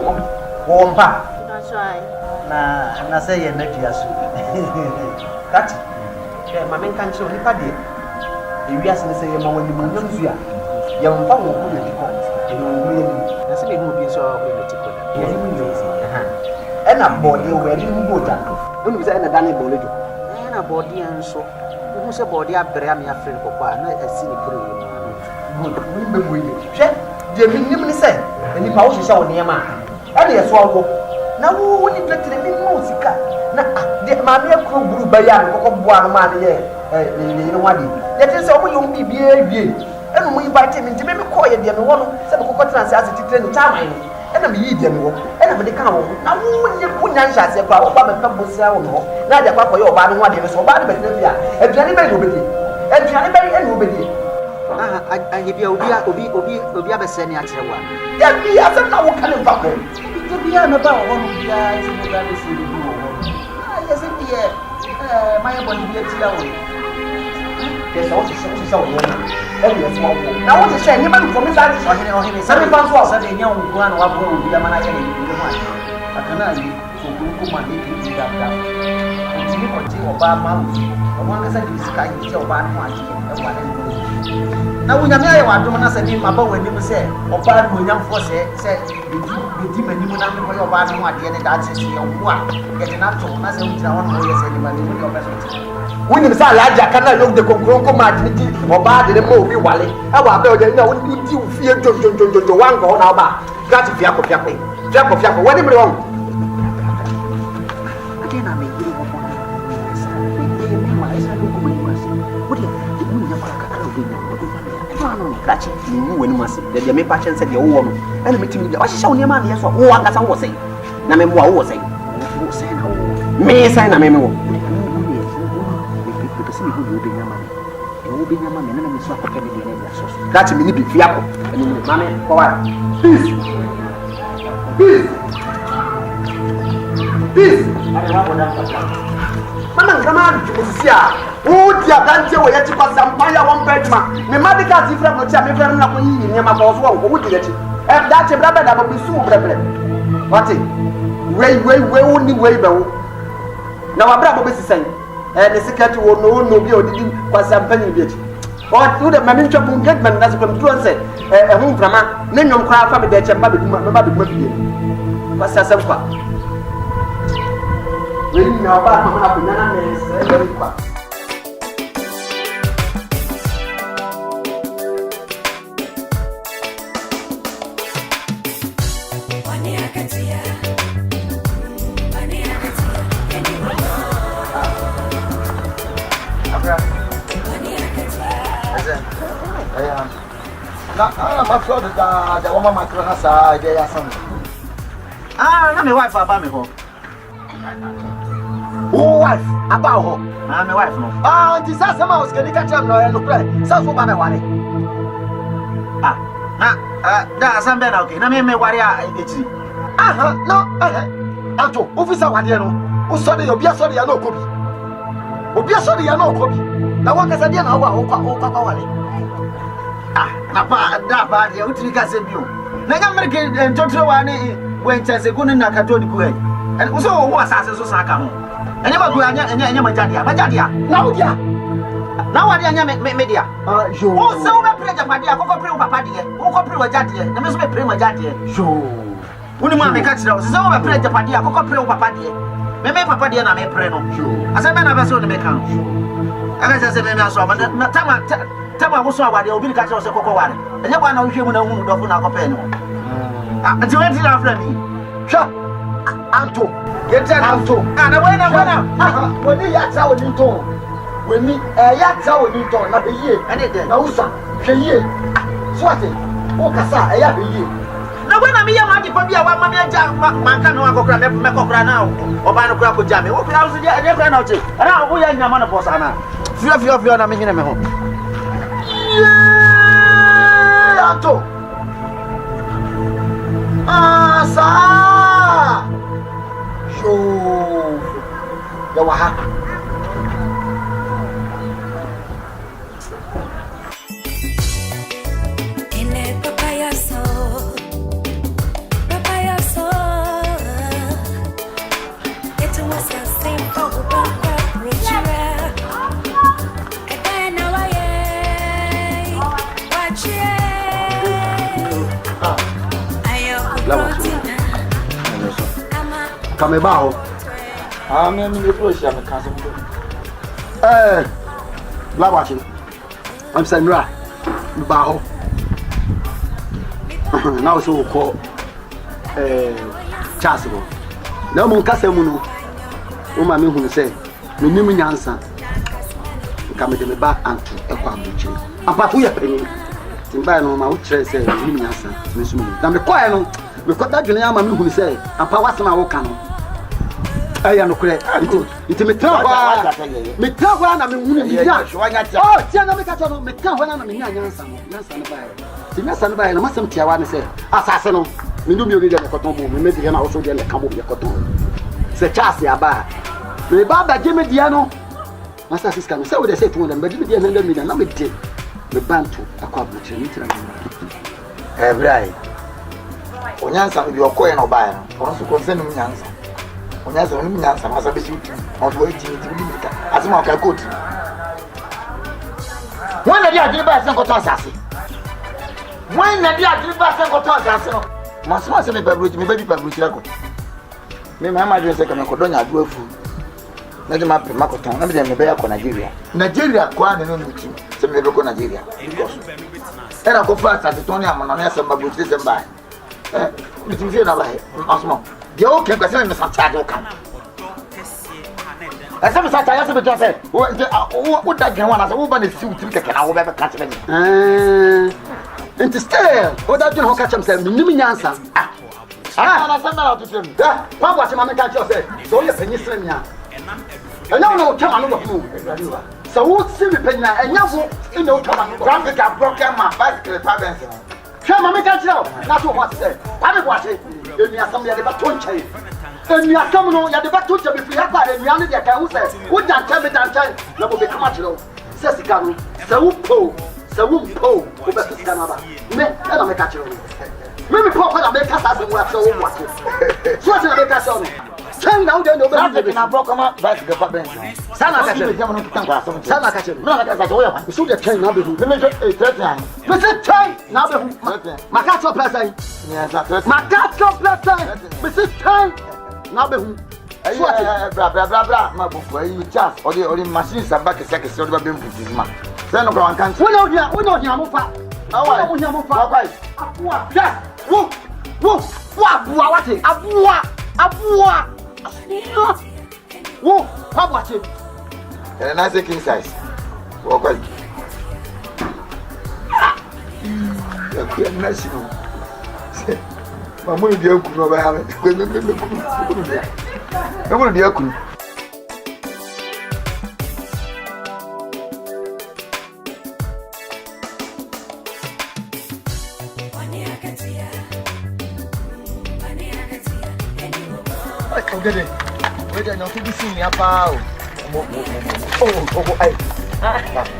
wo mpa that's right na say ye na dia so that ma men kan chi oni pa de e wi ase say ye ma wani ma nyam zu ya ye mpa wo ku de ko e no wi ni na se be hu bi so ko le tiko da ye ni ni e na body we ni mu boja oni bi say na dane bo lejo e na body enso hu se body abre am ya friend ko kwa na asi ni pro yi good we be boye hwe de minim ni say eni pa wo hye wo niam a ene ye so awo na wo ni pletre ni no sika na de ma me akuru guru ba ya ko boa no ma ne ye ni no wadi de tin say wo yo bibie wie ɛna mo invite me nti me call ye de me wo no sɛ me kokɔ trans as titire no chairman no ɛna me yi de me wo ɛna me de ka wo na wo nye kunya nhase kwa wo ba me ka bosia wo no na de kwa koye oba no ho ade so oba de be de bia aduane be obedi aduane be ɛna obedi aye bia obi abɛsɛ ne akyerɛ wa ya bi asɛm na wo ka ne mfa ko bia me ba wo no bia nti me ba bɛsɛ ne bi wo yɛsɛ bia mayɛ bɔ ne bia tia wo yes I want to say wo ɛbi ɛsɛ wo na wo se hwɛ nyema no for me sa ɔhene sɛ me fa so sɛ de nya wo ko ana wa bɔ wo bia mana yɛ ne bi ho a akana yi so ko ma ne bi da nti ni ko ti oba ma wo ɔmo ankasa de sika yi ti oba no agye ɛwa ne na wo nyame ayɛ wadom na sɛ bi maba w'anim sɛ oba no nyamfo sɛ bedi manim na me koyɛ oba no adeɛ ne da kyerɛ yɛ wo a yɛde na to na sɛ wogyina hɔ no yɛ sɛ ne ma ne wo de ɔbɛ so wonim sɛ alaagya ka na yɛw de konkronko ma ade ti ɔbaa de ne ma obi wale ɛwɔ abɛ ɔde na wodi wo fie dwodwodwodwo wankɔ hɔ na ɔba grati fiakɔ wɔde mmere wɔn ade na me yiri wɔ bɔ na me ma ɛsɛ no ko mani mase wode wo nya kwa kakra obi nya wode fa no krachi mu wani mase de de me pa kyɛn sɛ de wo wɔ no ɛna metimi bia wahyehyɛ wo nneɛma ne yɛ so wo ankasa wo sɛ na me mmoa wo sɛ wo sɛ na wo me sɛ na me wo That's me be fiapo. Mame, forward. Peace. Mama, come on, Jusia. Oh, dear, can't you wait to pass some fire one bedroom? Me medical different, but I'm very not going in my boss. What would you get? And that's a brother that will be soon problem. What it? Way, only way, though. Now, a brother is saying, and the secretary will no be or did you pass some penny bitch. Or to the manager who get man as from Tuan said, a home from a name of crowd family that your baby what's a simple? We know about how banana is very quick. I'm sure that the woman might have said there are some. Ah, my wife about me home. Who wife? About her? My wife no. Ah, this is some house can you catch up no and play. So for my one. That's some better okay. Na me worry echi. No, Anto, officer what you know. Who saw the obia sorry ya no kobi. Obia sorry ya no kobi. Na waka sa dia na wa o wale. Na pa da ba de utri ka se bio na nya merke ntotro wa ne wen chase kunu na katodi ku e and so wo asase so saka ho enya ba ku anya majadia na wo dia na wa dia nya media jo wo se wo be pre japadia kokko pre wo papa de wo ko pre wo jadie na me so be pre majadie jo woni ma me ka kire wo se wo be pre japadia kokko pre wo papa de me papa de na me pre no jo ase me na be so ne me kan aga se me aso ba na tama wo so awade obi ka kire wo se kokko ware enye kwa na wo hwemu na hu dofo na akopɛ ne ho nti wenti na afra mi hwa Anto yenta Anto na wana woni ya tra woni nton woni ya tra woni nton na be yie na usa hwɛ yie so ate wo kasa ya be yie na wana mi ya ma di pa bia wa ma me ja manka no akokra me kokra na oba no kura ko ja me wo kura wo dia e kura na oche na wo ya nyama na bosa na fio na me hine me ho Anto sa sho ya waha ine papaya so it was a simple ritual. Come about. I'm in the bush. I'm a cousin. Blabaching. I'm saying, right. Bow. Now, so called Chasable. No one Casamuno. Mammy who say, Nkansah. Come to me back and to a family. I'm Patuya penny. timba no ma wo kire say me nyasa me so me na me kwae no me kwada dwene ama me hu say ampa wasema wo ka no aya no kure iti me tan hwa na me hu ni ya oh tia na me ka no me tan hwa na me nya nyansa no bae ti nyansa no bae na masem tia wa ne say asase no me ndu mi ori de koton bo me di na wo so de le kan bo de koton se chance ya ba me baba jeme dia no masa siska no say we dey say 200 but jeme dia 100 million na me dey me bantu akwa buche ni tira me brai onyansa bi okoye no ba no onso konse no nyansa onyansa no nyansa masa be shoot on for 18 limita asema ka koti wona dia adiri ba sen ko ton sase wona dia adiri ba sen ko ton sase no masema se me babruti me baby babruti la ko me ma dwe se ka me ko donya adu afu na de ma pe makoton na me be ya ko Nigeria kwa ne no nuti se me be ko Nigeria era ko fa sa toni amana na se babruti se mba mitimfie na bae asmo de o ke kwese me sa charge o kan asa me sa charge se be to se o da gan wana se wo ba na si utim keke na wo be ka tebe ni enti stay o da dun ho ka chem se nim nyansa na se na to tem kwa bwa se ma me ka che se so ye panyi sre nya enya no chama no ba fu so wo si me panya enya wo ina o chama no traffic a broken man bicycle problems Chama me catch now. That's what I said. I be watching. Emi asam ya de ba tonche. Emi asam no ya de ba tonche be fi akwa emi anu de kan wo say. Wo dan tell me dan tell. Na bo be come at you. Say sika no. Say wo po. Say wo po. Wo be sika na ba. Me na me catch you. Me po ko na me catch as wo at so wo watch. So na me catch you. Send now de no be na bro come back the papa. Sana catch you. Sana catch you. No na catch you. We should the train now be. Me me threat. Me say train now be. Makato play. Yes, Makato play. Me say train now be. Bra. Ma bu for you chance. Ori machine sabak sek se ori ba be mputi ma. Say no kwa kan. We no dia mo fa. Awa. We no mo fa. Akwai. Abua. Yes. Wo abua wate. Abua. Wo, how about it? And I say king size. Walk on. You're national. My money, dear, could not have it. I want to be a cool. Get it. Wait, I know to see me up. Oh, I.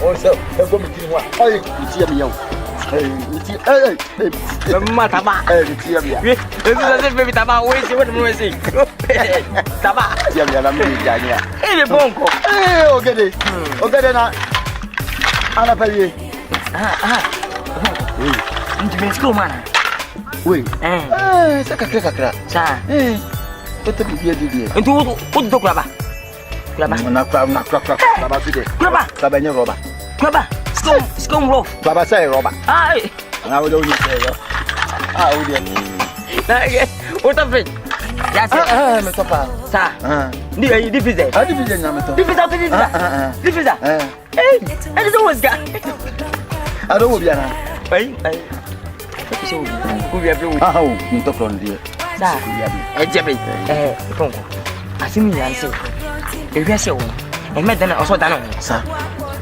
Also, I'm going to what? Oh, you see me young. Hey, Mataba. Baby Taba, wait, what am I saying? Taba, hey, Bonko. Hey, get it. Okay, now. I'll pay you. Into school, man. Wait, Sakaka, sir. Betul dia. Itu untuk berapa? Nak berapa sudah? Berapa? Berapanya roba? Berapa? Sekarang rob. Berapa saya roba? Nah udah ni saya. Udah ni. Nah, udah fit. Ya sih. Metopa. Sa. Di visa. Di visa nama tu. Di visa. Ada tu wasga. Ada ubiana. Baik. So, ubiana tu. Minta from dia. Sa, ejebe tonko asimi yanse ewiase wo emedana osodana sa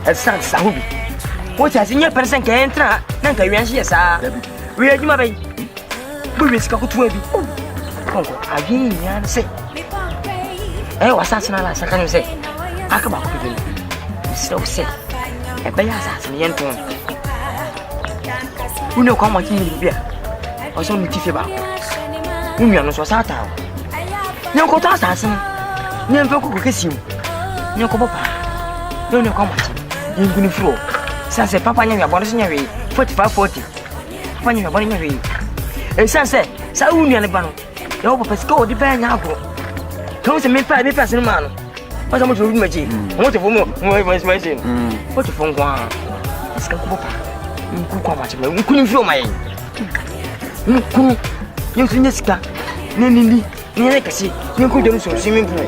esan sa hobi wo ti asinye person ke entra na nka wianse sa wi adwuma bai bu wi sika kutu abi tonko agin yanse wasasana la saka nse aka ba ko bi so se e ba ya sa sene yenton uno kwa mo ti ni bia oso mi ti fe ba Nunha no so sata. Nyon ko ta asase. Nyen fe ko kesi. Nyon ko papa. Nyon ko amachi. Nguni fro. Sanse papa nya ya bono nya we 4540. Papa nya bono nya we. Sanse sa unia le bano. Ya papa sika odi ba nya agro. Kan se me pa se ma no. Pasa mo tru machi. Mo te fo mo machi. Mo te fo ngwa. Sika ko papa. Nku ko amachi. Nkuni fro mai. Nku you see sika nini ni kasi ni ko dem so swimming pool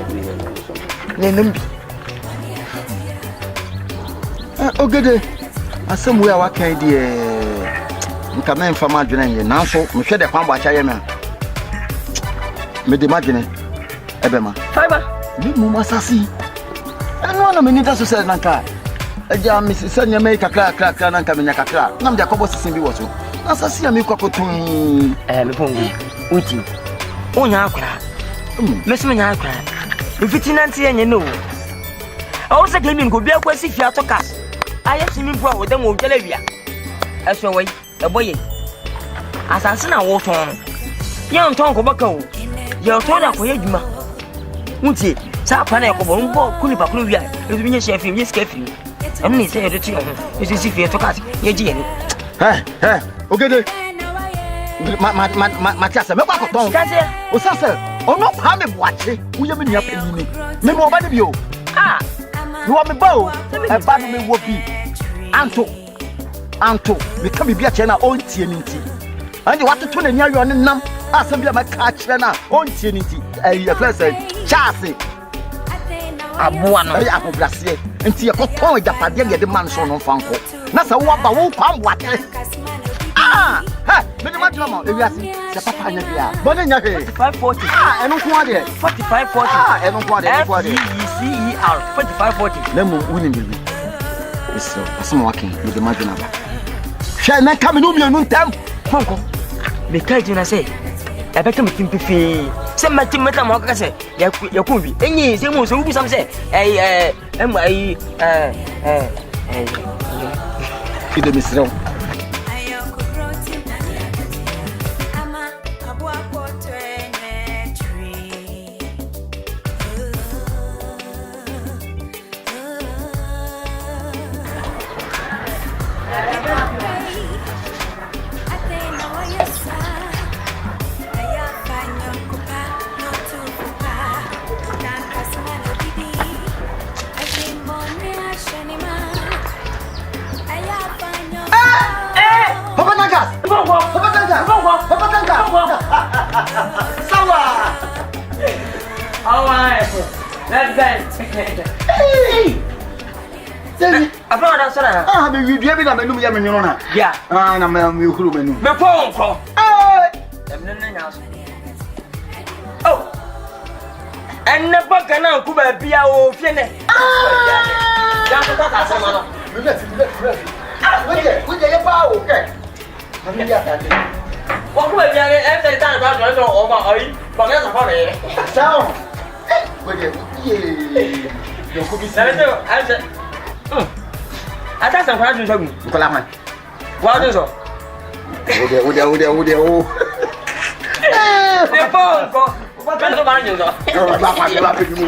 ne nambi ogede asem we awakan de nka me mfa ma dwene ye nanso me hwe de kwan bo acha ye me me de ma dwene ebema fiber ni mu masasi eno na me ni da so se nanka eja me se nya me kakra nanka me nya kakra na me de akobo sisin bi wo so asasi ya me kwakotun me pongu uti onya akra me se me nya akra me fitinante ye no o se ke mi nko bia kwasi fi atokas aye simi pu a wo dem wo gele wia eso we eboye asase na wo ton ye nton ko baka o ye to da ko ye djuma mutie sa pa na ye ko bo mbo kuni pa kunu wia e bi nye chef ye ska fi em ni se ye de ti ho e si fi atokas ye ji ye ni ogede ma tiasa me kwa ko ton o sase ono pa me boache wo ye me nia pa ni me mo ba de bi o you want me bow e ba me wo bi anto me ka bibia che na ontie ni nti ande watoto na nia yo ne nam asem bia ma ka kire na ontie ni nti e first chance aboa no ya ko brase nti ye ko ton japade ye de man so no fanko na sa wo ba wo kwam boate me de ma drama e wiase se papa nya bia bone nya he 4540 eno ko ade 4540 eno ko ade FECER 4540 na mu wini bibi eso asema wake me de ma drama ba hwe na ka me no mienu ntam fonko me kai tu na se e be ka me timpifi se ma timeta mo ka se ya ku bi enyi se mo so bu sam se ide misrao Let's dance. Abrobe da so na. Me wi dua bi na menum ya menwono na. Ya. Na me huru menum. Me ponko. Em na nya so. Oh. En na ba kana ku ba bia o fie ne. Ya ko ta sa ma no. Me let. Oje ye pa o ke. Me ya ta de. Wa ku ba bia ne e se ta ba do o ma ai. Ba ne sa fa ne. Sao. Oje. Ye. Yo ku bi se. Ata san kwa junso gu. Nkola man. Wa junso. Ode o. Me ponko. Ben so ba junso. Ba pe mu.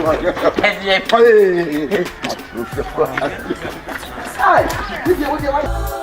Ai. Ode.